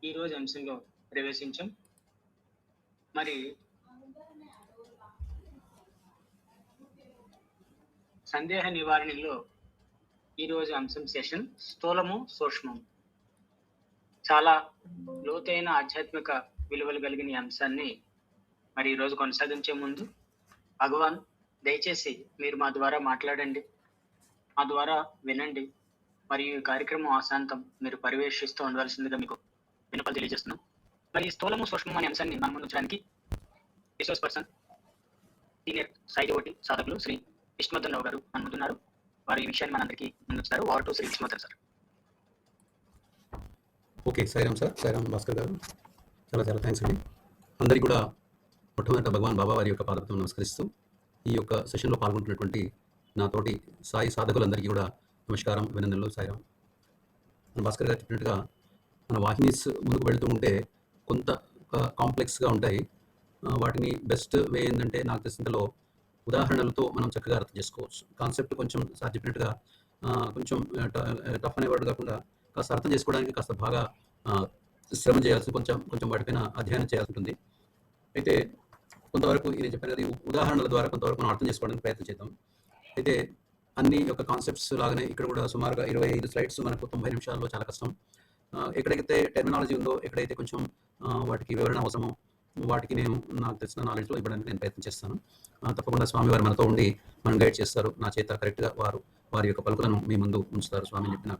ఈరోజు అంశంలో ప్రవేశించాం. మరి సందేహ నివారణలో ఈరోజు అంశం సెషన్ స్థూలము సూక్ష్మము. చాలా లోతైన ఆధ్యాత్మిక విలువలు కలిగిన ఈ అంశాన్ని మరి ఈరోజు కొనసాగించే ముందు భగవాన్ దయచేసి మీరు మా ద్వారా మాట్లాడండి, మా ద్వారా వినండి, మరియు ఈ కార్యక్రమం ఆశాంతం మీరు పర్యవేక్షిస్తూ ఉండవలసిందిగా మీకు విన్నపాలు తెలియజేస్తున్నాం. మరి స్థూలము సూక్ష్మం అనే అంశాన్ని మన ముందు ఉంచడానికి resource person senior Sai devotee సాధకులు శ్రీ విష్ణువర్ధన్ రావు గారు మన ముందున్నారు. వారు ఈ విషయాన్ని మనందరికీ ముందుంచుతారు. Over to Shri Vishnuvardhan sir. Okay, Sairam sir, Sairam Bhaskar garu, చాలా చాలా థ్యాంక్స్ అండి. అందరికీ కూడా మొట్టమొదట భగవాన్ బాబా వారి యొక్క పాదపద్మం నమస్కరిస్తూ ఈ యొక్క సెషన్లో పాల్గొంటున్నటువంటి నా తోటి సాయి సాధకులందరికీ కూడా నమస్కారం, అభినందనలు, సాయిరామ్. మన భాస్కర్ గారు చెప్పినట్టుగా మన వాహినీస్ ముందుకు వెళుతూ ఉంటే కొంత కాంప్లెక్స్గా ఉంటాయి. వాటిని బెస్ట్ వే ఏంటంటే నాకు తెలిసినంతలో ఉదాహరణలతో మనం చక్కగా అర్థం చేసుకోవచ్చు. కాన్సెప్ట్ కొంచెం సార్ చెప్పినట్టుగా కొంచెం టఫ్ అనేవాడు కాకుండా కాస్త అర్థం చేసుకోవడానికి కాస్త బాగా శ్రమ చేయాల్సి, కొంచెం వాటిపైన అధ్యయనం చేయాల్సి ఉంటుంది. అయితే కొంతవరకు నేను చెప్పినది ఉదాహరణల ద్వారా కొంతవరకు మనం అర్థం చేసుకోవడానికి ప్రయత్నం చేద్దాం. అయితే అన్ని యొక్క కాన్సెప్ట్స్ లాగానే ఇక్కడ కూడా సుమారుగా 25 స్లైడ్స్ మనకు 90 నిమిషాల్లో చాలా కష్టం. ఎక్కడైతే టెర్మినాలజీ ఉందో, ఎక్కడైతే కొంచెం వాటికి వివరణ అవసరమో వాటికి నేను నాకు తెలిసిన నాలెడ్జ్లో ఇవ్వడానికి నేను ప్రయత్నం చేస్తాను. తప్పకుండా స్వామివారు మనతో ఉండి మనం గైడ్ చేస్తారు. నా చేత కరెక్ట్గా వారి యొక్క పలుకులను మీ ముందు ఉంచుతారు. స్వామి చెప్పిన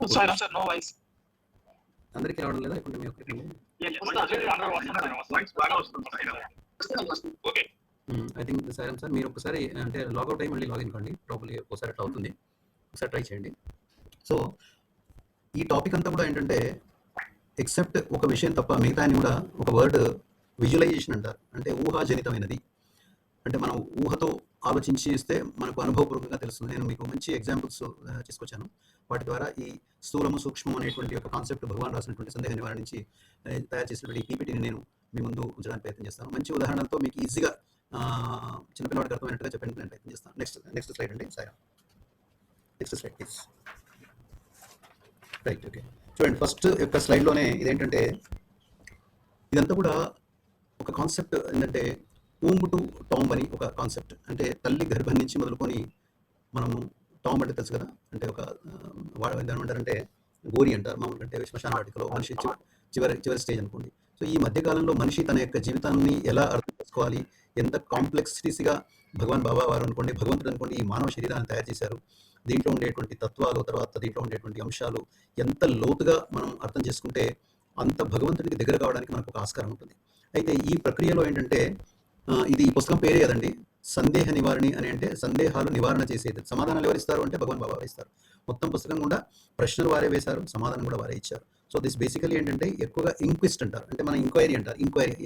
అందరికీ రావడం లేదా? ఇప్పుడు మీ ఒక్కరికి ఐ థింక్ సాయిరామ్ సార్ మీరు ఒకసారి అంటే లాగౌట్ అయ్యి మళ్ళీ లాగిన్ కండి. ప్రాబ్లీ ఒకసారి అట్లా అవుతుంది, ఒకసారి ట్రై చేయండి. సో ఈ టాపిక్ అంతా కూడా ఏంటంటే ఎక్సెప్ట్ ఒక విషయం తప్ప మిగతా అని కూడా ఒక వర్డ్ విజువలైజేషన్ అంటారు. అంటే ఊహాజనితమైనది. అంటే మనం ఊహతో ఆలోచించిస్తే మనకు అనుభవపూర్వకంగా తెలుస్తుంది. నేను మీకు మంచి ఎగ్జాంపుల్స్ తీసుకొచ్చాను. వాటి ద్వారా ఈ స్థూలము సూక్ష్మం అనేటువంటి ఒక కాన్సెప్ట్ భగవాన్ రాసినటువంటి సందేహ నివారణ నుంచి తయారు చేసినటువంటి ఈ పీపీటీని నేను మీ ముందు ఉంచడానికి ప్రయత్నం చేస్తాను. మంచి ఉదాహరణతో మీకు ఈజీగా చిన్నపిల్లవాడికి అర్థమైనట్టుగా చెప్పడానికి నేను ప్రయత్నం చేస్తాను. నెక్స్ట్ స్లైడ్ అండి Sai. Next slide please. Right, okay. చూడండి, ఫస్ట్ యొక్క స్లైడ్లోనే ఇదేంటంటే ఇదంతా కూడా ఒక కాన్సెప్ట్ ఏంటంటే ఊంబ్ టు టాంబ్ అని ఒక కాన్సెప్ట్. అంటే తల్లి గర్భం నుంచి మొదలుకొని మనము టాంబ్ అంటే తెలుసు కదా, అంటే ఒక దాని ఏమంటారంటే గోరి అంటారు మామూలుగా, అంటే శ్మశాన వాటికలో మనిషి చివరి స్టేజ్ అనుకోండి. సో ఈ మధ్యకాలంలో మనిషి తన యొక్క జీవితాన్ని ఎలా అర్థం చేసుకోవాలి, ఎంత కాంప్లెక్సిటీస్గా భగవాన్ బాబా వారు అనుకోండి, భగవంతుడు అనుకోండి, ఈ మానవ శరీరాన్ని తయారు చేశారు. దీంట్లో ఉండేటువంటి తత్వాలు, తర్వాత దీంట్లో ఉండేటువంటి అంశాలు ఎంత లోతుగా మనం అర్థం చేసుకుంటే అంత భగవంతుడికి దగ్గర కావడానికి మనకు ఒక ఆస్కారం ఉంటుంది. అయితే ఈ ప్రక్రియలో ఏంటంటే ఇది ఈ పుస్తకం పేరే కదండి, సందేహ నివారణి అని. అంటే సందేహాలు నివారణ చేసేది. సమాధానాలు ఎవరిస్తారు అంటే భగవాన్ బాబా ఇస్తారు. మొత్తం పుస్తకం కూడా ప్రశ్నలు వారే వేశారు, సమాధానం కూడా వారే ఇచ్చారు. సో దిస్ బేసికలీ ఏంటంటే ఎక్కువగా ఇంక్విస్ట్ అంటారు. అంటే మనం ఎంక్వైరీ అంటారు.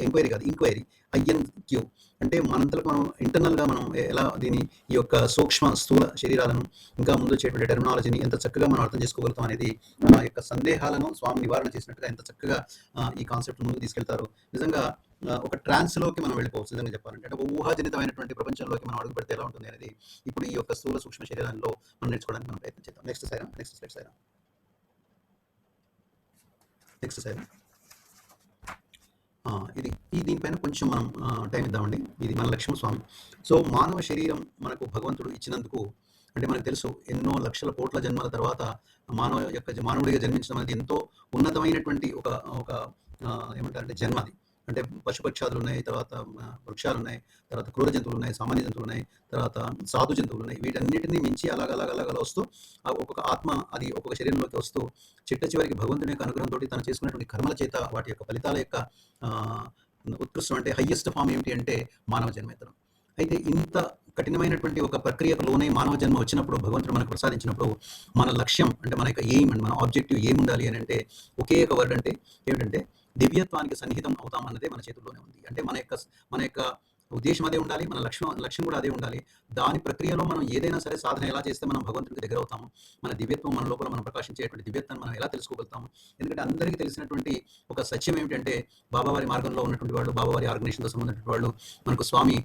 ఎంక్వైరీ కాదు, ఇంక్వైరీ, INQ. అంటే మనంతలకు మనం ఇంటర్నల్గా మనం ఎలా దీని ఈ యొక్క సూక్ష్మ స్థూల శరీరాలను ఇంకా ముందు వచ్చేటువంటి టెర్మినాలజీని ఎంత చక్కగా మనం అర్థం చేసుకోగలుగుతాం అనేది మన యొక్క సందేహాలను స్వామి నివారణ చేసినట్టుగా ఎంత చక్కగా ఈ కాన్సెప్ట్ ముందుకు తీసుకెళ్తారు. నిజంగా ఒక ట్రాన్స్లోకి మనం వెళ్ళిపోవచ్చు. నిజంగా చెప్పాలంటే అంటే ఒక ఊహాజనితమైనటువంటి ప్రపంచంలోకి మనం అడుగు పెడితే ఎలా ఉంటుంది అనేది ఇప్పుడు ఈ యొక్క స్థూల సూక్ష్మ శరీరాల్లో మనం నేర్చుకోవడానికి మనం ప్రయత్నం చేద్దాం. నెక్స్ట్ స్లైడ్ సాయిరా. నెక్స్ట్ సాయిరా. ఇది దీనిపైన కొంచెం మనం టైం ఇద్దామండి. ఇది మన లక్ష్యం స్వామి. సో మానవ శరీరం మనకు భగవంతుడు ఇచ్చినందుకు, అంటే మనకు తెలుసు ఎన్నో లక్షల కోట్ల జన్మల తర్వాత మానవుడిగా జన్మించడం అనేది ఎంతో ఉన్నతమైనటువంటి ఒక ఏమంటారంటే జన్మది. అంటే పశుపక్షాదులు ఉన్నాయి, తర్వాత వృక్షాలు ఉన్నాయి, తర్వాత క్రూర జంతువులు ఉన్నాయి, సామాన్య జంతువులు ఉన్నాయి, తర్వాత సాధు జంతువులు ఉన్నాయి. వీటన్నిటిని మించి అలాగ వస్తూ ఒక్కొక్క ఆత్మ అది ఒక్కొక్క శరీరంలోకి వస్తూ చివరికి భగవంతుని యొక్క అనుగ్రహంతో తను చేసుకున్నటువంటి కర్మల చేత వాటి యొక్క ఫలితాల యొక్క ఉత్కృష్టం అంటే హయ్యెస్ట్ ఫామ్ ఏమిటి అంటే మానవ జన్మ ఎత్తడం. అయితే ఇంత కఠినమైనటువంటి ఒక ప్రక్రియకు లోనే మానవ జన్మ వచ్చినప్పుడు, భగవంతుడు మనకు ప్రసాదించినప్పుడు మన లక్ష్యం అంటే మన యొక్క ఎయిమ్ అండ్ మన ఆబ్జెక్టివ్ ఏముండాలి అని అంటే ఒకే ఒక వర్డ్ అంటే ఏమిటంటే దివ్యత్వానికి సన్నిహితం అవుతామన్నదే మన చేతుల్లోనే ఉంది. అంటే మన యొక్క ఉద్దేశం అదే ఉండాలి, మన లక్ష్యం కూడా అదే ఉండాలి. దాని ప్రక్రియలో మనం ఏదైనా సరే సాధన ఎలా చేస్తే మనం భగవంతుడికి దగ్గర అవుతాము, మన దివ్యత్వం మన లోపల మనం ప్రకాశించేటువంటి దివ్యత్వాన్ని మనం ఎలా తెలుసుకోగలుగుతాము. ఎందుకంటే అందరికీ తెలిసినటువంటి ఒక సత్యం ఏమిటంటే బాబావారి మార్గంలో ఉన్నటువంటి వాళ్ళు, బాబావారి ఆర్గనైజేషన్తో సంబంధించిన వాళ్ళు మనకు స్వామి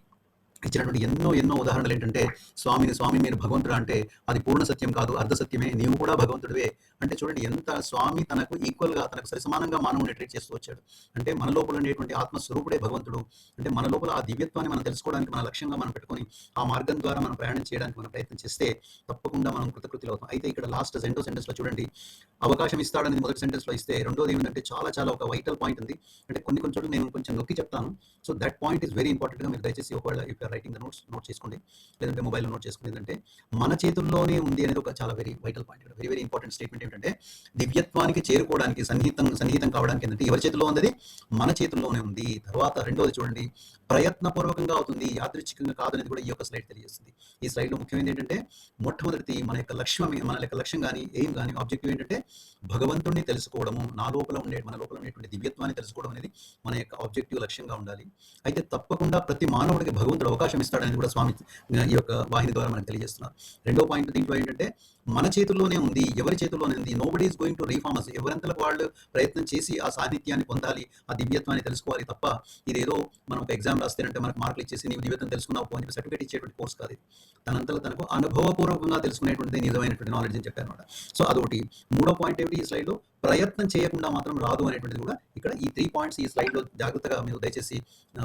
ఇచ్చినటువంటి ఎన్నో ఉదాహరణలు ఏంటంటే, స్వామి మీరు భగవంతుడా అంటే అది పూర్ణ సత్యం కాదు, అర్ధ సత్యమే, నీవు కూడా భగవంతుడివే. అంటే చూడండి ఎంత స్వామి తనకు ఈక్వల్గా, తనకు సరిసమానంగా మానవుని ట్రీట్ చేస్తూ వచ్చాడు. అంటే మన లోపల ఉండేటువంటి ఆత్మస్వరూపుడే భగవంతుడు. అంటే మన లోపల ఆ దివ్యత్వాన్ని మనం తెలుసుకోవడానికి మన లక్ష్యంగా మనం పెట్టుకొని ఆ మార్గం ద్వారా మనం ప్రయాణం చేయడానికి మనం ప్రయత్నం చేస్తే తప్పకుండా మనం కృతకృతులు అవుతాం. అయితే ఇక్కడ లాస్ట్ రెండో సెంటెన్స్లో చూడండి, అవకాశం ఇస్తాడని మొదటి సెంటెన్స్లో ఇస్తే రెండోది ఏమిటంటే చాలా ఒక వైటల్ పాయింట్ ఉంది. అంటే కొన్ని చోట్ల నేను కొంచెం నొక్కి చెప్తాను. So that point is very ఇంపార్టెంట్గా మీరు దయచేసి ఒకవేళ if you're writing the note చేసుకోండి, లేదంటే మొబైల్లో నోట్ చేసుకోండి. ఏంటంటే మన చేతుల్లోనే ఉంది అనేది ఒక చాలా vital point, very important statement. ఏంటంటే దివ్యత్వానికి చేరుకోవడానికి సన్నిహితం కావడానికి ఏంటంటే ఎవరి చేతుల్లో ఉంది? మన చేతుల్లోనే ఉంది. తర్వాత రెండోది చూడండి, ప్రయత్నపూర్వకంగా అవుతుంది, యాదృచ్ఛికంగా కాదనేది కూడా ఈ యొక్క స్లైడ్ తెలియజేస్తుంది. ఈ స్లైడ్లో ముఖ్యమైనది ఏంటంటే మొట్టమొదటి మన యొక్క లక్ష్యం కానీ ఎయిమ్ కానీ ఆబ్జెక్టివ్ ఏంటంటే భగవంతుడిని తెలుసుకోవడము, మన లోపల ఉండేటువంటి దివ్యత్వాన్ని తెలుసుకోవడం అనేది మన యొక్క ఆబ్జెక్టివ్ లక్ష్యంగా ఉండాలి. అయితే తప్పకుండా ప్రతి మానవుడికి భగవంతుడు అవకాశం ఇస్తాడనేది కూడా స్వామి ఈ యొక్క వాహిని ద్వారా మనకు తెలియజేస్తున్నారు. రెండో పాయింట్ దీంట్లో ఏంటంటే మన చేతుల్లోనే ఉంది, ఎవరి చేతుల్లోనే ఉంది. Nobody is going to reform us. ఎవరంతలకు వాళ్ళు ప్రయత్నం చేసి ఆ సాన్నిధ్యాన్ని పొందాలి, ఆ దివ్యత్వాన్ని తెలుసుకోవాలి తప్ప ఇదేదో మనం ఒక ఎగ్జామ్ రాస్తేనంటే మనకు మార్కులు ఇచ్చేసి నీవు దివ్యత్వం తెలుసుకున్నావు అని సర్టిఫికేట్ ఇచ్చేటువంటి కోర్స్ కాదు. తనంతలో తనకు అనుభవపూర్వకంగా తెలుసుకునేటువంటి నిజమైనటువంటి నాలెడ్జ్ అని చెప్పారనమాట. సో అదొకటి. మూడో పాయింట్ ఏమిటి ఈ స్లైడ్లో, ప్రయత్నం చేయకుండా మాత్రం రాదు అనేటువంటిది కూడా ఇక్కడ ఈ 3 పాయింట్స్ ఈ స్లైడ్లో జాగ్రత్తగా మీరు దయచేసి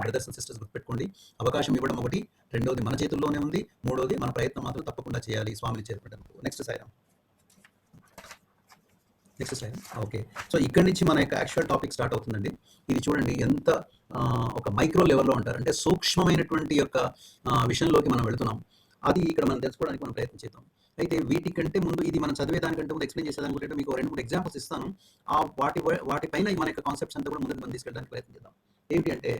బ్రదర్స్ అండ్ సిస్టర్స్ గుర్తుపెట్టుకోండి. అవకాశం ఇవ్వడం ఒకటి, రెండోది మన చేతుల్లోనే ఉంది, మూడోది మన ప్రయత్నం మాత్రం తప్పకుండా చేయాలి స్వామిని చేరుకోవడానికి. నెక్స్ట్ సాయిరామ్. ఓకే. సో ఇక్కడి నుంచి మన యొక్క యాక్చువల్ టాపిక్ స్టార్ట్ అవుతుందండి. ఇది చూడండి ఎంత ఒక మైక్రో లెవెల్లో అంటారు, అంటే సూక్ష్మమైనటువంటి యొక్క విషయంలోకి మనం వెళుతున్నాం. అది ఇక్కడ మనం తెలుసుకోవడానికి మనం ప్రయత్నం చేద్దాం. అయితే వీటికంటే ముందు, ఇది మనం చదివేదానికంటే ముందు ఎక్స్ప్లెయిన్ చేసేదానికంటే మీకు 2-3 ఎగ్జాంపుల్స్ ఇస్తాను. ఆ వాటిపైన మన యొక్క కాన్సెప్ట్స్ అంతా కూడా ముందుకు మనం తీసుకెళ్ళడానికి ప్రయత్నం చేద్దాం. ఏంటి అంటే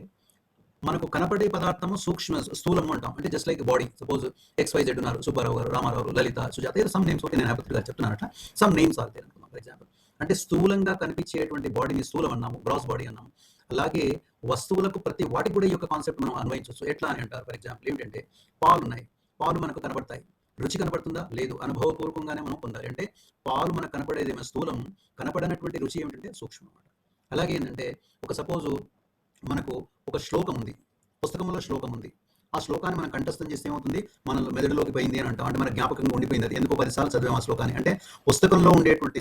మనకు కనపడే పదార్థము స్థూలము అంటాం. అంటే just like body. Suppose XYZ ఉన్నారు, సుబ్బారావు గారు, రామారావు, లలిత, సుజాత, ఏదో సమ్ నేమ్స్. ఓకే, నేను హ్యాపీ గారు చెప్తున్నానట, సమ్ నేమ్స్ ఆర్ దేర్ అనుకున్నాం ఫర్ ఎగ్జాంపుల్. అంటే స్థూలంగా కనిపించేటువంటి బాడీని స్థూలం అన్నాము, గ్రాస్ బాడీ అన్నాము. అలాగే వస్తువులకు ప్రతి వాటికి కూడా ఈ యొక్క కాన్సెప్ట్ మనం అన్వయించవచ్చు. ఎట్లా అని అంటారు, ఫర్ ఎగ్జాంపుల్ ఏంటంటే పాలు ఉన్నాయి, పాలు మనకు కనబడతాయి, రుచి కనబడుతుందా? లేదు, అనుభవపూర్వకంగానే మనం పొందాలి. అంటే పాలు మనకు కనపడేదేమో స్థూలం, కనపడనటువంటి రుచి ఏమిటంటే సూక్ష్మం అన్నమాట. అలాగే ఏంటంటే ఒక సపోజు మనకు ఒక శ్లోకం ఉంది, పుస్తకంలో శ్లోకం ఉంది. ఆ శ్లోకాన్ని మనం కంఠస్థం చేస్తే ఏమవుతుంది? మన మెదడులోకి పోయింది అని అంటాం. అంటే మన జ్ఞాపకంగా ఉండిపోయింది. అది ఎందుకో 10 సార్లు చదివాం ఆ శ్లోకాన్ని. అంటే పుస్తకంలో ఉండేటువంటి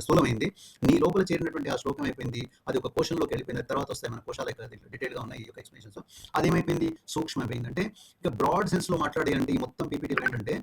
స్థూలమైంది నీ లోపల చేరినటువంటి ఆ శ్లోకం అయిపోయింది. అది ఒక కోశంలోకి వెళ్ళిపోయింది. తర్వాత వస్తాయి మన కోశాల డీటెయిల్గా ఉన్నాయి ఈ యొక్క ఎక్స్ప్లెనేషన్స్. అదేమైపోయింది? సూక్ష్మైపోయింది. అంటే ఇక బ్రాడ్ సెన్స్లో మాట్లాడేయండి ఈ మొత్తం పీపీటీలో ఏంటంటే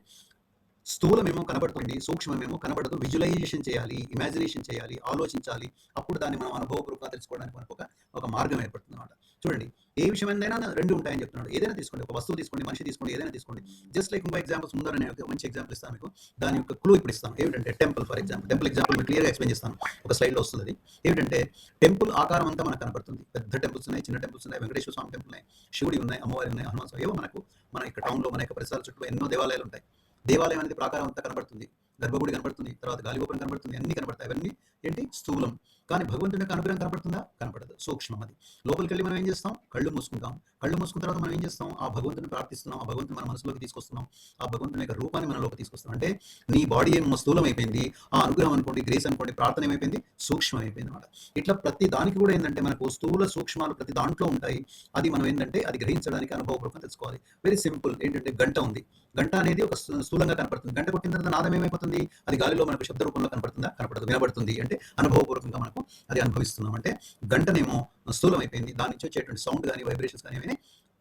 స్థూలమేమో కనబడుతుంది, సూక్ష్మమేమో కనబడదు. విజువలైజేషన్ చేయాలి, ఇమాజినేషన్ చేయాలి, ఆలోచించాలి. అప్పుడు దాన్ని మనం అనుభవపూర్వకంగా తెలుసుకోవడానికి మనకు ఒక మార్గం ఏర్పడుతుంది అన్నమాట. చూడండి, ఏ విషయమైనా 2 ఉంటాయని చెప్తున్నాడు. ఏదైనా తీసుకోండి, ఒక వస్తువు తీసుకోండి, మనిషి తీసుకోండి, ఏదైనా తీసుకోండి. జస్ట్ లైక్ ఇంకో ఎగ్జాంపుల్స్ ముందర నేను ఒక మంచి ఎగ్జాంపుల్ ఇస్తాను మీకు. దాని యొక్క క్లూ ఇప్పుడు ఇస్తాను. ఏమిటంటే temple. For example temple example మీకు క్లియర్గా ఎక్స్ప్లెయిన్ చేస్తాను. ఒక స్లైడ్లో వస్తుంది. అది ఏమిటంటే టెంపుల్ ఆకారం అంతా మనకు కనపడుతుంది. పెద్ద టెంపుల్స్ ఉన్నాయి, చిన్న టెంపుల్స్ ఉన్నాయి, వెంకటేశ్వర స్వామి టెంపుల్ ఉన్నాయి, శివుడి ఉన్నాయి, అమ్మవారి ఉన్నాయి, హనుమాన్ స్వామి, ఏవో మన యొక్క టౌన్లో మన యొక్క పరిసరాల చుట్టూ ఎన్నో దేవాలయాలు ఉంటాయి. దేవాలయం అనేది ప్రాకారం అంతా కనబడుతుంది, గర్భగుడి కనబడుతుంది, తర్వాత గాలిగోపురం కనబడుతుంది, అన్ని కనబడతాయి. అవన్నీ ఏంటి? స్థూలం. కానీ భగవంతుడి యొక్క అనుగ్రహం కనబడుతుందా? కనపడదు, సూక్ష్మం. అది లోపలికి వెళ్ళి మనం ఏం చేస్తాం? కళ్ళు మూసుకుంటాం. కళ్ళు మూసుకున్న తర్వాత మనం ఏం చేస్తాం? ఆ భగవంతుని ప్రార్థిస్తున్నాం, ఆ భగవంతుని మన మనసులోకి తీసుకొస్తున్నాం, ఆ భగవంతుని యొక్క రూపాన్ని మనలోకి తీసుకొస్తాం. అంటే నీ బాడీ ఏమో స్థూలం అయిపోయింది, ఆ అనుగ్రహం అనుకోండి, గ్రేస్ అనుకోండి, ప్రార్థన ఏమైపోయింది? సూక్ష్మం అయిపోయింది అనమాట. ఇట్లా ప్రతి దానికి కూడా ఏంటంటే మనకు స్థూల సూక్ష్మాలు ప్రతి దాంట్లో ఉంటాయి. అది మనం ఏంటంటే అది గ్రహించడానికి అనుభవపూర్వకంగా తెలుసుకోవాలి. Very simple. ఏంటంటే గంట ఉంది, గంట అనేది ఒక స్థూలంగా కనపడుతుంది. గంట కొట్టిన తర్వాత నాదం ఏమైపోతుంది? అది గాలిలో మనకు శబ్ద రూపంలో కనపడుతుందా? కనపడదు, వినబడుతుంది. అంటే అనుభవపూర్వకంగా మనకు అది అనుభవిస్తున్నాం. అంటే గంటనేమో స్థూలం అయిపోయింది, దాని నుంచి వచ్చేటువంటి సౌండ్ కానీ వైబ్రేషన్స్ కానీ ఏమైనా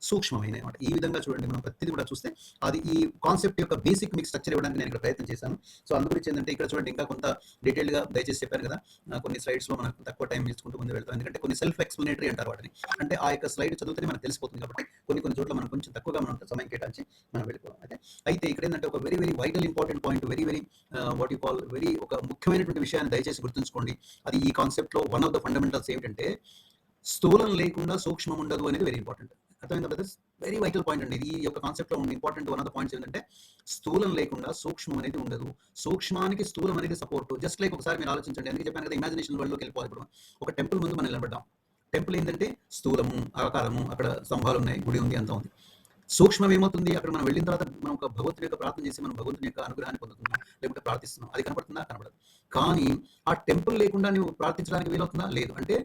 సూక్ష్మమైన అనమాట. ఈ విధంగా చూడండి, మనం ప్రతిదీ కూడా చూస్తే అది ఈ కాన్సెప్ట్ యొక్క బేసిక్ మీకు స్ట్రక్చర్ ఇవ్వడానికి నేను ఇక్కడ ప్రయత్నం చేశాను. సో అందుగురించి ఏంటంటే ఇక్కడ చూడండి, ఇంకా కొంత డీటెయిల్గా దయచేసి చెప్పాను కదా, కొన్ని స్లైడ్స్లో మనకు తక్కువ టైం తీసుకుంటూ ముందు వెళ్తాం. ఎందుకంటే కొన్ని సెల్ఫ్ ఎక్స్ప్లెనేటరీ అంటారు వాటిని. అంటే ఆ యొక్క స్లైడ్ చదివితే మనకు తెలిసిపోతుంది కాబట్టి కొన్ని చోట్ల మనం కొంచెం తక్కువగా మనం సమయం కేటాయించి మనం వెళ్ళిపోవాలి. అయితే ఇక్కడ ఏంటంటే ఒక very vital important point, very what you call ఒక ముఖ్యమైనటువంటి విషయాన్ని దయచేసి గుర్తుంచుకోండి. అది ఈ కాన్సెప్ట్లో వన్ ఆఫ్ ద ఫండమెంటల్స్ ఏమిటంటే స్థూలం లేకుండా సూక్ష్మం ఉండదు అనేది వెరీ ఇంపార్టెంట్. అర్థమైందా బ్రదర్స్? వెరీ వైటల్ పాయింట్ అండి ఇది. ఈ యొక్క కాన్సెప్ట్లో important one of the points ఏంటంటే స్థూలం లేకుండా సూక్ష్మం అనేది ఉండదు. సూక్ష్మానికి స్థూలం అనేది సపోర్ట్. జస్ట్ లైక్ ఒకసారి మీరు ఆలోచించండి. అందుకే చెప్పాను కదా, ఇమాజినేషన్ వరల్డ్లోకి వెళ్ళిపోవాలి. ఇప్పుడు ఒక టెంపుల్ ముందు మనం నిలబడ్డాం. టెంపుల్ ఏంటంటే స్థూలము, ఆకారము, అక్కడ స్తంభాలు ఉన్నాయి, గుడి ఉంది, అంతా ఉంది. సూక్ష్మం ఏమవుతుంది, అక్కడ మనం వెళ్ళిన తర్వాత మనం ఒక భగవంతుని యొక్క ప్రార్థన చేసి మనం భగవంతుని యొక్క అనుగ్రహాన్ని పొందుతున్నాం, లేకుంటే ప్రార్థిస్తున్నాం, అది కనపడుతుందా? కనపడదు. కానీ ఆ టెంపుల్ లేకుండా నువ్వు ప్రార్థించడానికి వీలవుతుందా? లేదు. అంటే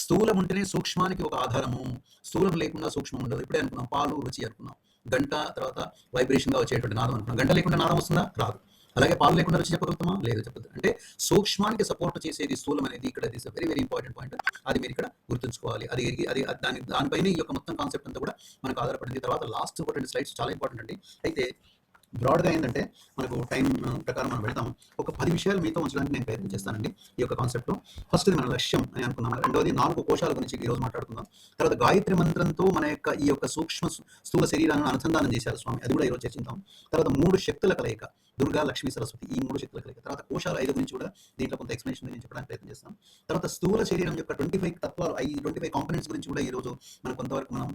స్థూలం ఉంటేనే సూక్ష్మానికి ఒక ఆధారము, స్థూలం లేకుండా సూక్ష్మం ఉండదు. ఇప్పుడే అనుకున్నాం పాలు రుచి అనుకున్నాం, గంట తర్వాత వైబ్రేషన్గా వచ్చేటువంటి నాదం అనుకున్నాం. గంట లేకుండా నాదం వస్తుందా? రాదు. అలాగే పాలు లేకుండా రుచి చెప్పగలుగుతామా? లేదు, చెప్పదు. అంటే సూక్ష్మానికి సపోర్ట్ చేసేది స్థూలం అనేది ఇక్కడ this very very important point. అది మీరు ఇక్కడ గుర్తుంచుకోవాలి. అది అది దానిపైన ఈ యొక్క మొత్తం కాన్సెప్ట్ అంతా కూడా మనకు ఆధారపడింది. తర్వాత లాస్ట్ ఒక 2 స్లైడ్స్ చాలా ఇంపార్టెంట్ అండి. అయితే బ్రాడ్గా ఏంటంటే మనకు టైం ప్రకారం మనం వెళ్తాం. ఒక 10 విషయాలు మీతో ఉంచడానికి నేను ప్రయత్నం చేస్తానండి ఈ యొక్క కాన్సెప్ట్లో. ఫస్ట్ది మన లక్ష్యం అని అనుకున్నాం. రెండవది 4 కోశాల గురించి ఈరోజు మాట్లాడుకుందాం. తర్వాత గాయత్రి మంత్రంతో మన యొక్క ఈ యొక్క సూక్ష్మ స్థూల శరీరాలను అనుసంధానం చేశారు స్వామి, అది కూడా ఈరోజు చర్చిద్దాం. తర్వాత 3 శక్తుల కలయిక, దుర్గా, లక్ష్మీ, సరస్వతి, ఈ 3 శక్తుల కలయిక. తర్వాత కోశాల 5 గురించి కూడా దీంట్లో కొంత ఎక్స్ప్లెనేషన్ నేను చెప్పడానికి ప్రయత్నం చేస్తాం. తర్వాత స్థూల శరీరం యొక్క 25 తత్వాలు, 25 కాంపనెంట్స్ గురించి కూడా ఈరోజు మనం కొంతవరకు మనం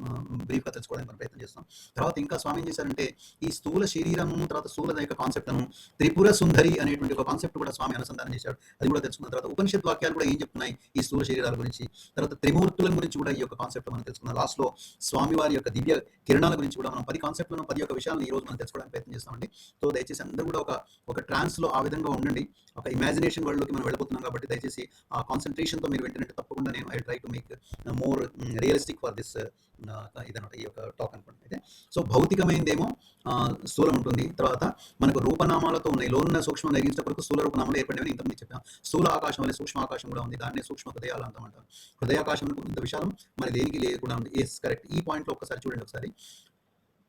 బ్రీఫ్గా తెలుసుకోవడానికి మనం ప్రయత్నం చేస్తాం. తర్వాత ఇంకా స్వామి ఏం చేశారంటే ఈ స్థూల శరీరము తర్వాత స్థూల యొక్క కాన్సెప్ట్ అను త్రిపుర సుందరి అనేటువంటి ఒక కాన్సెప్ట్ కూడా స్వామి అనుసంధానం చేశాడు, అది కూడా తెలుసుకున్న తర్వాత ఉపనిషత్ వాక్యాలు కూడా ఏం చెప్తున్నాయి ఈ స్థూల శరీరాల గురించి, తర్వాత త్రిమూర్తుల గురించి కూడా ఈ యొక్క కాన్సెప్ట్ మనం తెలుసుకున్నాం. లాస్ట్ లో స్వామి వారి యొక్క దివ్య కిరణాల గురించి కూడా మనం 10 కాన్సెప్ట్లను 10 యొక్క విషయాలను ఈ రోజు మనం తెలుసుకోవడానికి ప్రయత్నం చేస్తామండి. సో దయచేసి అందరూ కూడా ఒక ట్రాన్స్ లో ఆ విధంగా ఉండండి. ఒక ఇమాజినేషన్ వరల్డ్ లోకి మనం వెళ్ళిపోతున్నాం కాబట్టి దయచేసి ఆ కాన్సన్ట్రేషన్ తో మీరు వెంటనే తప్పకుండా నేను I try to make more realistic for this ఇదనమాట ఈ యొక్క టాక్ అనుకోండి. అయితే సో భౌతికమైనదేమో స్థూలం ఉంటుంది, తర్వాత మనకు రూపనామాలతో ఉన్నాయి, లోన్న సూక్ష్మం నెగించిన కొరకు స్థూల రూపనామాలు ఏర్పడినవి ఇంతమంది చెప్పాం. స్థూల ఆకాశం వల్ల సూక్ష్మ ఆకాశం కూడా ఉంది, దాన్నే సూక్ష్మ హృదయాలు అంటామంటారు. హృదయాకాశం ఇంత విశాలం మరి దేనికి లేదు కూడా ఉంది. Yes correct. ఈ పాయింట్లో ఒకసారి చూడండి. ఒకసారి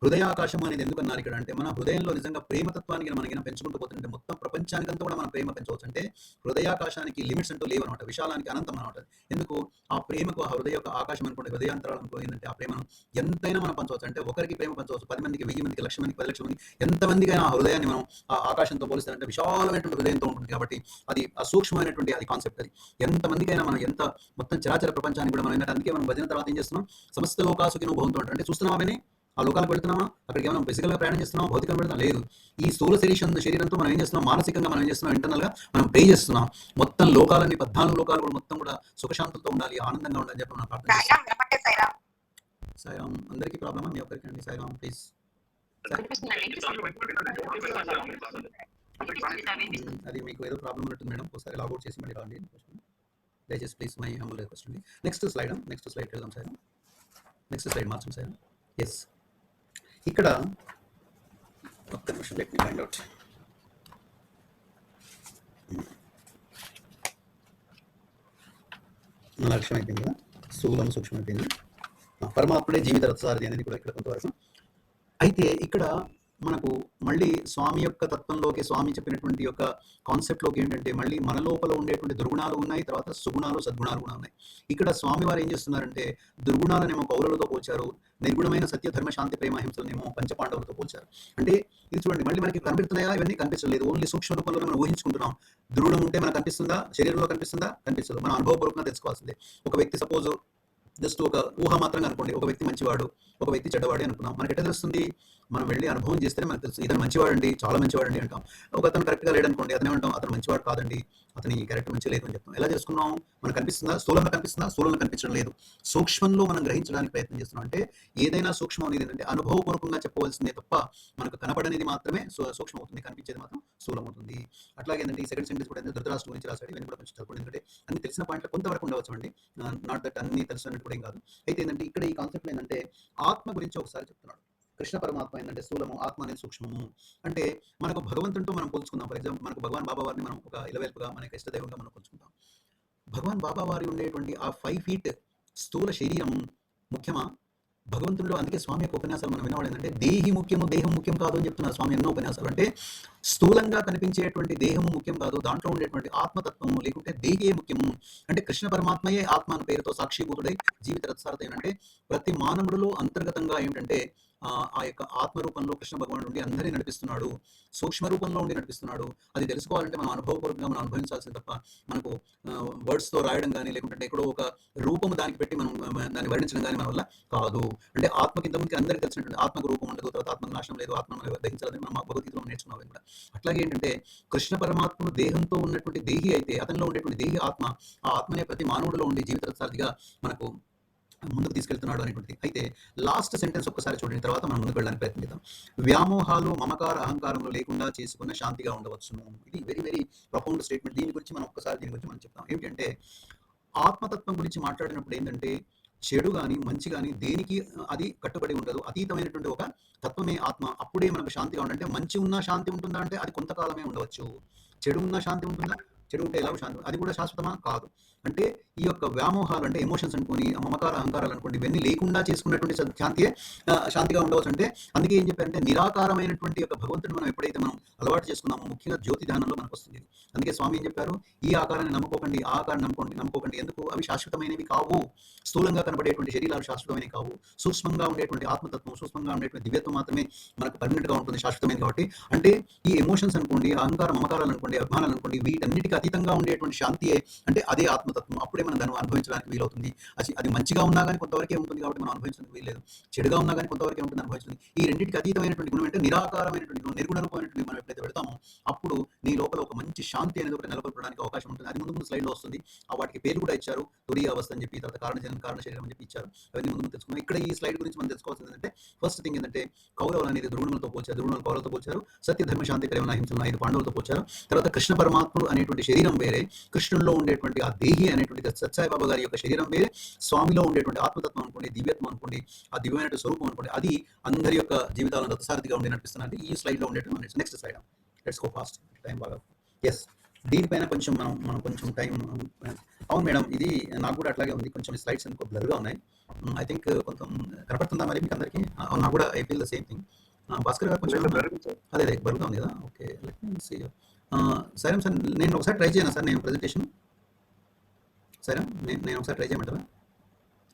హృదయాకాశం అనేది ఎందుకు అన్నారు ఇక్కడ అంటే మన హృదయంలో నిజంగా ప్రేమతత్వానికి మనకి పెంచుకుంటూ పోతుంటే మొత్తం ప్రపంచానికంతా కూడా మనం ప్రేమ పెంచవచ్చు. అంటే హృదయాకాశానికి లిమిట్స్ అంటూ లేవు అనమాట, విశాలానికి అనంతం అనమాట. ఎందుకు ఆ ప్రేమకు ఆ హృదయ యొక్క ఆకాశం అనుకోండి, హృదయాంతరాలు అనుకోయిందంటే ఆ ప్రేమను ఎంతైనా మనం పంచవచ్చు. అంటే ఒకరికి ప్రేమ పంచవచ్చు, 10 మందికి, 1000 మందికి, 1,00,000 మందికి, 10 లక్షల మందికి, ఎంతమందికైనా ఆ హృదయాన్ని మనం ఆ ఆకాశంతో పోలిస్తారంటే విశాలమైనటువంటి హృదయంతో ఉంటుంది కాబట్టి అది ఆ సూక్ష్మమైనటువంటి అది కాన్సెప్ట్. అది ఎంతమందికైనా మనం ఎంత మొత్తం చరాచర ప్రపంచానికి కూడా మనం అందుకే మనం భజన తర్వాత ఏం చేస్తున్నాం, సమస్త లోకాసుకి నువ్వు భవంతు అంటే చూస్తున్నాం అవన్నీ ఆ లోకాలకు వెళ్తున్నామా, అక్కడికి ఏమైనా ఫిజికల్గా ప్రయాణం చేస్తున్నాం, భౌతికంగా వెళ్తున్నాం లేదు. ఈ స్థూల శరీరంతో మనం ఏం చేస్తున్నాం, మానసికంగా మనం ఏం చేస్తున్నాం, ఇంటర్నల్గా మనం ప్రే చేస్తున్నాం. మొత్తం లోకాలన్నీ 14 లోకాలు కూడా మొత్తం కూడా సుఖశాంతులతో ఉండాలి, ఆనందంగా ఉండాలని చెప్పి మనం ప్రార్థన చేస్తాం. సాయిరామ్. అందరికీ ప్రాబ్లమా? మీ ఒక్కరికి అండి. సాయిరామ్ ప్లీజ్. అది మీకు ఏదో ప్రాబ్లం ఉన్నట్టుంది మేడం, ఒకసారి లాగౌట్ చేసి మళ్ళీ రాండి దయచేసి ప్లీజ్. మై హంబుల్ రిక్వెస్ట్ అండి. నెక్స్ట్ స్లైడ్ వెళ్దాం సాయిరామ్. నెక్స్ట్ స్లైడ్ మార్చం సాయిరామ్. ఎస్, ఇక్కడ ఒక్క నిమిషం, లెట్ మీ ఫైండ్ అవుట్. మన లక్ష్యం అయిపోయింది కదా, స్థూలం సూక్ష్మం అయిపోయింది, పరమాత్ముడే జీవిత రథసారథి అనేది కూడా ఇక్కడ కొంతవరకు. అయితే ఇక్కడ మనకు మళ్ళీ స్వామి యొక్క తత్వంలోకి, స్వామి చెప్పినటువంటి యొక్క కాన్సెప్ట్లోకి ఏంటంటే మళ్ళీ మన లోపల ఉండేటువంటి దుర్గుణాలు ఉన్నాయి, తర్వాత సుగుణాలు సద్గుణాలు కూడా ఉన్నాయి. ఇక్కడ స్వామి వారు ఏం చేస్తున్నారంటే దుర్గుణాలనేమో కౌరవులతో పోల్చారు, నిర్గుణమైన సత్య ధర్మ శాంతి ప్రేమ హింసలనేమో పంచపాండవులతో పోల్చారు. అంటే ఇది చూడండి, మళ్ళీ మనకి కనిపిస్తున్నాయా? ఇవన్నీ కనిపించలేదు, ఓన్లీ సూక్ష్మ రూపంలో మనం ఊహించుకుంటున్నాం. దృఢం ఉంటే మనకు కనిపిస్తుందా? శరీరంలో కనిపిస్తుందా? కనిపిస్తుంది. మనం అనుభవపూర్వకంగా తెలుసుకోవాల్సిందే. ఒక వ్యక్తి సపోజ్ జస్ట్ ఒక ఊహ మాత్రంగా అనుకోండి, ఒక వ్యక్తి మంచివాడు, ఒక వ్యక్తి చెడ్డవాడు అనుకున్నాం. మనకి ఎట్లా తెలుస్తుంది? మనం వెళ్ళి అనుభవం చేస్తేనే మనకు తెలుస్తుంది. ఇతను మంచివాడండి, చాలా మంచివాడండి అంటాం. ఒక అతను కరెక్ట్గా లేడనుకోండి, అతనే అంటాం అతను మంచివాడు కాదండి, అతని క్యారెక్టర్ మంచి లేదు అని చెప్తాం. ఎలా చేసుకున్నాం? మనకు కనిపిస్తుందా? స్థూలంగా కనిపిస్తుందా? స్థూలంగా కనిపించడం లేదు, సూక్ష్మంలో మనం గ్రహించడానికి ప్రయత్నం చేస్తున్నాం. అంటే ఏదైనా సూక్ష్మం అనేది ఏంటంటే అనుభవపూర్వకంగా చెప్పవలసిందే తప్ప మనకు కనపడనేది మాత్రమే సూక్ష్మం అవుతుంది, కనిపించేది మాత్రం స్థూలం అవుతుంది. అట్లాగే ఏంటంటే ఈ సెకండ్ సెంటెన్స్ కూడా ధృతరాష్ట్రం గురించి రాశాడు, ఇవన్నీ కూడా కొంచెం చదువుకోండి. ఎందుకంటే అన్ని తెలిసిన పాయింట్లు కొంతవరకు ఉండవచ్చు అండి, నాట్ దట్ అన్ని తెలుసు కూడా ఏం కాదు. అయితే ఏంటంటే ఇక్కడ ఈ కాన్సెప్ట్ ఏంటంటే ఆత్మ గురించి ఒకసారి చెప్తున్నాడు. కృష్ణ పరమాత్మ ఏంటంటే స్థూలము, ఆత్మ అనేది సూక్ష్మము. అంటే మనకు భగవంతుడితో మనం పోల్చుకుందాం. ఫర్ ఎగ్జాంపుల్ మనకు భగవాన్ బాబా వారిని మనం ఒక ఇలవేల్పుగా మన ఇష్టదైవంగా మనం పోల్చుకుంటాం. భగవాన్ బాబా వారి ఉండేటువంటి ఆ 5 feet స్థూల శరీరం ముఖ్యమా భగవంతుడిలో? అందుకే స్వామి యొక్క ఉపన్యాసాలు మనం వినవాడు ఏంటంటే దేహి ముఖ్యము, దేహం ముఖ్యం కాదు అని చెప్తున్నారు స్వామి ఎన్నో ఉపన్యాసాలు. అంటే స్థూలంగా కనిపించేటువంటి దేహము ముఖ్యం కాదు, దాంట్లో ఉండేటువంటి ఆత్మతత్వము లేకుంటే దేహే ముఖ్యము. అంటే కృష్ణ పరమాత్మయే ఆత్మ అనే పేరుతో సాక్షిభూతుడై జీవిత రథసారథి. అంటే ప్రతి మానవుడిలో అంతర్గతంగా ఏంటంటే ఆ యొక్క ఆత్మ రూపంలో కృష్ణ భగవానుడు ఉండి అందరినీ నడిపిస్తున్నాడు, సూక్ష్మ రూపంలో ఉండి నడిపిస్తున్నాడు. అది తెలుసుకోవాలంటే మనం అనుభవపూర్వకంగా మనం అనుభవించాల్సింది తప్ప మనకు వర్డ్స్తో రాయడం కానీ లేకుంటే ఎక్కడో ఒక రూపము దానికి పెట్టి మనం దాన్ని వర్ణించడం కానీ మన వల్ల కాదు. అంటే ఆత్మకి ఇంతమందికి అందరికీ తెలిసినటువంటి ఆత్మకు రూపం ఉండదు, తర్వాత ఆత్మకు నాశనం లేదు, ఆత్మ దహించాలని మనం భగవద్గీతలో నేర్చుకున్నాం కూడా. అట్లాగే ఏంటంటే కృష్ణ పరమాత్మను దేహంతో ఉన్నటువంటి దేహి అయితే అతనిలో ఉండేటువంటి దేహి ఆత్మ, ఆ ఆత్మనే ప్రతి మానవుడిలో ఉండి జీవిత రథసారథిగా మనకు ముందుకు తీసుకెళ్తున్నాడు అనేటువంటిది. అయితే లాస్ట్ సెంటెన్స్ ఒక్కసారి చూడండి, తర్వాత మనం ముందుకు వెళ్ళడానికి ప్రయత్నం చేద్దాం. వ్యామోహాలు, మమకార, అహంకారములు లేకుండా చేసుకున్న శాంతిగా ఉండవచ్చును. ఇది వెరీ వెరీ ప్రొఫౌండ్ స్టేట్మెంట్. దీని గురించి మనం ఒక్కసారి దీని గురించి మనం చెప్తాం. ఏంటంటే ఆత్మతత్వం గురించి మాట్లాడినప్పుడు ఏంటంటే చెడు గాని మంచి గాని దేనికి అది కట్టుబడి ఉండదు. అతీతమైనటువంటి ఒక తత్వమే ఆత్మ. అప్పుడే మనకు శాంతిగా ఉండంటే, మంచి ఉన్నా శాంతి ఉంటుందా అంటే అది కొంతకాలమే ఉండవచ్చు. చెడు ఉన్నా శాంతి ఉంటుందా? చెడు ఉంటే ఎలాగో శాంతి, అది కూడా శాశ్వతమా? కాదు. అంటే ఈ యొక్క వ్యామోహాలు అంటే ఎమోషన్స్ అనుకోని, మమకార అహంకారాలు అనుకోండి, ఇవన్నీ లేకుండా చేసుకున్నటువంటి శాంతియే శాంతిగా ఉండవచ్చు. అంటే అందుకే ఏం చెప్పారంటే నిరాకారమైనటువంటి యొక్క భగవంతుని మనం ఎప్పుడైతే మనం అలవాటు చేసుకున్నామో, ముఖ్యంగా జ్యోతి ధ్యానంలో మనకు వస్తుంది. అందుకే స్వామి ఏం చెప్పారు, ఈ ఆకారాన్ని నమ్ముకోకండి, ఆ ఆకారాన్ని నమ్ముకోకండి. ఎందుకు? అవి శాశ్వతమైనవి కావు. స్థూలంగా కనబడేటువంటి శరీరాలు శాశ్వతమైనవి కావు. సూక్ష్మంగా ఉండేటువంటి ఆత్మతత్వం, సూక్ష్మంగా ఉండేటువంటి దివ్యత్వం మాత్రమే మనకు పర్మనెంట్ గా ఉంటుంది, శాశ్వతమైనది. కాబట్టి అంటే ఈ ఎమోషన్స్ అనుకోండి, అహంకార మమకారాలు అనుకోండి, అభిమానాలు అనుకోండి, వీటన్నిటికీ అతీతంగా ఉండేటువంటి శాంతియే అంటే అదే ఆత్మతత్వం. అప్పుడే మనం దాన్ని అనుభవించడానికి వీలవుతుంది. అది మంచిగా ఉన్నా కానీ కొంతవరకే ఉంటుంది కాబట్టి మనం అనుభవించడానికి వీల్లేదు. చెడుగా ఉన్నా కానీ కొంతవరకే ఉంటుంది, అనుభవించడానికి. ఈ రెండింటికి అతీతమైనటువంటి గుణం అంటే నిరాకారమైనటువంటి గుణం, నిర్గుణ రూపమైనటువంటి మనం ఎప్పుడైతే పెడతామో అప్పుడు నీ లోపల ఒక మంచి శాంతి అనేది ఒకటి నెలకొల్పడానికి అవకాశం ఉంటుంది. అది ముందు ముందు స్లైడ్ లో వస్తుంది. వాటికి పేరు కూడా ఇచ్చారు, తురీయ అవస్థ అని చెప్పి, తర్వాత కారణజనం, కారణ శరీరం అని చెప్పి ఇచ్చారు. అవన్నీ ముందు తెలుసుకున్నాం. ఇక్కడ ఈ స్లైడ్ గురించి మనం తెలుసుకోవాల్సింది ఏంటంటే, ఫస్ట్ థింగ్ ఏంటంటే కౌరవులు అనేది దుర్గుణులతో పోల్చారు, దుర్గుణులు కౌరవులతో పోల్చారు. సత్య ధర్మ శాంతి ప్రేమ హింసలను 5 పాండవులతో పోల్చారు. తర్వాత కృష్ణ పరమాత్ముడు అనేటువంటి శరీరం వేరే, కృష్ణుల్లో ఉండేటువంటి ఆ దేహి అనేటువంటి సత్సాయి బాబా గారి యొక్క శరీరం వేరే, స్వామిలో ఉండేటువంటి ఆత్మతత్వం అనుకోండి, దివ్యత్వం అనుకోండి, ఆ దివ్యమైన స్వరూపం అనుకోండి, అది అందరి యొక్క జీవితాలను రథసారథిగా ఉండి నడిపిస్తున్నది. ఈ స్లైడ్ లో ఉండేటువంటి next slide. Let's go fast, time బాగా. ఎస్, దీనిపైన కొంచెం మనం కొంచెం టైం. అవును మేడం, ఇది నాకు కూడా అట్లాగే ఉంది. కొంచెం స్లైడ్స్ ఎందుకో బ్లర్గా ఉన్నాయి. ఐ థింక్ కొంచెం కనపడుతుందా మరి మీకు అందరికీ? నాకు కూడా I feel the same thing. Bhaskar garu కొంచెం అదే బరువుగా ఉంది కదా. Okay, let me see. సరే సార్, నేను ఒకసారి ట్రై చేయనా సార్ నేను ప్రెజెంటేషన్? సరే, నేను ఒకసారి ట్రై చేయమంటారా?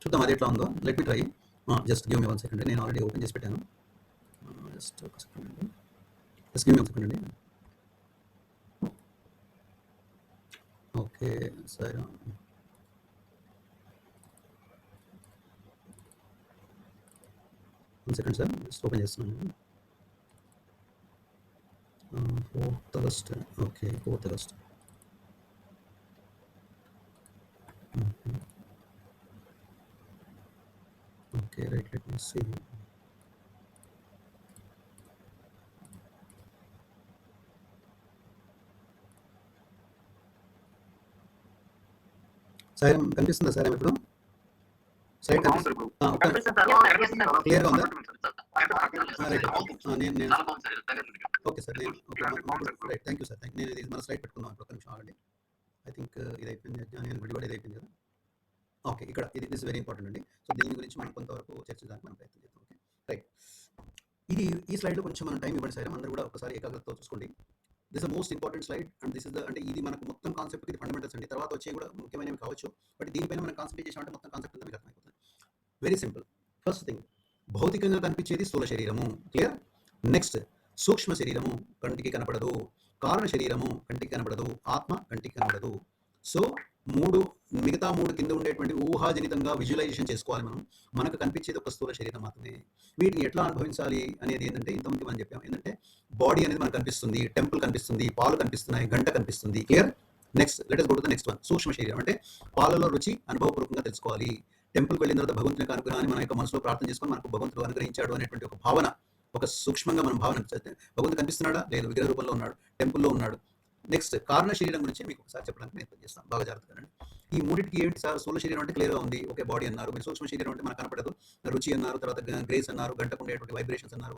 చూద్దాం అది ఎట్లా ఉందో. Let me try. Just give me 1 second. నేను ఆల్రెడీ ఓపెన్ చేసి పెట్టాను. జస్ట్ ఒక సెకండ్ అండి. జస్ట్ గివ్ మీ 1 సెకండ్ అండి. ఓకే సరే, 1 సెకండ్ సార్, జస్ట్ ఓపెన్ చేస్తున్నాను. 4th August. Okay, 4th August. Okay right, let me see. Sir కనిపిస్తుందా sir ఇప్పుడు? సైడ్ క్లియర్గా ఉందా? Okay sir, right, thank you sir. నేను ఇది మన స్లైడ్ పెట్టుకుందాం ఒక నిమిషం ఆగండి. ఐ థింక్ ఇది అయిపోయింది, నేను వీడియో కూడా ఇది అయిపోయింది కదా. ఓకే, ఇక్కడ ఇది ఇస్ వెరీ ఇంపార్టెంట్ అండి. సో దీని గురించి మనం కొంతవరకు చర్చించడానికి మనం ప్రయత్నం చేద్దాం. ఓకే రైట్, ఇది ఈ స్లైడ్లో కొంచెం మనం టైం ఇవ్వండి సార్. అందరూ కూడా ఒకసారి ఏకాగ్రతతో చూసుకోండి. This the most important slide and this is the, అంటే ఇది మనకు మొత్తం కాన్సెప్ట్, ఇది ఫండమెంటల్స్ అండి. తర్వాత వచ్చే కూడా ముఖ్యమైనవి కావచ్చు, బట్ దీనిపైన మనం కాన్సన్ట్రేట్ చేసామంటే మొత్తం కాన్సెప్ట్ అంతా మీకు అర్థమైపోతుంది. Very simple. ఫస్ట్ థింగ్, భౌతికంగా కనిపించేది స్థూల శరీరము, క్లియర్. నెక్స్ట్, సూక్ష్మ శరీరము కంటికి కనపడదు, కారణ శరీరము కంటికి కనపడదు, ఆత్మ కంటికి కనపడదు. సో మిగతా మూడు కింద ఉండేటువంటి ఊహాజనితంగా విజువలైజేషన్ చేసుకోవాలి మనం. మనకు కనిపించేది ఒక స్థూల శరీరం మాత్రమే. వీటిని ఎట్లా అనుభవించాలి అనేది ఏంటంటే ఇంతమంది మనం చెప్పాం. ఏంటంటే బాడీ అనేది మనకు కనిపిస్తుంది, టెంపుల్ కనిపిస్తుంది, పాలు కనిపిస్తున్నాయి, గంట కనిపిస్తుంది, clear. Next let us go to the next one. సూక్ష్మ శరీరం అంటే పాలలో రుచి అనుభవపూర్వకంగా తెలుసుకోవాలి. టెంపుల్కి వెళ్ళిన తర్వాత భగవంతునికి అనుగ్రహాన్ని మన యొక్క మనసులో ప్రార్థన చేసుకొని మనకు భగవంతుడు అనుగ్రహించాడు అనేటువంటి ఒక భావన, ఒక సూక్ష్మంగా మనం భావన చేస్తే భగవంతుడు కనిపిస్తున్నాడా? లేదు, విగ్రహ రూపంలో ఉన్నాడు, టెంపుల్లో ఉన్నాడు. నెక్స్ట్, కారణ శరీరం గురించి మీకు ఒకసారి చెప్పడానికి ప్రయత్నం చేస్తాం, బాగా జాగ్రత్తగా. ఈ మూడింటికి ఏంటి సార్? స్థూల శరీరం అంటే క్లియర్గా ఉంది, ఓకే, బాడీ అన్నారు. మీరు సూక్ష్మ శరీరం అంటే మనకు కనపడదు, రుచి అన్నారు, తర్వాత గ్రేస్ అన్నారు, గంటకు ఉండేటువంటి వైబ్రేషన్స్ అన్నారు,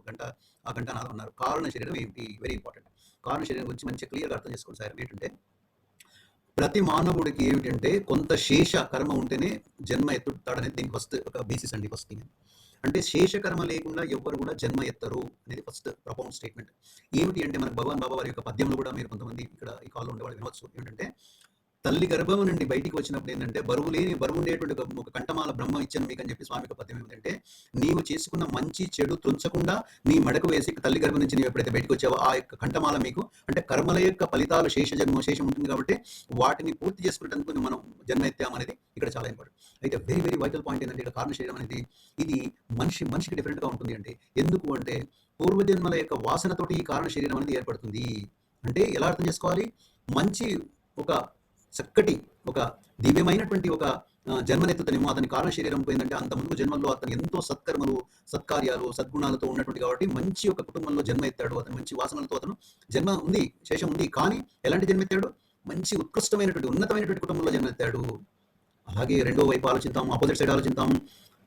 ఆ గంట నాదం అన్నారు. కారణ శరీరం ఏంటి? Very important. కారణ శరీరం గురించి మంచిగా క్లియర్గా అర్థం చేసుకోండి సార్. ఏంటంటే ప్రతి మానవుడికి ఏమిటంటే కొంత శేష కర్మ ఉంటేనే జన్మ ఎత్తుతాడనేది దీనికి ఫస్ట్ ఒక బేసిస్ అండి. ఫస్ట్ థింగ్ అంటే శేషకర్మ లేకుండా ఎవ్వరు కూడా జన్మ ఎత్తరు అనేది ఫస్ట్ ప్రొపౌండ్ స్టేట్మెంట్. ఏమిటి అంటే మనకు భగవాన్ బాబా వారి యొక్క పద్యంలో కూడా మీరు కొంతమంది ఇక్కడ ఈ కాల్లో ఉండేవాళ్ళు వినవచ్చు. ఏంటంటే తల్లి గర్భం నుండి బయటికి వచ్చినప్పుడు ఏంటంటే బరువు ఉండేటువంటి ఒక కంఠమాల బ్రహ్మ ఇచ్చాను మీకు అని చెప్పి స్వామి యొక్క పద్యం ఏమిటంటే, నీవు చేసుకున్న మంచి చెడు తుంచకుండా నీ మడకు వేసి తల్లి గర్భం నుంచి నీవు ఎప్పుడైతే బయటకు వచ్చావో ఆ యొక్క కంఠమాల మీకు అంటే కర్మల యొక్క ఫలితాలు శేషం ఉంటుంది కాబట్టి వాటిని పూర్తి చేసుకునేందుకు మనం జన్మ ఎత్తామనేది ఇక్కడ చాలా ఇంపార్టెంట్. అయితే వెరీ వెరీ వైటల్ పాయింట్ ఏంటంటే ఇక్కడ కారణ శరీరం అనేది ఇది మనిషికి డిఫరెంట్గా ఉంటుంది. అంటే ఎందుకు అంటే పూర్వజన్మల యొక్క వాసనతోటి ఈ కారణ శరీరం అనేది ఏర్పడుతుంది. అంటే ఎలా అర్థం చేసుకోవాలి? మంచి ఒక చక్కటి ఒక దివ్యమైనటువంటి ఒక జన్మనెత్తుతనేమో అతని కారణ శరీరం పోయిందంటే అంత ముందు జన్మల్లో అతను ఎంతో సత్కర్మలు, సత్కార్యాలు, సద్గుణాలతో ఉన్నటువంటి కాబట్టి మంచి ఒక కుటుంబంలో జన్మ ఎత్తాడు. అతను మంచి వాసనలతో అతను జన్మ ఉంది, శేషం ఉంది. కానీ ఎలాంటి జన్మెత్తాడు? మంచి ఉత్కృష్టమైనటువంటి ఉన్నతమైనటువంటి కుటుంబంలో జన్మెత్తాడు. అలాగే రెండో వైపు ఆలోచిద్దాం, ఆపోజిట్ సైడ్ ఆలోచిద్దాం.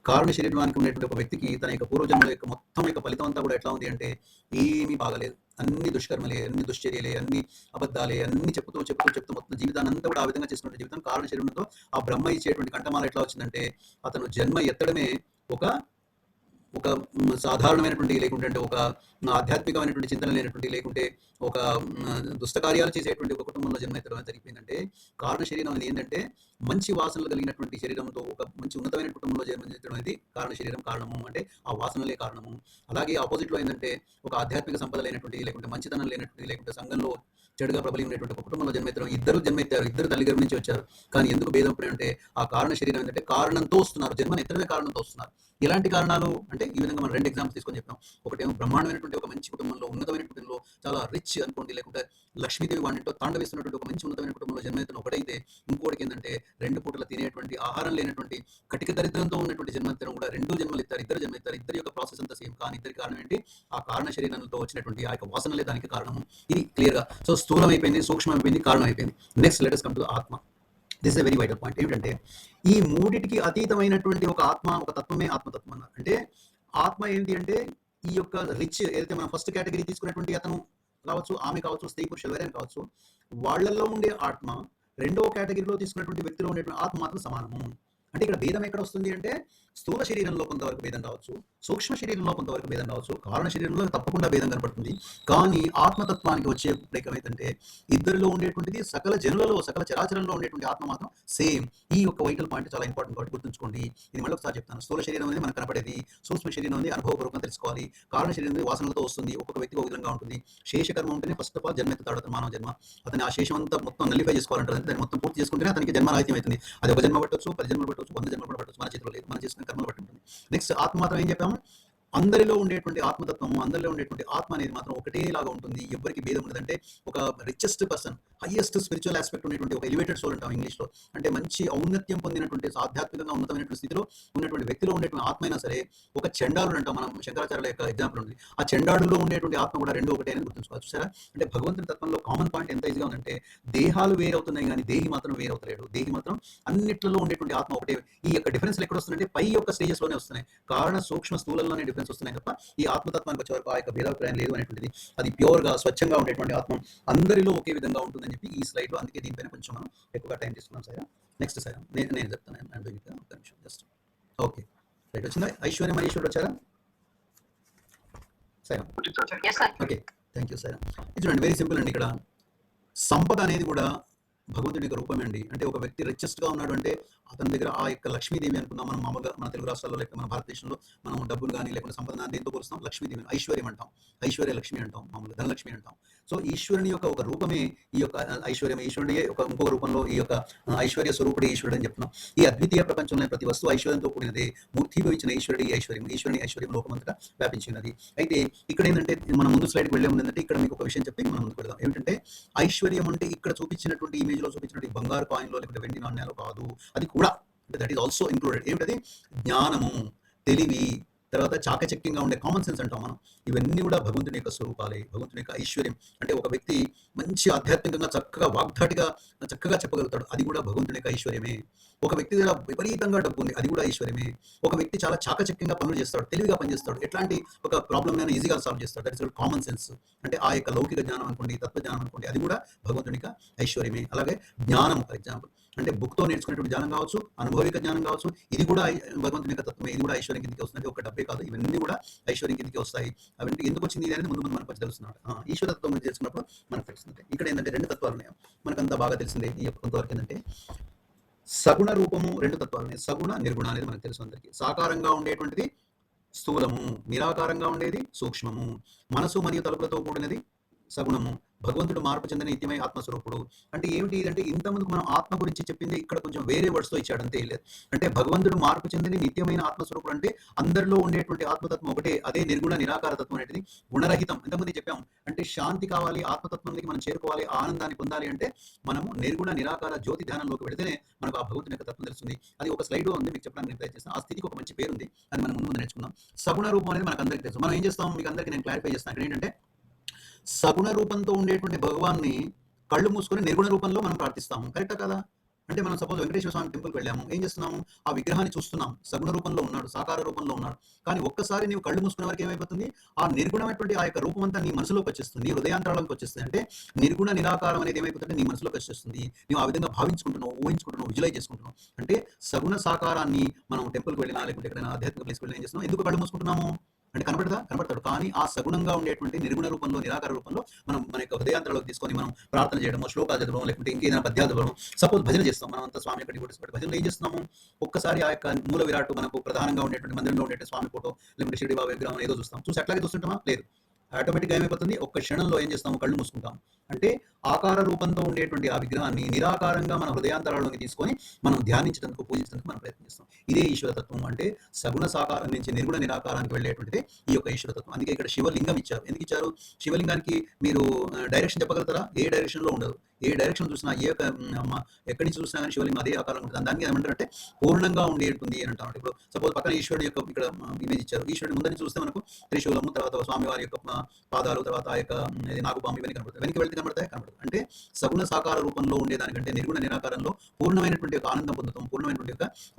కారణ శరీరానికి ఉన్నటువంటి ఒక వ్యక్తికి తన యొక్క పూర్వజన్మల యొక్క మొత్తం యొక్క ఫలితం అంతా కూడా ఎట్లా ఉంది అంటే ఏమీ బాగలేదు. అన్ని దుష్కర్మలే, అన్ని దుశ్చర్యలే, అన్ని అబద్ధాలే, అన్ని చెప్తూ మొత్తం జీవితాన్ని అంతా కూడా ఆ విధంగా చేసుకున్న జీవితం కారణ శరీరంతో ఆ బ్రహ్మ ఇచ్చేటువంటి కంఠమాల ఎట్లా వచ్చిందంటే అతను జన్మ ఎత్తడమే ఒక ఒక సాధారణమైనటువంటి లేకుంటే ఒక ఆధ్యాత్మికమైనటువంటి చింతన లేనటువంటి లేకుంటే ఒక దుష్ట కార్యాలు చేసేటువంటి ఒక కుటుంబంలో జన్మెత్తడం జరిగిపోయిందంటే కారణ శరీరం అనేది ఏంటంటే మంచి వాసనలు కలిగినటువంటి శరీరంతో ఒక మంచి ఉన్నతమైన కుటుంబంలో జన్మించడం అనేది కారణ శరీరం కారణము, అంటే ఆ వాసనలే కారణము. అలాగే ఆపోజిట్లో ఏంటంటే ఒక ఆధ్యాత్మిక సంపద లేనటువంటి లేకుంటే మంచితనం లేనటువంటి లేకుంటే సంఘంలో చెడుగా ప్రబలి ఉన్నటువంటి ఒక కుటుంబంలో జన్మెత్తడం. ఇద్దరు జన్మెత్తారు, ఇద్దరు తల్లి గర్భం నుంచి వచ్చారు. కానీ ఎందుకు భేదం అంటే ఆ కారణ శరీరం ఏంటంటే కారణంతో వస్తున్నారు, జన్మను ఎత్తడమే కారణంతో వస్తున్నారు. ఇలాంటి కారణాలు అంటే ఈ విధంగా మనం 2 ఎగ్జాంపుల్స్ తీసుకొని చెప్పాం. ఒకటేమో బ్రహ్మాండమైనటువంటి ఒక మంచి కుటుంబంలో ఉన్నతమైన కుటుంబంలో చాలా రిచ్ అనుకోండి, లేకుంటే లక్ష్మీదేవి వాటితో తాండవిస్తున్నటువంటి ఒక మంచి ఉన్నతమైన కుటుంబంలో జన్మెత్తడం ఒకటైతే, ఇంకోటికి ఏంటంటే 2 పూటల తినేటువంటి ఆహారం లేనటువంటి కటిక దరిద్రంతో ఉన్నటువంటి జన్మెత్తడం కూడా 2 జన్మలు ఎత్తారు, ఇద్దరు జన్మెత్తారు. ఇద్దరి యొక్క ప్రాసెస్ అంతా సేమ్. కానీ ఇద్దరి కారణం ఏంటి? ఆ కారణ శరీరంతో వచ్చినటువంటి ఆ యొక్క వాసనలే దానికి కారణము. ఇది క్లియర్గా సో స్థూలం అయిపోయింది, సూక్ష్మం అయిపోయింది, కారణం అయిపోయింది. Next let us come to ఆత్మ. This is a very vital point. ఏమిటంటే ఈ మూడిటికి అతీతమైనటువంటి ఒక ఆత్మ, ఒక తత్వమే ఆత్మతత్వం అన్నారు. అంటే ఆత్మ ఏంటి అంటే ఈ యొక్క రిచ్ ఏదైతే మనం ఫస్ట్ కేటగిరీ తీసుకున్నటువంటి అతను కావచ్చు, ఆమె కావచ్చు, స్త్రీ పురుషులు ఎవరైనా కావచ్చు, వాళ్ళల్లో ఉండే ఆత్మ రెండవ కేటగిరీలో తీసుకున్నటువంటి వ్యక్తిలో ఉండేటువంటి ఆత్మ మాత్రం సమానము. అంటే ఇక్కడ భేదం ఎక్కడ వస్తుంది అంటే స్థూల శరీరంలో కొంతవరకు భేదం కావచ్చు, సూక్ష్మ శరీరంలో కొంతవరకు భేదం కావచ్చు, కారణ శరీరంలో తప్పకుండా భేదం కనపడుతుంది. కానీ ఆత్మతత్వానికి వచ్చే ఏమైతుంటే ఇద్దరిలో ఉండేటువంటిది సకల జనులలో, సకల చరాచరంలో ఉండేటువంటి ఆత్మ మాత్రం సేమ్. ఈ యొక్క వైటల్ పాయింట్ చాలా ఇంపార్టెంట్ కాబట్టి గుర్తుంచుకోండి. ఇది మళ్ళీ ఒకసారి చెప్తాను. స్థూల శరీరం అనేది మనకు కనపడేది, సూక్ష్మ శరీరం అనేది అనుభవపూర్వకంగా తెలుసుకోవాలి. కారణ శరీరం అనేది వాసనలతో వస్తుంది, ఒక్కొక్క వ్యక్తికి ఒక విధంగా ఉంటుంది. శేషకర్మ ఉంటేనే ఫస్ట్ ఆఫ్ ఆల్ జన్మెత్తాడు అతను, మానవ జన్మ. అతని ఆ శేషం అంతా మొత్తం నల్లిఫై చేసుకోవాలంటారు, దాన్ని మొత్తం పూర్తి చేసుకుంటేనే అతనికి జన్మరాహిత్యం అవుతుంది. అది ఒక జన్మ పట్టవచ్చు, 10 జన్మలు పట్టవచ్చు, 100 జన్మలు కూడా పట్టవచ్చు, మన చేతిలో లేదు. మనం చేసుకునే కర్మలు బట్టి ఉంటుంది. నెక్స్ట్ ఆత్మ మాత్రం ఏం చెప్పాము? అందరిలో ఉండేటువంటి ఆత్మతత్వము, అందరిలో ఉండేటువంటి ఆత్మ అనేది మాత్రం ఒకటేలాగా ఉంటుంది. ఎవరికి భేదం ఉండదంటే ఒక richest person, highest spiritual aspect ఉండేటువంటి ఒక ఎలివేటెడ్ సోల్ అంటాం ఇంగ్లీష్లో. అంటే మంచి ఔన్నత్యం పొందినటువంటి ఆధ్యాత్మికంగా ఉన్నతమైనటువంటి స్థితిలో ఉన్నటువంటి వ్యక్తిలో ఉండేటువంటి ఆత్మ అయినా సరే ఒక చెండాలుడు అంటాం మనం, శంకరాచార్యుల యొక్క ఎగ్జాంపుల్ ఉంది. ఆ చెండాడులో ఉండేటువంటి ఆత్మ కూడా రెండు ఒకటే అని గుర్తుంచుకోవచ్చు. సరే, అంటే భగవంతుని తత్వంలో కామన్ పాయింట్ ఎంత ఈజీగా ఉందంటే దేహాలు వేరవుతున్నాయి కానీ దేహి మాత్రం వేరవుతలేడు. దేహి మాత్రం అన్నిట్లలో ఉండేటువంటి ఆత్మ ఒకటే. ఈ యొక్క డిఫరెన్స్ ఎక్కడ వస్తుందంటే పై యొక్క స్టేజెస్ లోనే వస్తున్నాయి. కారణ సూక్ష్మ స్థూలంలోనే డిఫరెన్స్ వస్తున్నాయి తప్ప ఈ ఆత్మతత్వానికి వచ్చే వరకు ఆ యొక్క భేదాభిప్రాయం లేదు అనేటువంటిది. అది ప్యూర్ గా స్వచ్ఛంగా ఉండేటువంటి ఆత్మ అందరిలో ఒకే విధంగా ఉంటుందని చెప్పి ఈ స్లైడ్ లో, అందుకే దీనిపైన కొంచెం మనం ఎక్కువగా టైం తీసుకున్నాం. సార్ నెక్స్ట్ సార్ నేను చెప్తాను జస్ట్ ఓకే. రైట్, వచ్చిందా? ఐశ్వర్య మరి ఈశ్వరుడు వచ్చారా? Sir okay, thank you sir. ఇది చూడండి, వెరీ సింపుల్ అండి. ఇక్కడ సంపద అనేది కూడా భగవంతుడి యొక్క రూపమే అండి. అంటే ఒక వ్యక్తి రిచెస్ట్ గా ఉన్నాడు అంటే అతని దగ్గర ఆ యొక్క లక్ష్మీదేవి అనుకుందాం. మనం మామూలుగా మన తెలుగు రాష్ట్రాల్లో లేకపోతే మన భారతదేశంలో మనం డబ్బులు కానీ లేకపోతే సంపద దేంతో పోలుస్తాం? లక్ష్మీదేవి, ఐశ్వర్యం అంటాం, ఐశ్వర్య లక్ష్మి అంటాం, మామూలుగా ధనలక్ష్మి అంటాం. సో ఈశ్వరుని యొక్క ఒక రూపమే ఈ యొక్క ఐశ్వర్యం. ఈశ్వరుడే ఇంకొక రూపంలో ఈ యొక్క ఐశ్వర్య స్వరూపుడే ఈశ్వరుడు అని చెప్తున్నాం. ఈ అద్వితీయ ప్రపంచంలో ప్రతి వస్తువు ఐశ్వర్యంతో కూడినదే. మూర్తిభవించిన ఈశ్వరుడి ఐశ్వర్యం, ఈశ్వరుని ఐశ్వర్యం లోకమంతటా వ్యాపించినది. అయితే ఇక్కడ ఏంటంటే మనం ముందు స్లైడ్కి వెళ్ళే ముందు ఏంటంటే ఇక్కడ మీకు ఒక విషయం చెప్పి మనం ముందుకు వెళ్దాం. ఏంటంటే ఐశ్వర్యం అంటే ఇక్కడ చూపించినటువంటి ఇమేజ్ లో చూపించినటువంటి బంగారు కాయిన్లో లేకపోతే వెండి నాణ్యాలు కాదు. అది కూడా అంటే దట్ ఈస్ ఆల్సో ఇంక్లూడెడ్. ఏమిటది? జ్ఞానము, తెలివి, తర్వాత చాకచక్యంగా ఉండే కామన్ సెన్స్ అంటాం మనం. ఇవన్నీ కూడా భగవంతుని యొక్క స్వరూపాలే, భగవంతుని యొక్క ఐశ్వర్యం. అంటే ఒక వ్యక్తి మంచి ఆధ్యాత్మికంగా చక్కగా వాగ్ధాటిగా చక్కగా చెప్పగలుగుతాడు, అది కూడా భగవంతుని యొక్క ఐశ్వర్యమే. ఒక వ్యక్తి దగ్గర విపరీతంగా డబ్బు ఉంది, అది కూడా ఐశ్వర్యమే. ఒక వ్యక్తి చాలా చాకచక్యంగా పనులు చేస్తాడు, తెలివిగా పనిచేస్తాడు, ఎట్లాంటి ఒక ప్రాబ్లమ్ అయినా ఈజీగా సాల్వ్ చేస్తాడు, దట్ ఇస్ కామన్ సెన్స్. అంటే ఆ యొక్క లౌకిక జ్ఞానం అనుకోండి, తత్వజ్ఞానం అనుకోండి, అది కూడా భగవంతుని యొక్క ఐశ్వర్యమే. అలాగే జ్ఞానం ఫర్ ఎగ్జాంపుల్, అంటే బుక్తో నేర్చుకునేటువంటి జ్ఞానం కావచ్చు, అనుభవిక జ్ఞానం కావచ్చు, ఇది కూడా భగవంతుని యొక్క తత్వమే. ఇది కూడా ఐశ్వర్యం కిందకి వస్తుంది. ఒక డబ్బే కాదు, ఇవన్నీ కూడా ఐశ్వర్యం కిందకి వస్తాయి. అవన్నీ ఎందుకు వచ్చింది అనేది ముందు మనకు కొంచెం తెలుస్తున్నాడు. ఈశ్వర తత్వం గురించి తెలుసుకున్నప్పుడు మనకు తెలుస్తుంది. ఇక్కడ ఏంటంటే 2 తత్వాలు ఉన్నాయి మనకు అంతా బాగా తెలిసిందే. ఈ యొక్క కొంతవరకు ఏంటంటే సగుణ రూపము, 2 తత్వాలు ఉన్నాయి, సగుణ నిర్గుణ అనేది మనకు తెలుసు అందరికీ. సాకారంగా ఉండేటువంటిది స్థూలము, నిరాకారంగా ఉండేది సూక్ష్మము. మనసు మరియు తలుపులతో కూడినది సగుణము, భగవంతుడు మార్పు చెందని నిత్యమై ఆత్మస్వరూపుడు. అంటే ఏమిటి ఇదంటే ఇంతకుముందుకు మనం ఆత్మ గురించి చెప్పింది ఇక్కడ కొంచెం వేరే వర్డ్స్‌తో ఇచ్చాడు అంతే లేదు. అంటే భగవంతుడు మార్పు చెందని నిత్యమైన ఆత్మస్వరూపుడు అంటే అందరిలో ఉండేటువంటి ఆత్మతత్వం ఒకటే. అదే నిర్గుణ నిరాకార తత్వం అనేది గుణరహితం. ఇంతకుముందే చెప్పాం. అంటే శాంతి కావాలి, ఆత్మతత్వానికి మనం చేరుకోవాలి, ఆనందాన్ని పొందాలి అంటే మనము నిర్గుణ నిరాకార జ్యోతి ధ్యానంలోకి వెళితేనే మనకు ఆ భగవంతుని యొక్క తత్వం తెలుస్తుంది. అది ఒక స్లైడ్‌లో ఉంది, మీకు చెప్పడానికి నేను ప్రయత్నిస్తాను. ఆ స్థితికి ఒక మంచి పేరుంది. అది మనం ముందు ముందు నేర్చుకుందాం. సగుణ రూపం అనేది మనకందరికీ తెలుసు. మనం ఏం చేస్తాం మీకు అందరికీ నేను క్లారిఫై చేస్తాను. ఇక్కడ ఏంటంటే సగుణ రూపంతో ఉండేటువంటి భగవాన్ని కళ్ళు మూసుకొని నిర్గుణ రూపంలో మనం ప్రార్థిస్తాము. కరెక్టా కదా? అంటే మనం సపోజ్ వెంకటేశ్వర స్వామి టెంపుల్కి వెళ్ళాము. ఏం చేస్తున్నాము? ఆ విగ్రహాన్ని చూస్తున్నాం. సగుణ రూపంలో ఉన్నాడు, సాకార రూపంలో ఉన్నాడు. కానీ ఒక్కసారి నీవు కళ్ళు మూసుకునే వరకు ఏమైపోతుంది? ఆ నిర్గుణమైనటువంటి ఆ యొక్క రూపం అంతా నీ మనసులోకి వచ్చేస్తుంది, నీ హృదయాంతరాలకు వచ్చేస్తుంది. అంటే నిర్గుణ నిరాకారం అనేది ఏమైపోతుందంటే నీ మనసులోకి వచ్చేస్తుంది. నువ్వు ఆ విధంగా భావించుకుంటున్నావు, ఊహించుకుంటున్నావు, విజువలైజ్ చేసుకుంటున్నావు. అంటే సగుణ సాకారాన్ని మనం టెంపుల్కి వెళ్ళినా లేకుంటే ఎక్కడైనా ఆధ్యాత్మిక ప్లేస్కి వెళ్ళినా ఏం చేస్తున్నాం? ఎందుకు కళ్ళు మూసుకుంటున్నాము? అంటే కనపడతాడు. కానీ ఆ సగుణంగా ఉండేటువంటి నిర్గుణ రూపంలో, నిరాకార రూపంలో మనం మన యొక్క హృదయాంతరాలకు తీసుకొని మనం ప్రార్థన చేయడము, శ్లోకాలు చదవడం, లేకుంటే ఇంకేదైనా పద్యాలు చదవడం. సపోజ్ భజన చేస్తాం, మనం అంతా స్వామి యొక్క డివోటీస్ బట్టి భజనలో ఏం చేస్తున్నాము? ఒక్కసారి ఆ యొక్క మూల విరాట్ మనకు ప్రధానంగా ఉండేటువంటి మందిరంలో ఉండేటువంటి స్వామి ఫోటో లేకుంటే షిరిడి బాబా విగ్రహం ఏదో చూస్తాం. చూసి అట్లాగే చూస్తుంటామా? లేదు. ఆటోమేటిక్గా ఏమైపోతుంది? ఒక్క క్షణంలో ఏం చేస్తాము? కళ్ళు మూసుకుంటాం. అంటే ఆకార రూపంతో ఉండేటువంటి ఆ విగ్రహాన్ని నిరాకారంగా మన హృదయాంతరాల్లోకి తీసుకొని మనం ధ్యానించడానికి, పూజించడానికి మనం ప్రయత్నిస్తాం. ఇదే ఈశ్వరతత్వం. అంటే సగుణ సాకారం నుంచి నిర్గుణ నిరాకారానికి వెళ్ళేటువంటిది ఈ యొక్క ఈశ్వరతత్వం. అందుకే ఇక్కడ శివలింగం ఇచ్చారు. ఎందుకు ఇచ్చారు? శివలింగానికి మీరు డైరెక్షన్ చెప్పగలుగుతారా? ఏ డైరెక్షన్లో ఉండదు. ఏ డైరెక్షన్ చూసినా, ఎక్కడి నుంచి చూసినా కానీ శివలింగం అదే ఆకారం ఉంటుంది. దానికి ఏమంటారంటే పూర్ణంగా ఉండేటుంది అని అంటారు. ఇప్పుడు సపోజ్ పక్కన ఈశ్వరుడు యొక్క ఇక్కడ ఇమేజ్ ఇచ్చారు. ఈశ్వరుడు ముందని చూస్తే మనకు త్రిశూలము, తర్వాత స్వామివారి యొక్క పాదాలు, తర్వాత ఆ యొక్క నాగుపాము ఇవన్నీ కనబడతాయి. వెనక్కి వెళ్తే కనబడతాయి. అంటే సగుణ సాకార రూపంలో ఉండేదానికంటే నిర్గుణ నిరాకారంలో పూర్ణమైనటువంటి ఒక ఆనందం పొందుతాం. పూర్ణమైనటువంటి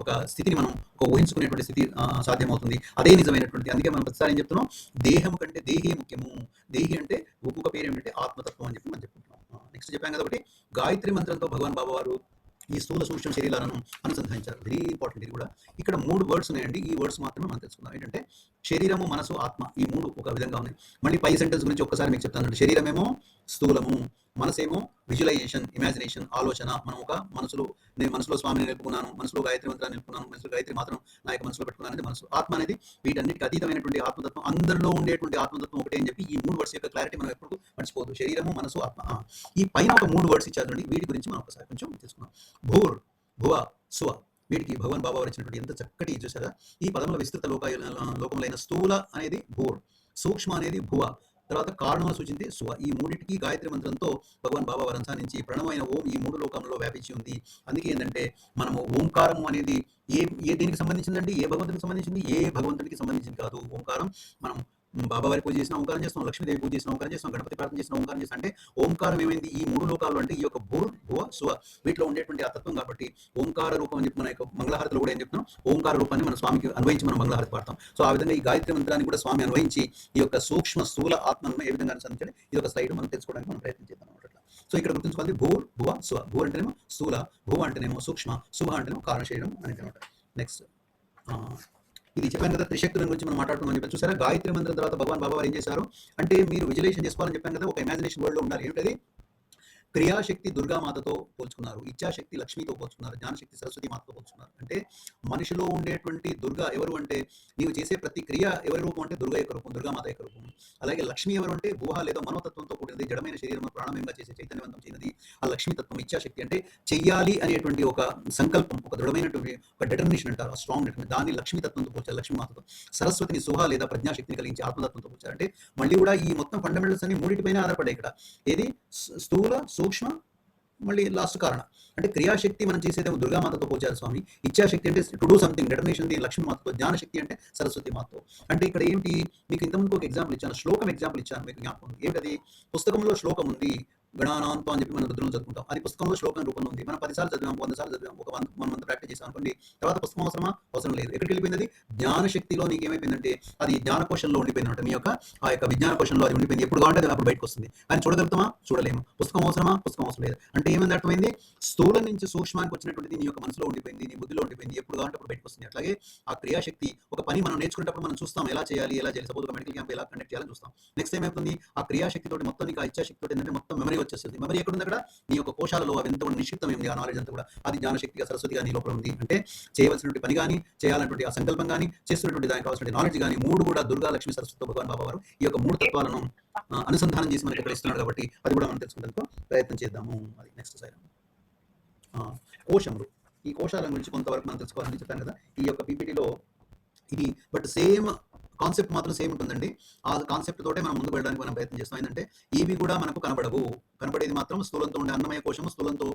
ఒక స్థితిని మనం ఒక ఊహించుకునేటువంటి స్థితి సాధ్యమవుతుంది. అదే నిజమైనటువంటి. అందుకే మనం ప్రతిసారి ఏం చెప్తున్నాం? దేహం కంటే దేహే ముఖ్యము. దేహి అంటే ఒక్కొక్క పేరు ఏమిటంటే ఆత్మతత్వం అని చెప్పి మనం చెప్పుకుంటున్నాం. నెక్స్ట్ చెప్పాం కదా ఒకటి, గాయత్రి మంత్రంతో భగవాన్ బాబా వారు ఈ స్థూల సూక్ష్మ శరీరాలను అనుసంధానించారు. Very important. ఇది కూడా ఇక్కడ 3 వర్డ్స్ ఉన్నాయండి. ఈ వర్డ్స్ మాత్రమే మనం తెలుసుకుందాం. ఏంటంటే శరీరము, మనసు, ఆత్మ. ఈ 3 ఒక విధంగా ఉన్నాయి. మళ్ళీ పై సెంటెన్స్ గురించి ఒక్కసారి మీకు చెప్తాను. శరీరమేమో స్థూలము, మనసేమో విజువలైజేషన్, ఇమాజినేషన్, ఆలోచన. మనం ఒక నేను మనసులో స్వామిని నిలుపుకున్నాను, మనసులో గాయత్రి మంత్రాన్ని నిలుపుకున్నాను, మనసులో గాయత్రి మాత్రం నా యొక్క మనసులో పెట్టుకున్నాను అనేది మనసు. ఆత్మ అనేది వీటన్నిటికి అతీతమైనటువంటి ఆత్మతత్వం. అందరిలో ఉండేటువంటి ఆత్మతత్వం ఒకటే అని చెప్పి ఈ 3 వర్డ్స్ యొక్క క్లారిటీ మనం ఎప్పుడు మర్చిపోదు. శరీరము, మనసు, ఆత్మ. ఈ పైన ఒక 3 వర్డ్స్ ఇచ్చారండి. వీటి గురించి మనం ఒకసారి కొంచెం తెలుసుకుందాం. భూర్, భువ, సువ. వీటికి భగవాన్ బాబా వారు ఇచ్చినటువంటి ఎంత చక్కటి చూసారా? ఈ పదముల విస్తృత లోకములైన స్థూల అనేది భూర్, సూక్ష్మ అనేది భువ, తర్వాత కారణం సూచించి సువ. ఈ మూడింటికి గాయత్రి మంత్రంతో భగవాన్ బాబా వారు అనుసరించి ప్రణవమైన ఓం ఈ 3 లోకంలో వ్యాపించి ఉంది. అందుకే ఏంటంటే మనము ఓంకారం అనేది ఏ దేనికి సంబంధించిందండి? ఏ భగవంతునికి సంబంధించింది? ఏ భగవంతునికి సంబంధించింది కాదు. ఓంకారం మనం బాబా వారి పూజ చేసిన ఓంకారం చేస్తాం, లక్ష్మీదేవి పూజ చేసిన ఓంకారం చేస్తాం, గణపతి ప్రార్థన చేసిన ఓంకారం చేస్తాం. అంటే ఓంకారం ఏమైంది? ఈ 3 లోకాలు అంటే ఈ యొక్క భూర్, భువ, సువ వీటిలో ఉండేటువంటి ఆ తత్వం. కాబట్టి ఓంకార రూపం అని చెప్పి మన యొక్క మంగళహారతిలో కూడా ఏం చెప్తున్నాం? ఓంకార రూపాన్ని మన స్వామికి అన్వయించి మనం మంగళహారతి పాడతాం. సో ఆ విధంగా ఈ గాయత్రి మంత్రాన్ని కూడా స్వామి అన్వయించి ఈ యొక్క సూక్ష్మ స్థూల ఆత్మను ఏ విధంగా అనుసరించాలి ఇది ఒక స్లైడ్ మనం తెలుసుకోవడానికి మనం ప్రయత్నం చేద్దాం అన్నమాట. సో ఇక్కడ గుర్తుంచుకోవాలి భూర్, భువ, సువ. భూర్ అంటేనేమో స్థూల, భువ అంటేనేమో సూక్ష్మ, శుభ అంటేనేమో కారణ శరీరం అనేది అనమాట. నెక్స్ట్ ఇది చెప్పాను కదా, త్రిశక్తుల గురించి మనం మాట్లాడుతున్నాం చెప్పి చూసారా? గాయత్రి మంత్రం తర్వాత భగవాన్ బాబా వారు ఏం చేశారు అంటే మీరు విజువలైజేషన్ చేసుకోవాలని చెప్పాను కదా, ఒక ఇమాజినేషన్ వరల్డ్ లో ఉండాలి. ఏంటది? క్రియాశక్తి దుర్గామాతతో పోల్చుకున్నారు, ఇచ్ఛాశక్తి లక్ష్మితో పోల్చుకున్నారు, జ్ఞానశక్తి సరస్వతి మాతతో పోల్చుకున్నారు. అంటే మనిషిలో ఉండేటువంటి దుర్గా ఎవరు అంటే నీవు చేసే ప్రతి క్రియ ఎవరి రూపం అంటే దుర్గా యొక్క రూపం, దుర్గామాత యొక్క రూపం. అలాగే లక్ష్మి ఎవరు అంటే గుహ లేదా మనోతత్వంతో కూడినది, జడమైన శరీరం ప్రాణమయంగా చేసే చైతన్యవంతం చేయనది ఆ లక్ష్మీతత్వం. ఇచ్ఛాశక్తి అంటే చెయ్యాలి అనేటువంటి ఒక సంకల్పం, ఒక దృఢమైనటువంటి ఒక డిటర్మినేషన్ అంటారు, ఆ స్ట్రాంగ్ డిటర్మినేషన్. దాన్ని లక్ష్మీతత్వంతో పోల్చారు, లక్ష్మీమాతతో. సరస్వతిని సుహ లేదా ప్రజ్ఞాశక్తిని కలిగించే ఆత్మతత్వంతో పోల్చారు. అంటే మళ్ళీ కూడా ఈ మొత్తం ఫండమెంటల్స్ అన్ని మూడింటిపైన ఆధారపడ్డాయి. ఇక్కడ ఏది? స్థూల, సూక్ష్మ, మళ్ళీ లాస్ట్ కారణ. అంటే క్రియాశక్తి మనం చేసేదేమో దుర్గామాతతో పోల్చారు స్వామి. ఇచ్ఛాశక్తి అంటే టు డూ సంథింగ్, డిటర్మినేషన్ ది లక్ష్మీ మాతతో. జ్ఞానశక్తి అంటే సరస్వతి మాతతో. అంటే ఇక్కడ ఏంటి? మీకు ఇంతకుముందు ఒక ఎగ్జాంపుల్ ఇచ్చాను, శ్లోకం ఎగ్జాంపుల్ ఇచ్చాను, మీకు జ్ఞాపకం. ఏంటది? పుస్తకంలో శ్లోకం ఉంది, గణానాంతం అని చెప్పి మనం రుద్రంలో చదువుకుంటాం. అది పుస్తకంలో శ్లోకం రూపంలో ఉంది. మనం 10 సార్లు చదివాం, 100 సార్లు చదివాం, మనం అంతా ప్రాక్టీస్ చేసాం అనుకోండి. తర్వాత పుస్తకం అవసరమా? అవసరం లేదు. ఎక్కడికి వెళ్ళిపోయింది? జ్ఞానశక్తిలో నీకు ఏమైపోయిందంటే అది జ్ఞానకోశంలో ఉండిపోయింది అనమాట. మీ యొక్క ఆ యొక్క విజ్ఞాన కోశంలో అది ఉండిపోయింది. ఎప్పుడు కావాలంటే అప్పుడు బయటకు వస్తుంది. కానీ చూడగలుగుతామా? చూడలేము. పుస్తకం అవసరమా? పుస్తకం అవసరం లేదు. అంటే ఏమైంది? అర్థమైంది? స్థూలం నుంచి సూక్ష్మానికి వచ్చినటువంటిది నీ యొక్క మనసులో ఉండిపోయింది, నీ బుద్ధిలో ఉండిపోయింది. ఎప్పుడు కావాలంటే అప్పుడు బయటకు వస్తుంది. అట్లాగే ఆ క్రియాశక్తి ఒక పని మనం నేర్చుకునేటప్పుడు మనం చూస్తాం ఎలా చేయాలి. సపోజ్ ఒక మెడికల్ క్యాంప్ ఎలా కండక్ట్ చేయాలని చూస్తాం. నెక్స్ట్ ఏమైపోతుంది? ఆ క్రియాశక్తితో మొత్తం నీకు ఆ ఇచ్ఛాశక్తితో ఏంటంటే మొత్తం మెమరీ వచ్చేస్తుంది. మెమరీ ఎక్కడుంది అక్కడ? నీ యొక్క కోశాలలో అవి ఎంత కూడా నిక్షిప్తమైంది. ఆ నాలెడ్జ్ అంతా కూడా అది జ్ఞానశక్తిగా సరస్వతిగా నీ లోపల ఉంది. అంటే చేయవలసినటువంటి పని కానీ, చేయాలన్నటువంటి ఆ సంకల్పం కానీ, చేస్తున్నటువంటి దానికి కావాల్సిన నాలెడ్జ్ కానీ 3 కూడా దుర్గా లక్ష్మి సరస్వతి భగవాన్ బాబా వారు ఈ యొక్క 3 తత్వాలను అనుసంధానం చేసి మనకి ఇక్కడ ఇస్తున్నాడు. కాబట్టి అది కూడా మనం తెలుసుకుంటూ ప్రయత్నం చేద్దాము. అది నెక్స్ట్ సైడ్ కోశములు. ఈ కోశాల గురించి కొంతవరకు మనం తెలుసుకోవాలని చెప్పాను కదా ఈ యొక్క పీపీటీలో. ఇది బట్ సేమ్ కాన్సెప్ట్ మాత్రం సేమ్ ఉంటుందండి. ఆ కాన్సెప్ట్ తోటే మనం ముందుకు వెళ్ళడానికి మనం ప్రయత్నం చేస్తాం. ఏంటంటే ఇవి కూడా మనకు కనబడవు. కనబడేది మాత్రం స్థూలంతో ఉండే అన్నమయ కోశం స్థూలంతో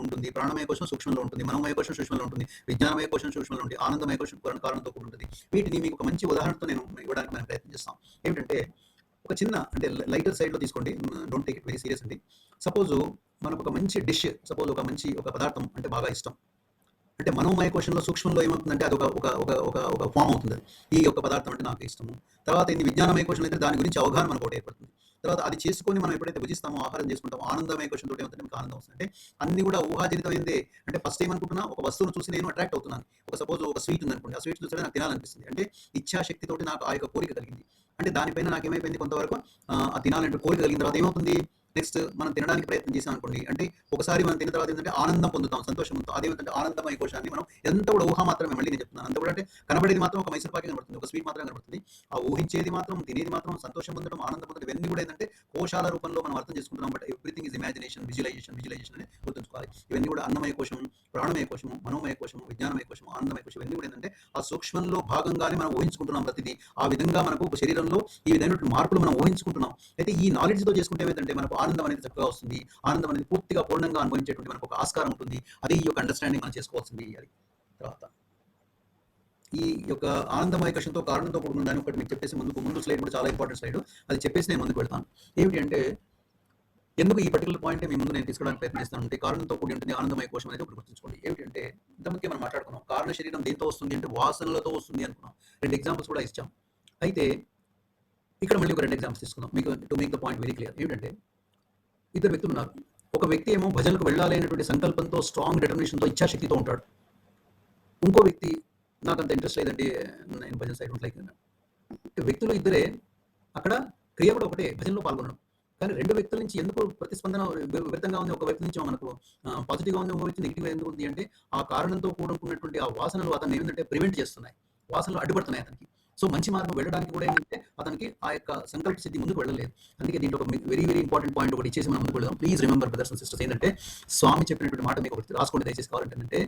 ఉంటుంది, ప్రాణమయ కోశం సూక్ష్మంలో ఉంటుంది, మనోమయ కోశం సూక్ష్మంలో ఉంటుంది, విజ్ఞానమయ కోశం సూక్ష్మంలో ఉంటుంది, ఆనందమయ కోశం కారణంతో కూడా ఉంటుంది. వీటిని మీకు ఒక మంచి ఉదాహరణతో నేను ఇవ్వడానికి మనం ప్రయత్నం చేస్తాం. ఏమిటంటే ఒక చిన్న అంటే లైటర్ సైడ్లో తీసుకోండి, don't take it very serious అండి. సపోజ్ మనకు ఒక మంచి డిష్, సపోజ్ ఒక పదార్థం అంటే బాగా ఇష్టం. అంటే మనోమయ కోశంలో సూక్ష్మంలో ఏమవుతుందంటే అది ఒక ఫామ్ అవుతుంది. ఈ యొక్క పదార్థం అంటే నాకు ఇష్టము. తర్వాత ఇది విజ్ఞానమయ కోశంలో అయితే దాని గురించి అవగాహన మనకు ఒకటి ఏర్పడుతుంది. తర్వాత అది చేసుకొని మనం ఎప్పుడైతే భుజిస్తామో, ఆహారం చేసుకుంటామో, ఆనందమయ కోశంతో ఏమవుతుంది, మీకు ఆనందం వస్తుంది. అంటే అన్ని కూడా ఊహాజనితమైందే. అంటే ఫస్ట్ ఏమనుకుంటున్నా, ఒక వస్తువును చూసి నేను అట్రాక్ట్ అవుతున్నాను. సపోజ్ ఒక స్వీట్ ఉంది అనుకోండి, ఆ స్వీట్ చూస్తే నాకు తినాలనిపిస్తుంది. అంటే ఇచ్ఛాశక్తితోటి నాకు ఆ యొక్క కోరిక కలిగింది. అంటే దానిపైన నాకు ఏమైపోయింది, కొంతవరకు ఆ తినాలంటే కోరిక కలిగిన తర్వాత ఏమవుతుంది, నెక్స్ట్ మనం తినడానికి ప్రయత్నం చేసాం అనుకోండి, అంటే ఒకసారి మనం తిన్న తర్వాత ఏంటంటే ఆనందం పొందుతాం, సంతోషం పొందుతాం. అదేంటంటే ఆనందమయ కోశాన్ని మనం ఎంత కూడా ఊహ మాత్రమే, మళ్ళీ నేను చెప్తున్నాను, అంత కూడా అంటే కనబడేది మాత్రం ఒక మైసూర్ పాకి కనబడుతుంది, ఒక స్వీట్ మాత్రం కనబడుతుంది. ఆ ఊహించేది మాత్రం, తినేది మాత్రం, సంతోషం పొందడం, ఆనందం పొందడం, ఇవన్నీ కూడా ఏంటంటే కోశాల రూపంలో మనం అర్థం చేసుకుంటున్నాం. But everything is imagination, visualisation అని గుర్తుంచుకోవాలి. ఇవన్నీ కూడా అన్నమయ కోశం, ప్రాణమయ కోశము, మనోమయ కోశము, విజ్ఞానమయ కోశము, ఆనందమయ కోశం, ఇవన్నీ కూడా ఏంటంటే ఆ సూక్ష్మంలో భాగంగానే మనం ఊహించుకుంటున్నాం ప్రతిదీ. ఆ విధంగా మనకు శరీరంలో ఈ విధమైన మార్పులు మనం ఊహించుకుంటున్నాం. అయితే ఈ నాలెడ్జ్ తో చేసుకుంటే ఏమైందంటే మనకు ఆనందం అనేది చక్కగా వస్తుంది. ఆనందం అనేది పూర్తిగా పూర్ణంగా అనుభవించేటువంటి మనకు ఒక ఆస్కారం ఉంటుంది. అది ఈ యొక్క అండర్స్టాండింగ్ మనం చేసుకోవాల్సింది. అది తర్వాత ఈ యొక్క ఆనందమయ కోశంతో కారణంతో కూడుకున్న దాన్ని ఒకటి మీకు చెప్పేసి ముందు స్లైడ్ కూడా చాలా ఇంపార్టెంట్ స్లైడ్, అది చెప్పేసి నేను ముందుకు వెళ్తాను. ఏమిటి అంటే ఎందుకు ఈ పర్టికులర్ పాయింట్ మీ ముందు నేను తీసుకోవడానికి ప్రయత్నిస్తాను అంటే, కారణంతో కూడి ఉంటుంది ఆనందమయ కోశం అనేది ఒకటి గుర్తుంచుకోండి. ఏమిటంటే ఇంతకుముందే మనం మాట్లాడుకున్నాం, కారణ శరీరం దేంతో వస్తుంది అంటే వాసనలతో వస్తుంది అనుకున్నాం. 2 ఎగ్జాంపుల్స్ కూడా ఇచ్చాం. అయితే ఇక్కడ మళ్ళీ ఒక 2 ఎగ్జాంపుల్స్ తీసుకుందాం మీకు to make the point very clear. ఏంటంటే 2 వ్యక్తులు ఉన్నారు. ఒక వ్యక్తి ఏమో భజనకు వెళ్ళాలి అనేటువంటి సంకల్పంతో, స్ట్రాంగ్ డిటర్మినేషన్తో, ఇచ్ఛాశక్తితో ఉంటాడు. ఇంకో వ్యక్తి నాకు అంత ఇంట్రెస్ట్ లేదండి, నేను భజన సైడ్ లైక్. వ్యక్తులు ఇద్దరే, అక్కడ క్రియ కూడా ఒకటే, భజనలో పాల్గొనడం. కానీ 2 వ్యక్తుల నుంచి ఎందుకు ప్రతిస్పందన విపరీతంగా ఉంది, ఒక వ్యక్తి నుంచి మనకు పాజిటివ్గా ఉంది, ఒక వ్యక్తి నెగిటివ్గా ఎందుకు ఉంది అంటే ఆ కారణంతో కూడుకున్నటువంటి ఆ వాసనలు అతను ఏంటంటే ప్రివెంట్ చేస్తున్నాయి, వాసనలు అడ్డుపడుతున్నాయి అతనికి. సో మంచి మార్గం వెళ్ళడానికి కూడా ఏంటంటే అతనికి ఆ యొక్క సంకల్ప సిద్ధి ముందుకు వెళ్ళలేదు. అందుకే దీంట్లో ఒక వెరీ వెరీ ఇంపార్టెంట్ పాయింట్ ఒకటి ఇచ్చేసి మనం ముందుకు వెళ్దాం. Please remember brothers and sisters, ఏంటంటే స్వామి చెప్పినటువంటి మాట మీకు ఒకటి రాసుకోండి దయచేసి కావాలంటే,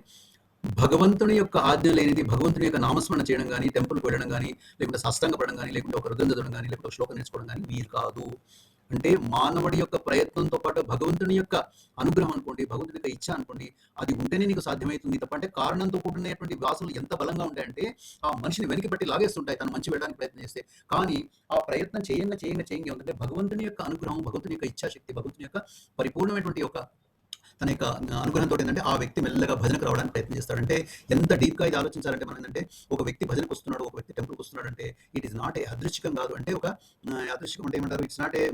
భగవంతుని యొక్క ఆజ్ఞ లేనిది, భగవంతుని యొక్క నామస్మరణ చేయడం కానీ, టెంపుల్కి వెళ్ళడం కానీ, లేకుంటే సాష్టాంగ పడడం కానీ, లేకుంటే ఒక రుద్రం చదవడం కానీ, లేకుంటే ఒక శ్లోకం నేర్చుకోవడం కానీ వీలు కాదు. అంటే మానవుడి యొక్క ప్రయత్నంతో పాటు భగవంతుని యొక్క అనుగ్రహం అనుకోండి, భగవంతుని యొక్క ఇచ్చ అనుకోండి, అది ఉంటేనే నీకు సాధ్యమవుతుంది తప్ప. అంటే కారణంతో కూడినటువంటి వాసనలు ఎంత బలంగా ఉంటాయంటే ఆ మనిషిని వెనక్కి పట్టి లాగేస్తుంటాయి తను మంచి వెళ్ళడానికి ప్రయత్నం చేస్తే. కానీ ఆ ప్రయత్నం చేయంగా ఏంటంటే భగవంతుని యొక్క అనుగ్రహం, భగవంతుని యొక్క ఇచ్ఛాశక్తి, భగవంతుని యొక్క పరిపూర్ణమైనటువంటి ఒక తన యొక్క అనుగ్రహంతో ఏంటంటే ఆ వ్యక్తి మెల్లగా భజనకు రావడానికి ప్రయత్నం చేస్తాడు. అంటే ఎంత డీప్గా ఇది ఆలోచించాలంటే మనం ఏంటంటే ఒక వ్యక్తి భజనకు వస్తున్నాడు, ఒక వ్యక్తి టెంపుల్కి వస్తున్నాడు అంటే ఇట్ ఈస్ నాట్ ఏ అదృశ్చికం కాదు. అంటే ఒక యాదృశ్చికం అంటే ఏమంటారు, ఇట్స్ నాట్ ఏ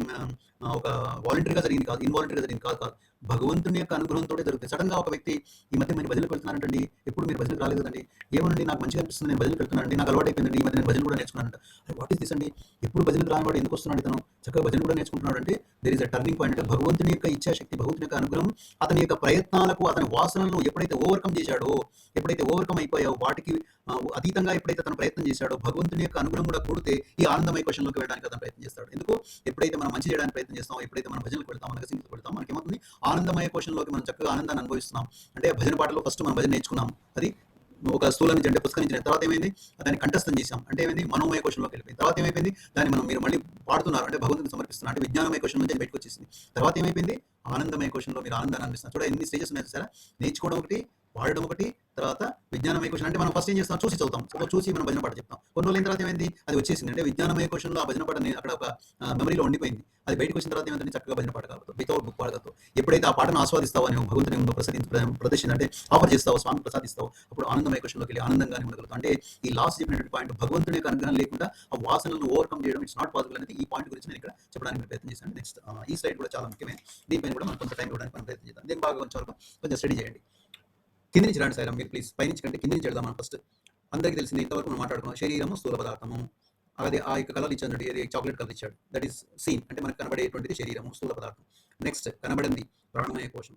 ఒక వాలంటరీగా జరిగింది కాదు, ఇన్వాలంటరీగా జరిగింది కాదు. భగవంతుని యొక్క అనుగ్రహంతో జరుగుతుంది. సడన్ గా ఒక వ్యక్తి ఈ మధ్య మీరు భజనకు వెళ్తున్నారంటండి, ఎప్పుడు మీరు భజనకు రాలేదండి, ఏమనండి నాకు మంచిగా అనిపిస్తుంది, నేను భజనకు వెళ్తున్నానండి, నాకు అలవాటు అయిపోయిందండి, ఈ మధ్య నేను భజన కూడా నేర్చుకున్నానంట. వాట్ ఈస్ దిస్ అండి, ఎప్పుడు భజనకు రానివాడు ఎందుకు వస్తున్నాడు, తను చక్కగా భజన కూడా నేర్చుకుంటున్నాడు అంటే there is a turning point. అంటే భగవంతుని యొక్క ఇచ్ఛాశక్తి, భగవంతుని యొక్క అనుగ్రహం అతని యొక్క ప్రయత్నాలకు, అతని వాసనలను ఎప్పుడైతే ఓవర్కమ్ చేశాడో, ఎప్పుడైతే ఓవర్కమ్ అయిపోయావో, వాటికి అతీతంగా ఎప్పుడైతే తను ప్రయత్నం చేశాడో, భగవంతుని యొక్క అనుగ్రహం కూడా కూడితే ఈ ఆనందమయ కోశంలోకి వెళ్ళడానికి అతను ప్రయత్నం చేస్తాడు. ఎందుకు, ఎప్పుడైతే మనం మంచి చేయడానికి ప్రయత్నం చేస్తామో, ఎప్పుడైతే మనం భజనకు వెళ్తాం, మనకి సింగిల్కి వెళ్తాం, మనకి ఏమవుతుంది, ఆనందమయ కోశంలోకి మనం చక్కగా ఆనందాన్ని అనుభవిస్తున్నాం. అంటే భజన పాటలో ఫస్ట్ మనం భజన నేర్చుకున్నాం, అది ఒక స్థూలం నుంచి అంటే పుస్తకం నుంచి, తర్వాత ఏమైంది దాన్ని కంఠస్థం చేసాం, అంటే ఏమైంది మనోమయ కోశంలోకి వెళ్ళిపోయింది. తర్వాత ఏమైపోయింది దాన్ని మీరు మళ్ళీ పాడుతున్నారు, అంటే భగవంతునికి సమర్పిస్తున్నారు, అంటే విజ్ఞానమయ కోశం నుంచి బయటకు వచ్చేసింది. తర్వాత ఏమైపోయింది ఆనందమయ కోశంలో మీరు ఆనందాన్ని అనిపిస్తున్నారు. చూడ ఎన్ని స్టేజెస్ ఉన్నాయి చూసారా, నేర్చుకోవడం ఒకటి, వాడడం ఒకటి, తర్వాత విజ్ఞానమయ కోశం. అంటే మనం ఫస్ట్ ఏం చేస్తాం, చూసి చదువుతాం, చూసి మనం భజన పాట చెప్తాం. కొన్ని రోజులైన తర్వాత ఏమైంది అది వచ్చేసింది, అంటే విజ్ఞానమయ కోశంలో ఆ భజన పాట అక్కడ ఒక మెమరీలో ఉండిపోయింది. అది బయటకు వచ్చిన తర్వాత ఏమైంది చక్కగా భజన పాట కాదు, వితౌట్ బుక్ పాడగలతో. ఎప్పుడైతే ఆ పాటను ఆస్వాదిస్తావో, అని భగవంతుని ముందు ప్రదర్శన అంటే ఆఫర్ చేస్తావో, స్వామి ప్రసాదిస్తావో, అప్పుడు ఆనందమయ కోశంలోకి వెళ్ళి ఆనందంగానే ఉండగలుగుతాం. అంటే ఈ లాస్ట్ చెప్పినటువంటి పాయింట్, భగవంతుని యొక్క అనుగ్రహం లేకుండా ఆ వాసనలను ఓవర్కమ్ చేయడం ఇట్స్ నాట్ పాసిబుల్ అనేది ఈ పాయింట్ గురించి నేను ఇక్కడ చెప్పడానికి ప్రయత్నం చేశాను. నెక్స్ట్ ఈ స్లైడ్ కూడా చాలా ముఖ్యమైన, దీనిపైన కూడా మనం కొంత టైం ఇవ్వడానికి మనం ప్రయత్నం చేద్దాం. దీని బాగా కొంచెం స్టడీ చేయండి. కింద నుంచి రండి సార్, మీరు ప్లీజ్ పై నుంచి కంటే కింద నుంచి వెళ్దాం. మనం ఫస్ట్ అందరికీ తెలిసింది, ఇంతవరకు మనం మాట్లాడుకున్నాం శరీరము స్థూల పదార్థము, అదే ఆ యొక్క కలర్ ఇచ్చాడు, ఏది చాక్లెట్ కలర్ ఇచ్చాడు, దట్ ఈస్ సీన్, అంటే మనకు కనబడేటువంటిది శరీరము, స్థూల పదార్థం. నెక్స్ట్ కనబడింది ప్రాణమయ కోశం,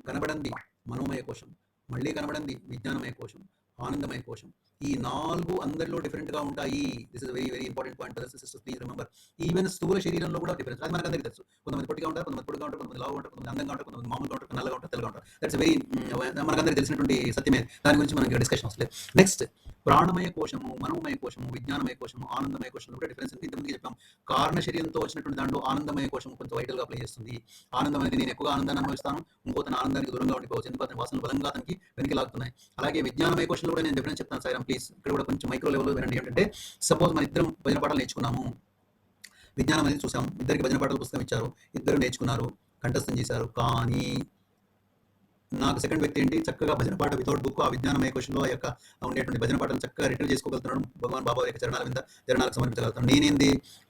కనబడింది మనోమయ కోశం, మళ్ళీ కనబడింది విజ్ఞానమయ కోశం, ఆనందమయ కోశం. ఈ 4 అందరిలో డిఫరెంట్గా ఉంటాయి. This is very very important point. Please remember, even స్థూల శరీరంలో కూడా డిఫరెన్స్, అది మనకందరికీ తెలుసు. కొంతమంది పొట్టిగా ఉంటారు, కొంతమంది పొడిగా ఉంటారు, కొంతమంది లావుగా ఉంటారు, కొంతమంది అందంగా ఉంటారు, కొంతమంది మామూలుగా ఉంటారు, నల్లగా ఉంటారు, తెల్లగా ఉంటారు. దట్స్ వెరీ మనకందరికీ తెలిసినటువంటి సత్యమే, దాని గురించి మనకి డిస్కషన్ వస్తలేదు. నెక్స్ట్ ప్రాణమయ కోశము, మనోమయ కోశము, విజ్ఞానమయ కోశము, ఆనందమయ కోశంలో కూడా డిఫరెన్స్ ఉంది. ఇంతకుముందు చెప్పాం, కారణ శరీరంతో వచ్చినటువంటి దాంట్లో ఆనందమయ కోశం కొంచెం వైటల్గా ప్లే చేస్తుంది. ఆనందం అనేది నేను ఎక్కువగా ఆనందాన్ని అనుభవిస్తాను, ఇంకో తన ఆనందానికి దూరంగా ఉండిపోవచ్చు, ఎందుకు అతని వాసనలు బలంగా అతనికి వెనక్కి లాగుతున్నాయి. అలాగే విజ్ఞానమయ కోశంలో కూడా నేను డిఫరెన్స్ చెప్తాను సాయిరామ్, ప్లీజ్ ఇక్కడ కూడా కొంచెం మైక్రో లెవెల్లో వినండి. ఏంటంటే సపోజ్ మన ఇద్దరం భజన పాటలు నేర్చుకున్నాము, విజ్ఞానం అనేది చూసాం, ఇద్దరికి భజన పాటల పుస్తకం ఇచ్చారు, ఇద్దరు నేర్చుకున్నారు, కంఠస్థం చేశారు. కానీ నాకు సెకండ్ వ్యక్తి ఏంటి, చక్కగా భజన పాట వితౌట్ బుక్ ఆ విజ్ఞానమయ క్వశ్చన్లో ఆ యొక్క ఉండేటువంటి భజన పాటను చక్కగా రిట్రీవ్ చేసుకోగలుగుతున్నాడు, భగవాన్ బాబా యొక్క చరణాల మీద చరణాలకు సమర్పించగలుగుతాను. నేనేంది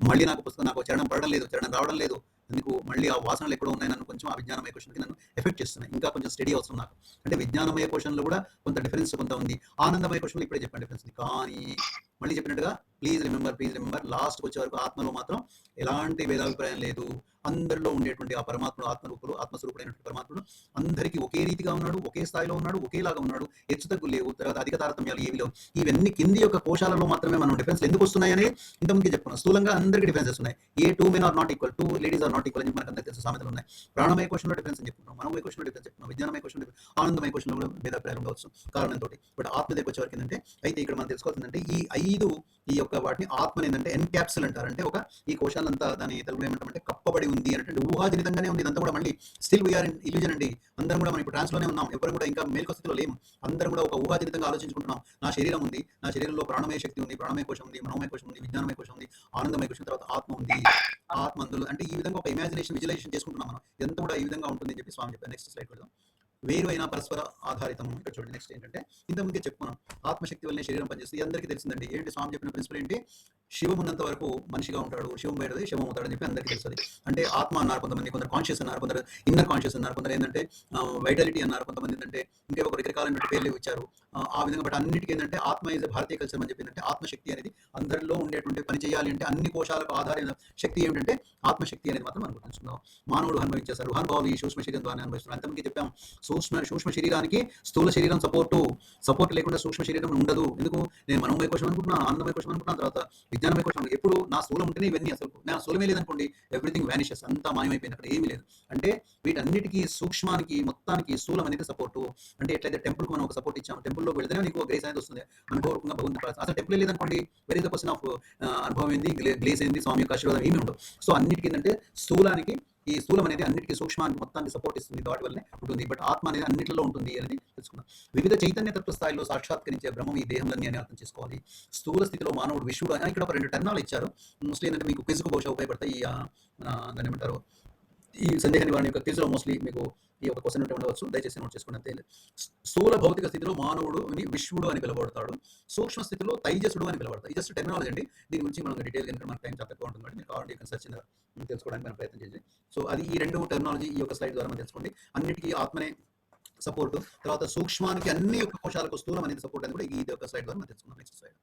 మళ్ళీ నాకు పుస్తకం, నాకు చరణం పడడం లేదు, చరణం రావడం లేదు, ఎందుకు మళ్ళీ ఆ వాసనలు ఎక్కడో ఉన్నాయి, నన్ను కొంచెం ఆ విజ్ఞానమయ క్వశ్చన్కి నన్ను ఎఫెక్ట్ చేస్తున్నాయి. ఇంకా కొంచెం స్టడీ అవసరం నాకు. అంటే విజ్ఞానమయ క్వశ్చన్లో కూడా కొంత డిఫరెన్స్ కొంత ఉంది, ఆనందమయ క్వశ్చన్లో ఇప్పుడే చెప్పిన డిఫరెన్స్ ఉంది. కానీ మళ్ళీ చెప్పినట్టుగా ప్లీజ్ రిమెంబర్, లాస్ట్కి వచ్చే వరకు ఆత్మలో మాత్రం ఎలాంటి భేదాభిప్రాయం లేదు. అందరిలో ఉండేటువంటి ఆ పరమాత్ముడు, ఆత్మరూపుడు, ఆత్మస్వరూపుడైనటువంటి పరమాత్ముడు అందరికీ ఒకే రీతిగా ఉన్నాడు, ఒకే స్థాయిలో ఉన్నాడు, ఒకేలాగా ఉన్నాడు, హెచ్చుతగ్గు లేవు, తర్వాత అధిక తారతమ్యాలు ఏవి లేవు. ఇవన్నీ కింది యొక్క కోశాలలో మాత్రమే మనం డిఫరెన్స్ ఎందుకు వస్తున్నాయని ఇంతకుముందు చెప్పుకున్నాం. స్థూలంగా అందరికీ డిఫరెన్సెస్ ఉన్నాయి. ఏ 2 men are not equal, 2 ladies are not equal అని మనకు అందరికీ తెలుసు, సామెతలు ఉన్నాయి. ప్రాణమయ క్వశ్చన్లో డిఫరెన్స్ అని చెప్పుకున్నాం, మనోమయ క్వశ్చన్లో డిఫరెన్స్ చెప్పుకున్నాం, విజ్ఞానమయ క్వశ్చన్, ఆనందమయ క్వశ్చన్లో కూడా భేదాభిప్రాయాలు ఉండవచ్చు కారణంతో. బట్ ఆత్మ దగ్గర వచ్చే వరకు ఏంటంటే, అయితే ఇక్కడ మనం తెలుసుకోవాల్సిందంటే ఈ 5 ఈ యొక్క వాటిని ఆత్మని ఏంటంటే ఎన్క్యాప్సుల్ అంటారు. అంటే ఒక ఈ కోశాలంతా దాని తెలుగులో ఏమంటామంటే కప్పబడి ఉంది అంటే ఊహాజనితంగానే ఉంది. ఇదంతా కూడా మళ్ళీ స్టిల్ వీఆర్ ఇన్ ఇల్యూజన్ అండి. అందరం కూడా మనం ఇప్పుడు ట్రాన్స్లోనే ఉన్నాం, ఎవరు కూడా ఇంకా మేల్కొ స్థితిలో లేము. అందరం కూడా ఒక ఊహాజనితంగా ఆలోచించుకుంటున్నాం. నా శరీరం ఉంది, నా శరీరంలో ప్రాణమయ శక్తి ఉంది, ప్రాణమయ కోశం ఉంది, మనోమయ కోశం ఉంది, విజ్ఞానమయ కోశం ఉంది, ఆనందమయ కోశం, తర్వాత ఆత్మ ఉంది. ఆత్మ అందులో అంటే ఈ విధంగా ఒక ఇమాజినేషన్, విజువలైజేషన్ చేసుకుంటున్నాం మనం. ఎంత కూడా ఈ విధంగా ఉంటుంది అని చెప్పి స్వామి చెప్పారు. నెక్స్ట్ స్లైడ్ వెళ్దాం. వేరు అయినా పరస్పర ఆధారితం. ఇక్కడ చూడండి, నెక్స్ట్ ఏంటంటే ఇంతకుముందే చెప్పుకున్నాం, ఆత్మశక్తి వల్లనే శరీరం పనిచేస్తుంది, అందరికీ తెలిసిందండి. ఏంటి స్వామి చెప్పిన ప్రిన్సిపల్ ఏంటి, శివం ఉన్నంత వరకు మనిషిగా ఉంటాడు, శివం బయటది శివం అవుతాడు అని చెప్పి అందరికీ తెలుస్తుంది. అంటే ఆత్మ అన్నారు కొంతమంది, కొందరు కాన్షియస్ అన్నారు, కొందరు ఇన్నర్ కాన్షియస్ అన్నారు, కొందరు ఏంటంటే వైటాలిటీ అన్నారు, కొంతమంది ఏంటంటే ఇంకా ఒక రకరకాలైన పేర్లు ఇచ్చారు. ఆ విధంగా బట్ అన్నిటికీ ఏంటంటే ఆత్మ ఇస్ భారతీయ కల్చర్ అని చెప్పిందంటే ఆత్మశక్తి అనేది అందరిలో ఉండేటువంటి పని చేయాలి అంటే అన్ని కోశాలకు ఆధారైన శక్తి ఏమిటంటే ఆత్మశక్తి అనేది మాత్రం మనం గుర్తుంచుకుందాం. మానవుడు అనుభవించే సర్వానుభవాలు ఈ సూక్ష్మ శరీరం ద్వారా అనుభవిస్తున్నాం. అంతమంది చెప్పాం, సూక్ష్మ శరీరానికి స్థూల శరీరం సపోర్ట్ లేకుండా సూక్ష్మ శరీరం ఉండదు. ఎందుకు, నేను మనోమయ కోశం అనుకుంటున్నాను, ఆనందమయ కోశం అనుకుంటున్నాను, తర్వాత విజ్ఞానమయ కోశం. ఎప్పుడు నా స్థూలం ఉంటేనే ఇవన్నీ, అసలు నా స్థూలమే లేదనుకోండి ఎవ్రీథింగ్ వానిషెస్, అంతా మాయమైపోయింది, అక్కడ ఏమీ లేదు. అంటే వీటన్నిటికీ సూక్ష్మానికి మొత్తానికి స్థూలం అనేది సపోర్టు. అంటే ఎట్లయితే టెంపుల్కి మనం ఒక సపోర్ట్ ఇచ్చాము, టెంపుల్లోకి వెళ్తేనే నీకు గ్రేస్ అనేది వస్తుంది, అనుభవపూర్వకంగా భగవంతుడు. అసలు టెంపుల్ లేదనుకోండి వెరీ ద క్వశ్చన్ ఆఫ్ అనుభవం ఏంది, గ్లేస్ ఏంది, స్వామి యొక్క ఆశీర్వాదం ఏమీ ఉండవు. సో అన్నిటికీ ఏంటంటే స్థూలానికి, ఈ స్థూలం అనేది అన్నిటికీ సూక్ష్మానికి మొత్తానికి సపోర్ట్ ఇస్తుంది, వాటి వల్లనే ఉంటుంది. బట్ ఆత్మ అనేది అన్నింటిలో ఉంటుంది అనేది తెలుసుకున్నాం. వివిధ చైతన్య తత్వ స్థాయిలో సాక్షాత్కరించే బ్రహ్మం ఈ దేహంలోని అని అర్థం చేసుకోవాలి. స్థూల స్థితిలో మానవుడు విశ్వడు. ఇక్కడ ఒక 2 టర్నాలు ఇచ్చారు, మోస్ట్లీ ఏంటంటే మీకు క్విజ్కు బహుశా ఉపయోగపడతాయి. దాన్ని ఏమంటారు, ఈ సందేహ నివారణ యొక్క క్విజ్లో మోస్ట్లీ మీకు ఈ ఒక క్వశ్చన్ ఉంటే ఉండవచ్చు, దయచేసి నోట్ చేసుకోండి అంతే. స్థూల భౌతిక స్థితిలో మానవుడు విశ్వడు అని పిలవబడతాడు, సూక్ష్మ స్థితిలో తైజసుడు అని పిలవడతాడు. జస్ట్ టెక్నాలజీ అండి, దీని గురించి మనం డీటెయిల్ కనుక మనకు టైం చాలా తక్కువ ఉంటుంది కాబట్టి మీరు కావాలంటే సెర్చ్ తెలుసుకోవడానికి మనం ప్రయత్నం చేసి. సో అది ఈ 2 టెక్నాలజీ ఈ యొక్క స్లైడ్ ద్వారా మనం తెలుసుకోండి. అన్నిటికీ ఆత్మనే సపోర్టు, తర్వాత సూక్ష్మానికి అన్ని యొక్క కోశాలకు స్థూలం అనేది సపోర్ట్ అని కూడా ఈ యొక్క స్లైడ్ ద్వారా మనం తెలుసుకున్నాం. Next slide.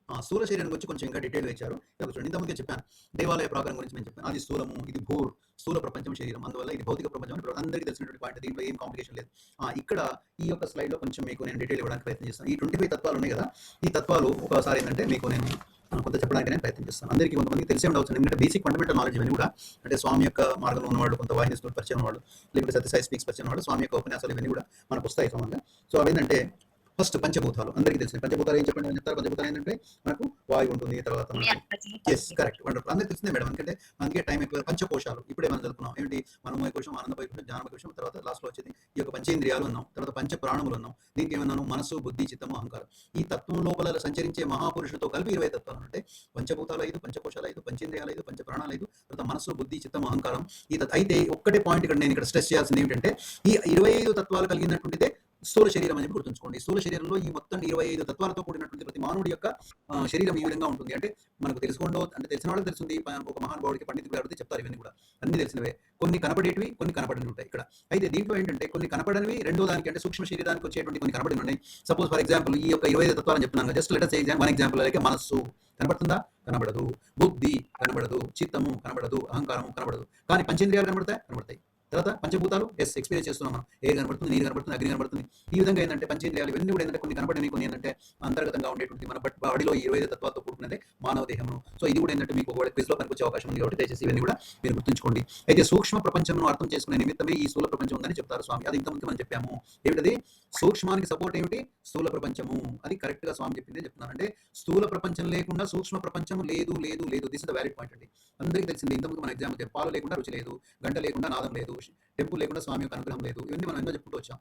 స్థూల శరీరం గురించి కొంచెం ఇంకా డీటెయిల్గా ఇచ్చారు. చూడండి, ఇంతకుముందే చెప్పాను దేవాలయ ప్రాకారం గురించి నేను చెప్పాను. అది స్థూలము, ఇది భూర్, స్థూల ప్రపంచం శరీరం, అందువల్ల ఇది భౌతిక ప్రపంచం అని అందరికీ తెలిసినటువంటి పాయింట్. దీంట్లో ఏం కాంప్లికేషన్ లేదు. ఇక్కడ ఈ యొక్క స్లైడ్లో కొంచెం మీకు నేను డీటెయిల్ ఇవ్వడానికి ప్రయత్నం చేస్తాను. ఈ 25 తత్వాలు ఉన్నాయి కదా, ఈ తత్వాలు ఒకసారి ఏంటంటే మీకు నేను కొంత చెప్పడానికి నేను ప్రయత్నం చేస్తాను. అందరికీ కొంతమందికి తెలిసే ఉండవచ్చు, ఎందుకంటే బేసిక్ ఫండమెంటల్ నాలెడ్జ్ ఇవన్నీ కూడా. అంటే స్వామి యొక్క మార్గంలో ఉన్నవాళ్ళు, కొంత వాహిని పరిచయం ఉన్నవాళ్ళు, లేకపోతే సత్యసాయి స్పీక్స్ పరిచయం ఉన్నవాళ్ళు, స్వామి యొక్క ఉపన్యాసాలు ఇవన్నీ కూడా మనకు వస్తాయి క్రమంగా. సో అవేంటంటే ఫస్ట్ పంచభూతాలు అందరికీ తెలిసిన పంచభూతాలు ఏం చెప్పండి అని చెప్తారు. పంచభూతాలు ఏంటంటే మనకు వాయువు ఉంటుంది, తర్వాత ఎస్ కరెక్ట్ వండర్ఫుల్, అందరికీ తెలిసిందే మేడం. ఎందుకంటే అందుకే టైం ఎక్కువ. పంచకోశాలు ఇప్పుడే మనం చదువుకున్నాం, ఏంటి మనోమయ కోశం, ఆనందమయ కోశం, జ్ఞానమయ కోశం, తర్వాత లాస్ట్లో వచ్చేది ఈ యొక్క పంచేంద్రియాలు ఉన్నాం, తర్వాత పంచ ప్రాణములు ఉన్నాం. దీనికి ఏమన్నాను, మనసు, బుద్ధి, చిత్తము, అహంకారం. ఈ తత్వం లోపల సంచరించే మహాపురుషులతో కలిపి 20 తత్వాలు అంటే పంచభూతాలు 5, పంచకోశాలు 5, పంచేంద్రియాలు 5, పంచ ప్రాణాలు 5, తర్వాత మనసు, బుద్ధి, చిత్తము, అహంకారం. అయితే ఒక్కటే పాయింట్ ఇక్కడ నేను ఇక్కడ స్ట్రెస్ చేయాల్సింది ఏమిటంటే ఈ 25 తత్వాలు కలిగినటువంటిదే స్థూల శరీరం అని గుర్తుంచుకోండి. స్థూల శరీరంలో ఈ మొత్తం 25 తత్వాలతో కూడినటువంటి ప్రతి మానవుడి యొక్క శరీరం ఈ విధంగా ఉంటుంది. అంటే మనకు తెలుసుకోండో అంటే తెలిసిన వాళ్ళకి తెలుస్తుంది. ఒక మహానుభావుడికి పండితుడికి అడిగితే చెప్తారు ఇవన్నీ కూడా. అన్నీ తెలిసినవే. కొన్ని కనపడేటివి, కొన్ని కనపడనివి ఉంటాయి ఇక్కడ. అయితే దీంట్లో ఏంటంటే కొన్ని కనపడనివి రెండో దానికి అంటే సూక్ష్మ శరీరానికి వచ్చేటువంటి కొన్ని కనపడనివి ఉన్నాయి. సపోజ్ ఫర్ ఎగ్జాంపుల్ ఈ యొక్క 25 తత్వాలని చెప్తున్నాను. Just let us say one example like మనస్సు కనపడుతుందా? కనబడదు. బుద్ధి కనబడదు. చిత్తము కనబడదు. అహంకారము కనబడదు. కానీ పంచేంద్రియాలు కనబడతాయి? కనబడతాయి. తర్వాత పంచభూతాలు ఎక్స్పీరియన్స్ చేస్తున్నాం మనం. ఎయిర్ కనబడుతుంది, నీరు కనబడుతుంది, అగ్ని కనబడుతుంది. ఈ విధంగా ఏంటంటే పంచేంద్రియాలు ఇవన్నీ కూడా ఏంటంటే కొన్ని కనబడినవి, కొన్ని ఏంటంటే అంతర్గతంగా ఉండేటువంటి మన బాడీలో 25 తత్వాలతో కూడుకున్నదే మానవ దేహము. సో ఇది కూడా ఏంటంటే మీకు ఒకవేళ క్విజ్లో కనిపించే అవకాశం ఉంది కాబట్టి దయచేసి ఇవన్నీ కూడా మీరు గుర్తుంచుకోండి. అయితే సూక్ష్మ ప్రపంచంను అర్థం చేసుకునే నిమిత్తమే ఈ స్థూల ప్రపంచం ఉందని చెప్తారు స్వామి. అది ఇంతకుముందు మనం చెప్పాము. ఏమిటది? సూక్ష్మానికి సపోర్ట్ ఏమిటి? స్థూల ప్రపంచము. అది కరెక్ట్ గా స్వామి చెప్పిందే చెప్తున్నాను. అంటే స్థూల ప్రపంచం లేకుండా సూక్ష్మ ప్రపంచం లేదు లేదు లేదు. This is the valid point అండి. అందరికీ తెలిసింది. ఇంతకుముందు మన ఎగ్జాంపుల్ పాలు లేకుండా రుచి లేదు, గంట లేకుండా నాదం లేదు, టెంపుల్ లేకుండా స్వామి యొక్క అనుగ్రహం లేదు. ఇవన్నీ మనం ఎన్నో చెప్పుకుంటూ వచ్చాం.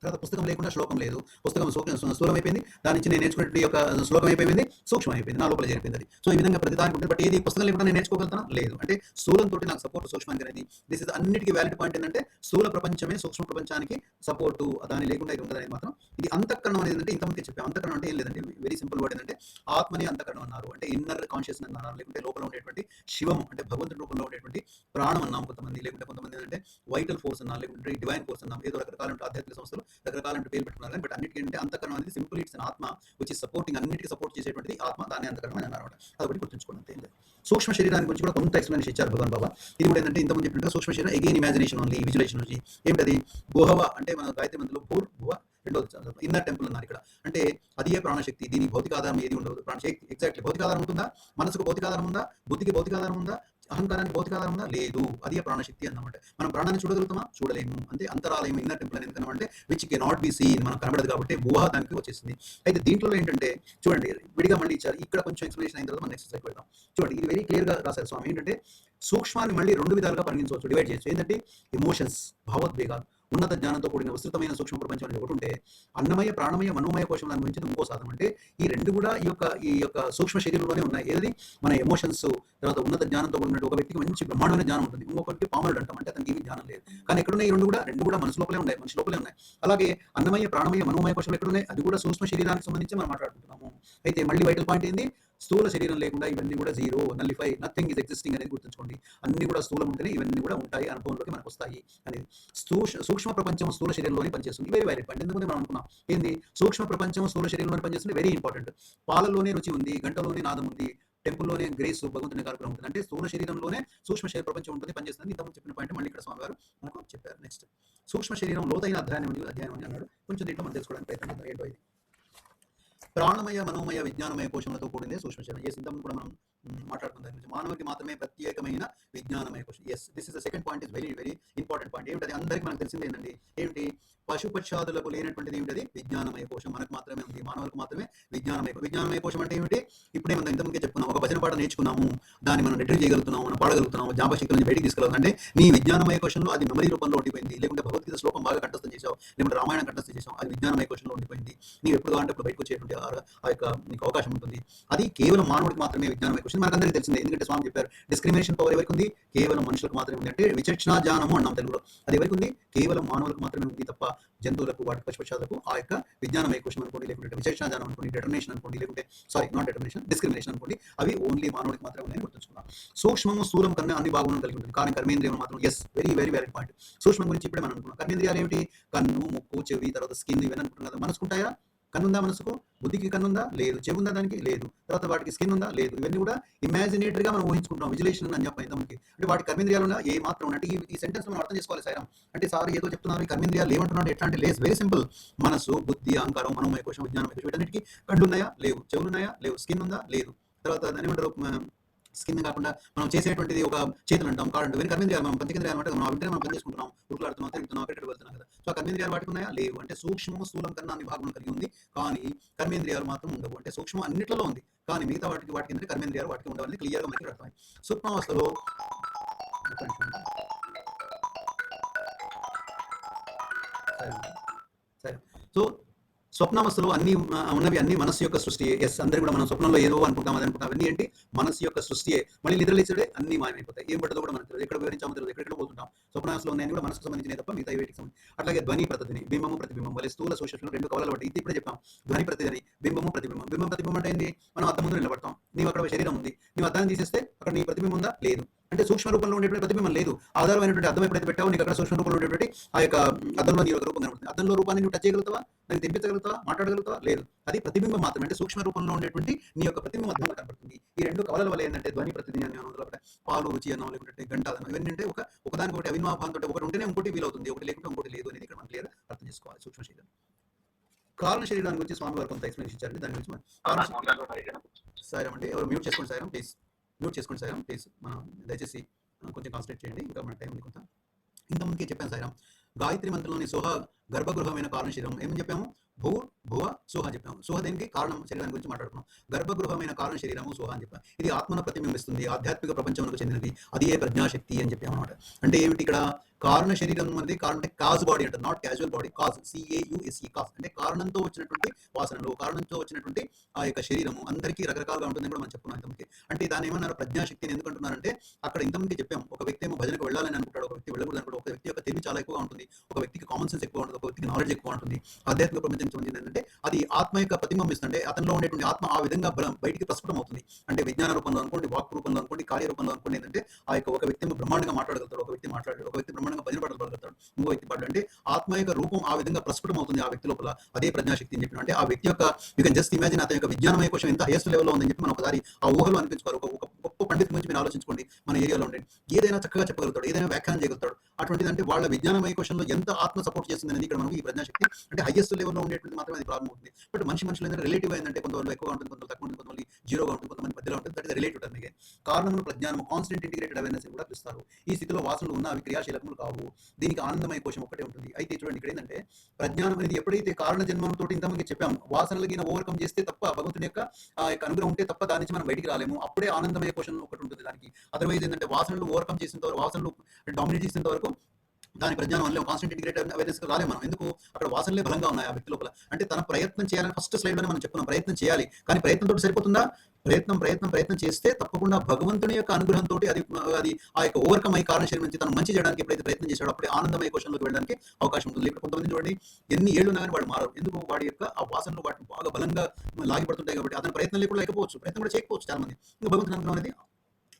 తర్వాత పుస్తకం లేకుండా శ్లోకం లేదు. పుస్తకం స్థూలం అయిపోయింది. దాని నుంచి నేను నేర్చుకునే యొక్క శ్లోకం అయిపోయింది, సూక్ష్మం అయిపోయింది, నా లోపల చేరిపోయింది. అది సో ఈ విధంగా ప్రతిదానికి ఉంటుంది. బట్ ఏది పుస్తకం లేకుండా నేను నేర్చుకోగలుగుతానా? లేదు. అంటే స్థూలంతో నాకు సపోర్ట్ సూక్ష్మానికి అనేది. దిస్ ఇస్ అన్నిటికీ వ్యాలిడ్ పాయింట్ ఏంటంటే స్థూల ప్రపంచమే సూక్ష్మ ప్రపంచానికి సపోర్టు. దాని లేకుండా ఇది ఉంటుంది అనేది మాత్రం. ఇది అంతఃకరణం అనేది అంటే ఇంతమంది చెప్పాం. అంతఃకరణం అంటే ఏం లేదండి, వెరీ సింపుల్ వర్డ్ ఏంటంటే ఆత్మని అంతఃకరణం అన్నారు. అంటే ఇన్నర్ కాన్షియస్ అన్నారు, లేకుంటే లోపల ఉండేటువంటి శివము అంటే భగవంతుడి రూపంలో ఉండేటువంటి ప్రాణం అన్నాం కొంతమంది, లేకుంటే కొంతమంది ఏంటంటే వైటల్ ఫోర్స్ అన్నారు, లేకుంటే డివైన్ ఫోర్స్ అన్నాం. ఏదో రకరకాల ఆధ్యాత్మిక సంస్థలు రకరకాల పేరు పెట్టుకున్నారు. బట్ అన్నిటికంటే అంతఃకరణం అనేది సింపుల్ ఇట్స్ ఆత్మ విచ్ ఇస్ సపోర్టింగ్, అన్నిటికీ సపోర్ట్ చేసేటువంటిది ఆత్మ. దాన్ని అంతఃకరణం అని అన్నారు. అదొకటి గుర్తుంచుకోండి అంతే. సూక్ష్మ శరీరానికి గురించి కూడా కొంత ఎక్స్ప్లెనేషన్ ఇచ్చారు భగవాన్ బాబా. ఇది కూడా ఏంటంటే ఇంతకుముందు చెప్పినట్టుగా సూక్ష్మ శరీరం అగైన్ ఇమాజినేషన్ ఓన్లీ, విజువలైజేషన్ నుంచి ఏమిటది? భూహవ అంటే మన గాయత్రి మంత్రంలో భూర్ భువ రెండోది ఇన్నర్ టెంపుల్ అన్నారు ఇక్కడ. అంటే అది ఏ ప్రాణశక్తి. దీని భౌతిక ఆధారం ఏది ఉండదు. ప్రాణశక్తి ఎగ్జాక్ట్లీ భౌతిక ఆధారం ఉంటుందా? మనసుకు భౌతిక ఆధారం ఉందా? బుద్ధికి భౌతిక ఆధారం ఉందా? అహంకారానికి భౌతిక ఆధారం ఉందా? లేదు. అది ప్రాణశక్తి అన్నమాట. మనం ప్రాణాన్ని చూడగలుగుతామా? చూడలేము. అంటే అంతరాలయం ఇన్నర్ టెంపుల్ అని ఎందుకన్నామంటే which can not be seen, మనం కనబడదు కాబట్టి ఊహ దానికి వచ్చేసింది. అయితే దీంట్లో ఏంటంటే చూడండి విడిగా మళ్ళీ ఇచ్చారు. ఇక్కడ కొంచెం ఎక్స్ప్లెనేషన్ అయిన తర్వాత మనం నెక్స్ట్ స్లైడ్ పెడదాం. చూడండి ఇది వెరీ క్లియర్ గా రాశారు స్వామి. ఏంటంటే సూక్ష్మాన్ని మళ్ళీ 2 విధాలుగా పరిగణించవచ్చు, డివైడ్ చేయొచ్చు. ఏంటంటే ఎమోషన్స్, భావోద్వేగాలు, ఉన్నత జ్ఞానంతో కూడిన విస్తృతమైన సూక్ష్మ ప్రపంచం అనేది ఒకటి ఉంటే, అన్నమయ ప్రాణమయ మనోమయ కోశం అనుభవించేది ఇంకో సాధనం. అంటే ఈ రెండు కూడా ఈ యొక్క సూక్ష్మ శరీరంలోనే ఉన్నాయి. ఏది? మన ఎమోషన్స్, తర్వాత ఉన్నత జ్ఞానంతో కూడినట్టు ఒక వ్యక్తికి మంచి బ్రహ్మాండమైన జ్ఞానం ఉంటుంది, ఇంకొకరికి పామరుడు అంటాం. అంటే అతనికి ఏమి జ్ఞానం లేదు. కానీ ఎక్కడున్నాయి? రెండు కూడా మనసు లోపలే ఉన్నాయి, మనిషి లోపలే ఉన్నాయి. అలాగే అన్నమయ ప్రాణమయ మనోమయ కోశం ఎక్కడున్నాయి? అది కూడా సూక్ష్మ శరీరానికి సంబంధించి మనం మాట్లాడుకుంటున్నాము. అయితే మళ్ళీ వైటల్ పాయింట్ ఏంది? స్థూల శరీరం లేకుండా ఇవన్నీ కూడా zero, nullify, nothing is existing అనేది గుర్తుంచుకోండి. అన్ని కూడా స్థూలం ఉంటేనే ఇవన్నీ కూడా ఉంటాయి, అనుభవంలోకి మనకు వస్తాయి అనేది. సూక్ష్మ ప్రపంచం స్థూల శరీరంలోనే పనిచేస్తుంది. Very valid point. ఎందుకంటే మనం అనుకున్నాం ఏంది? సూక్ష్మ ప్రపంచం స్థూల శరీరంలోనే పనిచేస్తుంది. Very important. పాలలోనే రుచి ఉంది, గంటలోనే నాదం ఉంది, టెంపుల్లోనే గ్రేస్ భగవంతుని కార్యక్రమం ఉంటుంది. అంటే స్థూల శరీరంలోనే సూక్ష్మ శరీర ప్రపంచం ఉంటుంది, పనిచేస్తుంది. ఇంతకు చెప్పిన పాయింట్ మళ్ళీ ఇక్కడ స్వామి గారు మనకు చెప్పారు. నెక్స్ట్ సూక్ష్మ శరీరం లోతైన అధ్యాయం అని అన్నాడు. కొంచెం దీంట్లో మనం తెలుసుకోవడానికి ప్రయత్నం చేద్దాం. ఏంటో ఇది ప్రాణమయ మనోమయ విజ్ఞానమయ కోశంలతో కూడిందే సూక్ష్మ శరీరం. ఏ సిద్ధం కూడా మనం మాట్లాడుకుందాం. మానవుడికి మాత్రమే ప్రత్యేకమైన విజ్ఞానమయ కోశం. Yes, this is the second point, is very very important point. ఏమిటది? అందరికీ మనకు తెలిసింది ఏంటంటే ఏమిటి? పశుపక్షాదులకు లేనటువంటిది ఏమిటది? విజ్ఞానమయ కోశం. మనకు మాత్రమే ఉంది, మానవులకు మాత్రమే విజ్ఞానమయ కోశం. అంటే ఏమిటి? ఇప్పుడే మనం ఇంతకుముందే చెప్పుకున్నాం. ఒక భజన పాట నేర్చుకున్నాము, దాన్ని మనం రిట్రీవ్ చేయగలుగుతున్నాము, మనం పాడగలుగుతున్నాము, జ్ఞాపశక్తి నుంచి బయటికి తీసుకెళ్ళాలి. అంటే నీ విజ్ఞానమయ కోశంలో అది మెమరీ రూపంలో ఉండిపోయింది. లేకుంటే భగవద్గీత శ్లోకం బాగా కంఠస్థం చేసావు, లేకుంటే రామాయణం కంఠస్థం చేసావు, అది విజ్ఞానమయ కోశంలో ఉండిపోయింది. నీవు ఎప్పుడు కావాలంటే అప్పుడు బయటకు వచ్చేటువంటి ఆ యొక్క నీకు అవకాశం ఉంటుంది. అది కేవలం మానవుడికి మాత్రమే విజ్ఞానమయ కోశం. మనకు అందరికీ తెలిసిందే. ఎందుకంటే స్వామి చెప్పారు డిస్క్రిమినేషన్ పవర్ ఎవరికి ఉంది? కేవలం మనుషులకు మాత్రమే ఉంది. అంటే విచక్షణ జ్ఞానము అన్నాం తెలుగులో. అది ఎవరికి ఉంది? కేవలం మానవులకు మాత్రమే ఉంది తప్ప జంతువులకు, వాటి పశుపక్షాలకు ఆ యొక్క విజ్ఞానమయ కోశం అనుకోండి, లేకుంటే విచక్షణ జ్ఞానం అనుకోండి, డిటర్మినేషన్ అనుకోండి, లేకుంటే డిస్క్రిమినేషన్ అనుకోండి, అవి ఓన్లీ మానవుడికి మాత్రమే ఉన్నాయని గుర్తుంచుకున్నాం. సూక్ష్మము స్థూలం కన్నా అన్ని భాగం కలిగి ఉంటుంది. కానీ కర్మేంద్రియం మాత్రం yes, very very valid point. సూక్ష్మం గురించి ఇప్పుడే మనం అనుకున్నాం. కర్మేంద్రియాలు ఏమిటి? కన్ను, ముక్కు, చెవి, తర్వాత స్కిన్, ఇవన్నీ అనుకుంటున్నాం కదా. మనసుకుంటాయా? కన్నుందా మనసుకు? బుద్ధికి కన్నుందా? లేదు. చెవి ఉందా దానికి? లేదు. తర్వాత వాటికి స్కిన్ ఉందా? లేదు. ఇవన్నీ కూడా ఇమాజినేటరీ గా మనం ఊహించుకుంటాం. విజులేషన్ అని చెప్పాం ఇంతమందికి. అంటే వాటి కర్మేంద్రియాలు ఉన్నా ఏ మాత్రం అంటే ఈ సెంటెన్స్ మనం అర్థం చేసుకోవాలి. సాయం అంటే సార్ ఏదో చెప్తున్నారు, ఈ కర్మేంద్రియాలు ఏమంటున్నాడు, ఎట్లా అంటే లేదు, వెరీ సింపుల్. మనసు, బుద్ధి, అహంకారం, మనోమయ కోశం, విజ్ఞానమయ కోశం, వీటన్నిటికీ కళ్ళు ఉన్నాయా? లేవు. చెవులు ఉన్నాయా? లేవు. స్కిన్ ఉందా? లేదు. తర్వాత దాని ఏమంటారు, స్కిన్ కాకుండా మనం చేసేటువంటిది ఒక చేతులు అంటాం, కాళ్ళు అంటాం, కర్మేంద్రియాలు. మనం పంచకేంద్రియాలు అంటే మనం అవింటే మనం పని చేసుకుంటున్నాం, ఉరుకులాడుతున్నాం, తిరుగుతున్నాం, అక్కడికి వెళ్తున్నాం కదా. సో కర్మేంద్రియాలు వాటికి ఉన్నాయా? లేవు. అంటే సూక్ష్మము స్థూలం కన్నా అన్ని భాగం కలిగి ఉంది, కానీ కర్మేంద్రియాలు మాత్రం ఉండవు. అంటే సూక్ష్మం అన్నింటిలో ఉంది, కానీ మిగతా వాటికి ఏంటంటే కర్మేంద్రియాలు వాటికి ఉండవని క్లియర్ గా మనకి అర్థమైంది. స్వప్నావస్థలో సరే సో స్వప్నావస్థలో అన్ని ఉన్నవి అన్ని మనస్సు యొక్క సృష్టి. ఎస్, అందరూ కూడా మనం స్వప్నంలో ఏదో అనుకుంటాం, అది అనుకుంటాం. అవన్నీ ఏంటి? మనస్సు యొక్క సృష్టియే. మళ్ళీ నిద్రలేచుడే అన్ని మాయమైపోతాయి. ఏం పడుతుందో కూడా మనకు తెలియదు, ఎక్కడ వివరించామో తెలియదు, ఎక్కడెక్కడ పోతుంటాం. స్వప్నావస్థలో ఉన్నాయని కూడా మనసుకు సంబంధించినవి తప్ప మిగతా వేటికి సంబంధించి. అట్లాగే ధ్వని ప్రతిధ్వని, బింబము ప్రతిబింబం వల్ల స్థూల సూక్ష్మ రెండు కవలలు పట్టి ఇది ఇప్పుడే చెప్పాం. ధ్వని ప్రతిధ్వని, బింబము ప్రతిబింబం. బింబం ప్రతిబింబం అంటే ఏంది? మనం అద్దం ముందు నిలబడతాం, నీవు అక్కడ శరీరం ఉంది, నీవు అద్దాన్ని తీసేస్తే అక్కడ నీ ప్రతిబింబం ఉందా? లేదు. అంటే సూక్ష్మ రూపంలో ఉండేటువంటి ప్రతిబింబం లేదు. ఆధారమైనటువంటి అద్దం ఎప్పుడైతే పెట్టావో నీకు అక్కడ సూక్ష్మ రూపంలో ఉండేటువంటి ఆ యొక్క అద్దంలో నీ యొక్క రూపం కనబడుతుంది. అద్దంలో రూపాన్ని నువ్వు టచ్ చేయగలుగుతావా? దాన్ని తెప్పించగలుగుతావా? మాట్లాడగలుగుతావా? లేదు. అది ప్రతిబింబం మాత్రమే. అంటే సూక్ష్మ రూపంలో ఉండేటువంటి నీ యొక్క ప్రతిబింబం అద్దంలో కనబడుతుంది. ఈ రెండు కవలల వల్ల ఏంటంటే ధ్వని ప్రతిధ్వని అని అందులో పాలు రుచి అన్నం లేకుంటే గంటాదనం ఇవన్నీ అంటే ఒకదానికొకటి అవినాభావంతో ఒకటి ఉంటేనే ఇంకోటి వీలవుతుంది, ఒకటి లేకుంటే ఇంకోటి లేదు అనేది ఇక్కడ మనం క్లియర్ అర్థం చేసుకోవాలి. సూక్ష్మ శరీరం, కారణ శరీరాన్ని గురించి స్వామి వారు కొంత ఎక్స్ప్లెనేషన్ ఇచ్చారండి. దాని గురించి సాయిరామ్ అండి, ఎవరు మ్యూట్ చేసుకోండి సాయిరామ్ ప్లీజ్, మ్యూట్ చేసుకోండి సాయిరామ్ ప్లీజ్. మనం దయచేసి కొంచెం కాన్సన్ట్రేట్ చేయండి, ఇంకా మన టైం ఉంది కొంత. ఇంతకుముందుకే చెప్పాను సాయిరామ్, గాయత్రి మంత్రంలోని సోహ గర్భగృహమైన కారణ శరీరం ఏమని చెప్పాము? భూ భువ సోహ చెప్పాము. సోహ దేనికి? కారణం శరీరం గురించి మాట్లాడుకున్నాం. గర్భగృహమైన కారణ శరీరము సోహ అని చెప్పాం. ఇది ఆత్మను ప్రతిబింబిస్తుంది, ఆధ్యాత్మిక ప్రపంచమునకు చెందినది, అది ఏ ప్రజ్ఞాశక్తి అని చెప్పాము అనమాట. అంటే ఏమిటి ఇక్కడ? కారణ శరీరం అనేది కారణం అంటే కాజ్ బాడీ అంటారు, not casual body. Cause, CAUSE, cause అంటే కారణంతో వచ్చినటువంటి వాసనలు, కారణంతో వచ్చినటువంటి ఆ యొక్క శరీరము అందరికీ రకరకాలుగా ఉంటుందని కూడా మనం చెప్పుకున్నాం ఇంతమంది. అంటే దాని ఏమన్నారు? ప్రజ్ఞాశక్తి అని ఎందుకంటున్నారంటే అక్కడ ఇంతమంది చెప్పాం, ఒక వ్యక్తి ఏమో భజనకు వెళ్ళాలని అనుకుంటాడు, ఒక వ్యక్తి వెళ్ళకూడదు అనుకుంటాడు, ఒక వ్యక్తి యొక్క తెలివి చాలా ఎక్కువగా ఉంటుంది, ఒక వ్యక్తికి కామన్ సెన్స్ ఎక్కువ ఉంటుంది, ఒక వ్యక్తికి నాలెడ్జ్ ఎక్కువ ఉంటుంది. ఆధ్యాత్మిక ప్రపంచం సంబంధించి ఏంటంటే అది ఆత్మ యొక్క ప్రతిబింబిస్తుంటే అతనిలో ఉండేటువంటి ఆత్మ ఆ విధంగా బయటికి ప్రస్ఫుటం అవుతుంది. అంటే విజ్ఞాన రూపంలో అనుకోండి, వాక్ రూపంలో అనుకోండి, కార్య రూపంలో అనుకోండి. ఏంటంటే ఆ యొక్క ఒక వ్యక్తి బ్రహ్మాండంగా మాట్లాడగలుగుతాడు, ఒక వ్యక్తి మాట్లాడాడు, ఒక వ్యక్తి బ్రహ్మాండంగా భజన పడగలుగుతాడు, ఇంకో వ్యక్తి పాడు. అంటే ఆత్మ యొక్క రూపం ఆ విధంగా ప్రస్ఫుటం అవుతుంది ఆ వ్యక్తి లోపల. అదే ప్రజ్ఞాశక్తి అని చెప్పిన. అంటే ఆ వ్యక్తి యొక్క యూ కెన్ జస్ట్ ఇమాజిన్ అతని యొక్క విజ్ఞానమయ కోశం ఎంత హైయెస్ట్ లెవెల్లో ఉందని చెప్పి మనం ఒకసారి ఆ ఊహలో అనిపించుకోవాలి. ఒక గొప్ప పండిత్ గురించి మీరు ఆలోచించుకోండి, మన ఏరియాలో ఉండండి, ఏదైనా చక్కగా చెప్పగలుగుతాడు, ఏదైనా వ్యాఖ్యానం చేయగలుగుతాడు. అటువంటిది అంటే వాళ్ళ విజ్ఞానమయ కోశంలో ఎంత ఆత్మ సపోర్ట్ చేస్తుంది అనేది ఇక్కడ మనకి ఈ ప్రజ్ఞాశక్తి అంటే హైయెస్ట్ లెవెల్లో ఉండేటువంటి మాత్రమే అది ప్రారంభం అవుతుంది. బట్ మనుషులు ఏంటంటే రిలేటివ్ ఏంటంటే కొంతమంది ఎక్కువగా ఉంటుంది, కొంతమంది తక్కువ ఉంటుంది, కొంతమంది జీరోగా ఉంటుంది, కొంతమంది మధ్యలో ఉంటుంది. That is relative term. కారణము ప్రజ్ఞానము, కాన్స్టెంట్ ఇంటిగ్రేటెడ్ అవేర్నెస్ కూడా పిలుస్తారు. ఈ స్థితిలో వాసనలు ఉన్న అవి క్రియాశీలకములు కావు, దీనికి ఆనందమయ కోశం ఒక్కటే ఉంటుంది. అయితే చూడండి ఇక్కడ ఏంటంటే ప్రజ్ఞానం అనేది ఎప్పుడైతే కారణ జన్మంతో ఇంతమంది చెప్పాము, వాసనలకి ఓవర్కమ్ చేస్తే తప్ప భగవంతుని యొక్క అనుగ్రహం ఉంటే తప్ప దాని నుంచి మనం బయటికి రాలేము. అప్పుడే ఆనందమయ కోశం ఒకటి ఉంటుంది దానికి. అదర్వైజ్ ఏంటంటే వాసనలు ఓవర్కమ్ చేసేంత వరకు, వాసనలు డామినేట్ చేసేంత వరకు దాని ప్రజ్ఞానం వల్ల కాన్స్టెంట్ ఇంటిగ్రేటెడ్ అవేర్నెస్ రాలేము మనం. ఎందుకు? అక్కడ వాసనలే బలంగా ఉన్నాయి ఆ వ్యక్తి లోపల. అంటే తన ప్రయత్నం చేయాలని ఫస్ట్ స్లైడ్లోనే మనం చెప్పుకున్నాం, ప్రయత్నం చేయాలి. కానీ ప్రయత్నంతో సరిపోతుందా? ప్రయత్నం చేస్తే తప్పకుండా భగవంతుని యొక్క అనుగ్రహంతో అది ఆ యొక్క ఓవర్కమ్ అయ్యి కారణ శరీరం నుంచి తను మంచి చేయడానికి ఎప్పుడైతే ప్రయత్నం చేశాడో అప్పుడే ఆనందమయ కోశంలోకి వెళ్ళడానికి అవకాశం ఉంటుంది. ఇప్పుడు కొంతమంది చూడండి ఎన్ని ఏళ్ళు ఉన్నా కానీ వాడు మారరు. ఎందుకు? వాడి యొక్క ఆ వాసనలు వాటిని బాగా బలంగా లాగిపడుతుంటాయి కాబట్టి. అతని ప్రయత్నం లేకుండా లేకపోవచ్చు, ప్రయత్నం కూడా చేయకపోవచ్చు చాలా మంది. ఇంకా భగవంతుని అనుగ్రహం అనేది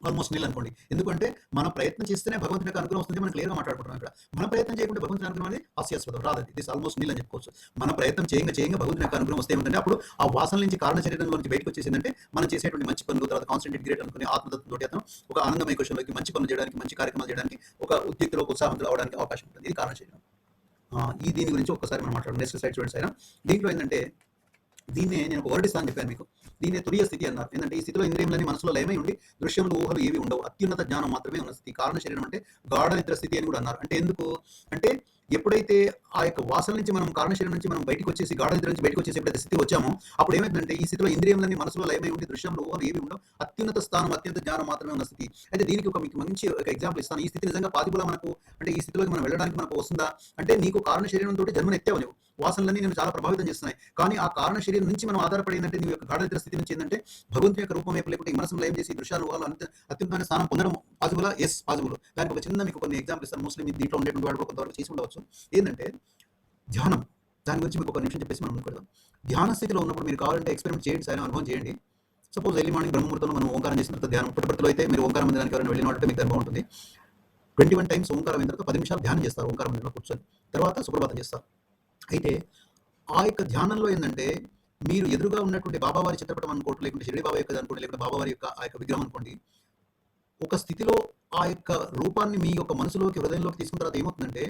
ఆల్మోస్ట్ నీళ్ళు అనుకోండి. ఎందుకంటే మన ప్రయత్నం చేస్తేనే భగవంతుని యొక్క అనుగ్రహం వస్తుంది. మనం క్లియర్గా మాట్లాడుకుంటున్నాం ఇక్కడ. మన ప్రయత్నం చేయకుండా భగవంతుని అనుగ్రహం అనేది హాస్యాస్పదం రాదు. దిస్ ఆల్మోస్ట్ నీళ్ళు అని చెప్పుకోవచ్చు. మన ప్రయత్నం చేయంగా భగవంతుని యొక్క అనుగ్రహం వస్తే ఏమంటే అప్పుడు ఆ వాసన నుంచి కారణ శరీరంలో నుంచి బయటకు వచ్చేసిందంటే మనం చేసేటువంటి మంచి పనులు, తర్వాత కాన్స్టెంట్ ఇంటిగ్రేట్ అనుకుని ఆత్మతత్వంతో అతను ఒక ఆనందమయ కోశంలోకి మంచి పనులు చేయడానికి, మంచి కార్యక్రమాలు చేయడానికి, ఒక ఉద్యోగంలో ఉత్సాహంతో అవడానికి అవకాశం ఉంటుంది. ఇది కారణ శరీరం. ఈ దీని గురించి ఒక్కసారి మనం మాట్లాడడం. నెక్స్ట్ స్లైడ్ చూడండి సార్. దీంట్లో ఏంటంటే దీన్నే నేను ఒక వర్డ్ ఇస్తాను చెప్పాను మీకు. దీన్నే తురియ స్థితి అన్నారు. ఏంటంటే ఈ స్థితిలో ఇంద్రియములని మనసులో లయమై ఉండి దృశ్యములు, ఊహలు ఏవి ఉండవు, అత్యున్నత జ్ఞానం మాత్రమే ఉన్న స్థితి. కారణ శరీరం అంటే గాఢ నిద్ర స్థితి అని కూడా అన్నారు. అంటే ఎందుకు? అంటే ఎప్పుడైతే ఆ యొక్క వాసన నుంచి మనం కారణ శరీరం నుంచి మనం బయటకు వచ్చేసి గాఢ నిద్ర నుంచి బయటకు వచ్చేసి ఎప్పుడైతే స్థితి వచ్చామో అప్పుడు ఏమైందంటే ఈ స్థితిలో ఇంద్రియములని మనసులో లయమై ఉండి దృశ్యములు, ఊహలు ఏవి ఉండవు, అత్యున్నత స్థానం, అత్యంత జ్ఞానం మాత్రమే ఉన్న స్థితి. అయితే దీనికి మీకు మంచి ఒక ఎగ్జాంపుల్ ఇస్తాను. ఈ స్థితి నిజంగా పాతిపులా మనకు అంటే ఈ స్థితిలోకి మనం వెళ్ళడానికి మనకు వస్తుందా? అంటే నీకు కారణ శరీరంతో జన్మనెత్తావు నువ్వు, వాసనలన్నీ నేను చాలా ప్రభావితం చేస్తున్నాయి. కానీ ఆ కారణ శరీరం నుంచి మనం ఆధారపడి ఏంటంటే నీ యొక్క గాఢ నిద్ర స్థితి నుంచి ఏంటంటే భగవంతుని యొక్క రూపం వైపు లేకుంటే ఈ మనసును లయం చేసి దృశ్యాలు, ఊహలు అత్యున్నతమైన స్థానం పొందడం పాజిబులా? Yes possible. దానికి ఒక చిన్న మీకు కొన్ని ఎగ్జాంపుల్ ఇస్తాను. మోస్ట్లీ మీ దీంట్లో ఉండేటువంటి వాడు కూడా కొంతవరకు చేసి ఉండవచ్చు. ఏంటంటే ధ్యానం. దాని గురించి మీకు ఒక నిమిషం చెప్పేసి మనం అనుకుందాం. ధ్యాన స్థితిలో ఉన్నప్పుడు మీరు కావాలంటే ఎక్స్పెరిమెంట్ చేయండి సార్, అనుభవం చేయండి. సపోజ్ ఎర్లీ మార్నింగ్ బ్రహ్మముహూర్తంలో మనం ఓంకారం చేసిన తర్వాత ధ్యానం, పుట్టపర్తిలో అయితే మీరు ఓంకారం మందిరానికి ఎవరైనా వెళ్ళిన వాళ్ళంటే మీకు అనుభవం ఉంటుంది. 21 టైమ్స్ ఓంకారం అయిన తర్వాత 10 నిమిషాలు ధ్యానం చేస్తారు ఓంకారం మందిరంలో కూర్చొని, తర్వాత సుప్రభాతం చేస్తారు. అయితే ఆ యొక్క ధ్యానంలో ఏంటంటే మీరు ఎదురుగా ఉన్నటువంటి బాబావారి చిత్రపటం అనుకోండి, లేకుంటే షిరిడి బాబా యొక్క అనుకోండి, లేకుంటే బాబావారి యొక్క ఆ యొక్క విగ్రహం అనుకోండి, ఒక స్థితిలో ఆ యొక్క రూపాన్ని మీ యొక్క మనసులోకి, హృదయంలోకి తీసుకున్న తర్వాత ఏమవుతుందంటే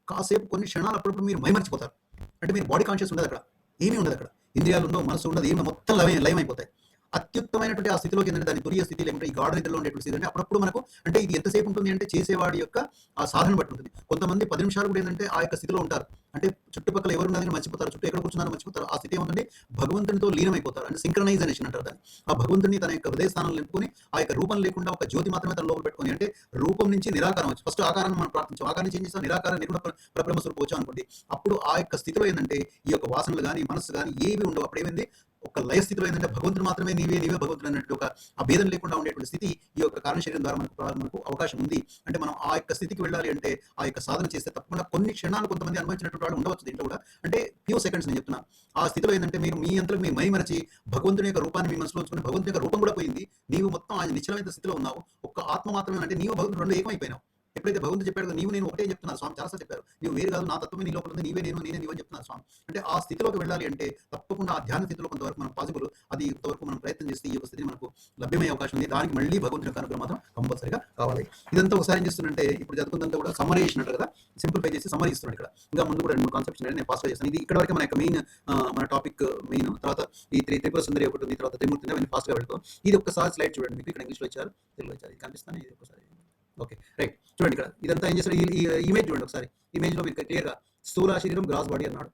కాసేపు కొన్ని క్షణాలు అప్పుడప్పుడు మీరు మైమర్చిపోతారు. అంటే మీరు బాడీ కాన్షియస్ ఉండదు, అక్కడ ఏమీ ఉండదు, అక్కడ ఇంద్రియాలు ఉండవు, మనసు ఉండదు, ఏమో మొత్తం లయం అయిపోతాయి. అత్యుత్తమైనటువంటి ఆ స్థితిలోకి ఏంటంటే దాని తురియ స్థితి, లేకుంటే ఈ గాఢ నిద్రలో ఉండేటువంటి స్థితి. అంటే అప్పుడప్పుడు మనకు అంటే ఇది ఎంతసేపు ఉంటుంది అంటే చేసేవాడి యొక్క ఆ సాధన బట్టి ఉంటుంది. కొంతమంది 10 నిమిషాలు కూడా ఏంటంటే ఆ యొక్క స్థితిలో ఉంటారు. అంటే చుట్టుపక్కల ఎవరున్నారని మర్చిపోతారు, చుట్టూ ఎక్కడ కూర్చున్నారో మర్చిపోతారు. ఆ స్థితి ఏముందంటే భగవంతునితో లీనమైపోతారు. అంటే సింక్రనైజేషన్ అంటారు దాన్ని. ఆ భగవంతుడిని తన యొక్క హృదయ స్థానంలో నింపుకొని ఆ యొక్క రూపం లేకుండా ఒక జ్యోతి మాత్రమే తన లోపల పెట్టుకొని, అంటే రూపం నుంచి నిరాకారం వచ్చి ఫస్ట్ ఆకారాన్ని మనం ప్రార్థించాం, ఆకారం నుంచి ఏం చేస్తాం, నిరాకారం నిర్గుణ పరబ్రహ్మ స్వరూపం వచ్చాం అనుకోండి. అప్పుడు ఆ యొక్క స్థితిలో ఏంటంటే ఈ యొక్క వాసనలు కానీ మనస్సు కానీ ఏవి ఉండవు. అప్పుడు ఏమైంది, ఒక లయ స్థితిలో ఏంటంటే భగవంతుడు మాత్రమే, నీవే నీవే భగవంతుడు అన్నట్టు ఒక ఆ భేదం లేకుండా ఉండేటువంటి స్థితి ఈ యొక్క కారణ శరీరం ద్వారా మనకు అవకాశం ఉంది. అంటే మనం ఆ యొక్క స్థితికి వెళ్ళాలి అంటే ఆ యొక్క సాధన చేస్తే తప్పకుండా కొన్ని క్షణాలు కొంతమంది అనుభవించినటువంటి వాళ్ళు ఉండవచ్చు దీంట్లో కూడా. అంటే ఫ్యూ సెకండ్స్ నేను చెప్తున్నా. ఆ స్థితిలో ఏంటంటే మీరు మీ అంతలో మీ మైమరచి భగవంతుని యొక్క రూపాన్ని మీ మనసులో ఉంచుకుని, భగవంతుని యొక్క రూపం కూడా పోయింది, నీవు మొత్తం ఆయన నిశ్చలమైన స్థితిలో ఉన్నావు. ఒక్క ఆత్మ మాత్రమే, అంటే నీవు భగవంతుడు రెండు ఏకమైపోయినావు. ఎప్పుడైతే భగవంతుడు చెప్పాడు కదా, నీవు నేను ఒకటే చెప్తున్నారు స్వామి చాలాసార్లు చెప్పారు, నీవు వేరు కాదు, నా తత్వమే నీ లోపల ఉంది, నీవే నేను నేనే నీవు అని చెప్తున్నారు స్వామి. అంటే ఆ స్థితిలోకి వెళ్ళాలి అంటే తప్పకుండా ఆ ధ్యాన స్థితిలో కొంతవరకు మనం పాసిబుల్, అది ఇంతవరకు మనం ప్రయత్నం చేస్తే ఈ యొక్క స్థితి మనకు లభ్యమయ్యే అవకాశం ఉంది. దానికి మళ్ళీ భగవంతుని యొక్క అనుగ్రహం మాత్రం కంపల్సరీగా కావాలి. ఇదంతా ఒకసారి ఏం చేస్తుందంటే ఇప్పుడు జరుగుతుందంతా కూడా సమ్మరీ చేసినట్టు కదా, సింప్లిఫై చేసి సమ్మరీ ఇస్తున్నాడు ఇక్కడ. ఇంకా ముందు కూడా 2 కాన్సెప్ట్స్ నేను పాస్ చేస్తాను. ఇది ఇక్కడ వరకు మన యొక్క మెయిన్ మన టాపిక్ మెయిన్. తర్వాత ఈ త్రిపుర సుందరి ఒకటి ఉంది, తర్వాత త్రిమూర్తి ఉంది, ఫాస్ట్గా వెళ్తాం. ఇది ఒక్కసారి స్లైడ్ చూడండి, మీకు ఇక్కడ ఇంగ్లీష్లో ఇచ్చారు, తెలుగులో ఇచ్చారు, ఇది కనిపిస్తాను. ఇది ఒకసారి ఓకే రైట్ చూడండి. ఇక్కడ ఇదంతా ఏం చేస్తారు, ఈ ఇమేజ్ చూడండి ఒకసారి. ఇమేజ్ లో మీకు క్లియర్ గా స్థూల శరీరం గ్రాస్ బాడీ అన్నాడు,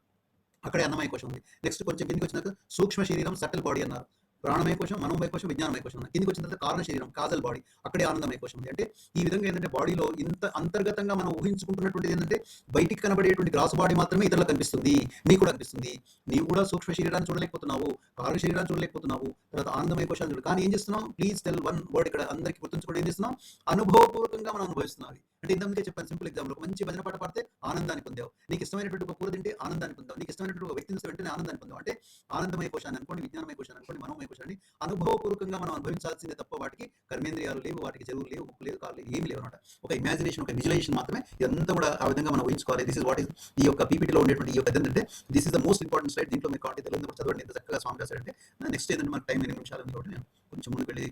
అక్కడే అన్నమయ కోశం ఉంది. నెక్స్ట్ కొంచెం కిందికి వచ్చినాక సూక్ష్మ శరీరం సటిల్ బాడీ అన్నారు, ప్రాణమయ కోశం, మనోమయ కోశం, విజ్ఞానమయ కోశం అన్నారు. కిందికి వచ్చిన తర్వాత కారణ శరీరం కాజల్ బాడీ, అక్కడే ఆనందమయ కోశం ఉంది. అంటే ఈ విధంగా ఏంటంటే బాడీలో ఇంత అంతర్గతంగా మనం ఊహించుకుంటున్నటువంటిది ఏంటంటే బయటికి కనబడేటువంటి గ్రాస్ బాడీ మాత్రమే ఇతరులకు కనిపిస్తుంది, నీకు కూడా కనిపిస్తుంది. నీవు కూడా సూక్ష్మ శరీరాన్ని చూడలేకపోతున్నావు, కారణ శరీరాన్ని చూడలేకపోతున్నావు, తర్వాత ఆనందమయ కోశాన్ని చూడ. కానీ ఏం చేస్తున్నాం, ప్లీజ్ టెల్ వన్ వర్డ్ ఇక్కడ అందరికీ గుర్తుంచుకోవడం, ఏం చేస్తున్నాం, అనుభవపూర్వకంగా మనం అనుభవిస్తున్నాం. అంటే ఇంతకుముందే చెప్పాను, సింపుల్ ఎగ్జాంపుల్, ఒక మంచి భజన పాట పాడితే ఆనందాన్ని పొందావు, నీకు ఇష్టమైనటువంటి ఒక కూర తింటే ఆనందాన్ని పొందావు, నీకు ఇష్టమైనటువంటి ఒక వ్యక్తిని చూస్తే వెంటనే ఆనందాన్ని పొందావు. అంటే ఆనందమయ కోశాన్ని అనుకోండి, విజ్ఞానమయ కోశాన్ని అనుకోండి, మనోమయ కోశాన్ని అనుభవపూర్వకంగా మనం అనుభవించాల్సిందే తప్ప వాటికి కర్మేంద్రియాలు లేవు, వాటికి చెరువులు లేవు, ముక్కు లేదు, కాళ్ళు ఏమి లేవు అనమాట. ఒక ఇమాజినేషన్, ఒక విజువలైజేషన్ మాత్రమే. ఇదంతా కూడా ఆ విధంగా మనం ఊహించుకోవాలి. దిస్ ఇస్ వాట్ ఇస్ ఈ యొక్క పీపీటీలో ఉండేటువంటి ఈ యొక్క ఏంటంటే this is the most important slide. దీంట్లో మీరు కాంటే తెలుగు కూడా చదవండి, ఎంత చక్కగా స్వామి రాశారంటే. నెక్స్ట్ ఏంటంటే మనకు టైం 8 నిమిషాలు ఉంది కాబట్టి నేను కొంచెం ముందుకు వెళ్ళి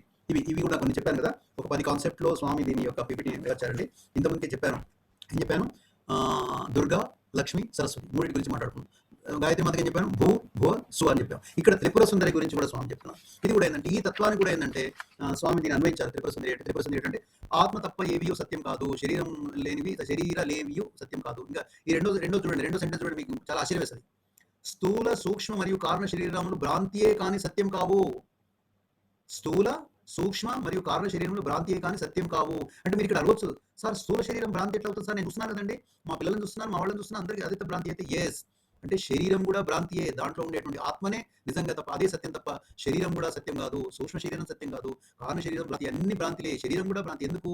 ఇవి కూడా కొన్ని చెప్పాను కదా, ఒక 10 కాన్సెప్ట్లో స్వామి దీని యొక్క పీపీటీ వచ్చారండి. ఇంతమందికి చెప్పాను, ఏం చెప్పాను, దుర్గా, లక్ష్మి, సరస్వతి మూడింటి గురించి మాట్లాడుకున్నాం. గాయత్రి మాతకి ఏం చెప్పాను, భూ భువ సు అని చెప్పాం. ఇక్కడ త్రిపుర సుందరి గురించి కూడా స్వామి చెప్తున్నాం. ఇది కూడా ఏంటంటే ఈ తత్వాన్ని కూడా ఏంటంటే స్వామి దీన్ని అన్వయించారు. త్రిపుర సుందరి ఏంటంటే ఆత్మ తప్ప ఏవియో సత్యం కాదు, శరీరం లేనివి శరీర లేవియో సత్యం కాదు. ఇంకా ఈ రెండో చూడండి, రెండో సెంటెన్స్ చూడండి, మీకు చాలా ఆశ్చర్యం వేస్తుంది. స్థూల సూక్ష్మ మరియు కారణ శరీరములు భ్రాంతియే కానీ సత్యం కావు. స్థూల సూక్ష్మ మరియు కారణ శరీరంలో భ్రాంతియే కానీ సత్యం కావు. అంటే మీరు ఇక్కడ అడగొచ్చు, సార్ స్థూల శరీరం భ్రాంతి ఎట్లా అవుతుంది సార్, నేను చూస్తున్నాను కదండి, మా పిల్లల్ని చూస్తున్నాను, మా వాళ్ళని చూస్తున్నాను, అందరికీ అదే భ్రాంతి అయితే. ఎస్, అంటే శరీరం కూడా భ్రాంతియే, దాంట్లో ఉండేటువంటి ఆత్మనే నిజంగా తప్ప, అదే సత్యం తప్ప శరీరం కూడా సత్యం కాదు, సూక్ష్మ శరీరం సత్యం కాదు, కారణ శరీరం భ్రాంతి, అన్ని భ్రాంతిలే, శరీరం కూడా భ్రాంతి. ఎందుకు,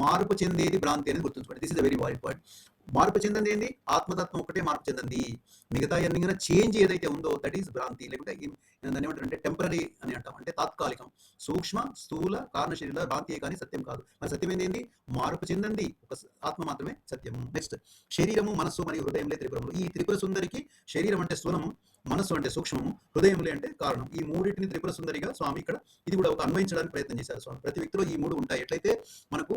మార్పు చెందేది భ్రాంతి అనేది గుర్తుంచుకోండి. This is a very point. మార్పు చెందింది ఏంది, ఆత్మతత్వం ఒకటే మార్పు చెందింది, మిగతా అన్ని చేంజ్ ఏదైతే ఉందో దట్ ఈస్ భ్రాంతి, లేకుంటే దాన్ని ఏమంటారంటే టెంపరీ అని అంటాం, అంటే తాత్కాలికం. సూక్ష్మ స్థూల కారణ శరీర భ్రాంతియే కానీ సత్యం కాదు. మరి సత్యం ఏంది, మార్పు చెందింది ఒక ఆత్మ మాత్రమే సత్యము. నెక్స్ట్ శరీరము, మనస్సు మరియు హృదయంలే త్రిపురములు. ఈ త్రిపుర సుందరికి శరీరం అంటే స్థూలము, మనస్సు అంటే సూక్ష్మము, హృదయములే అంటే కారణం. ఈ మూడింటిని త్రిపుర సుందరిగా స్వామి ఇక్కడ ఇది కూడా ఒక అన్వయించడానికి ప్రయత్నం చేశారు స్వామి. ప్రతి వ్యక్తిలో ఈ 3 ఉంటాయి. ఎట్లయితే మనకు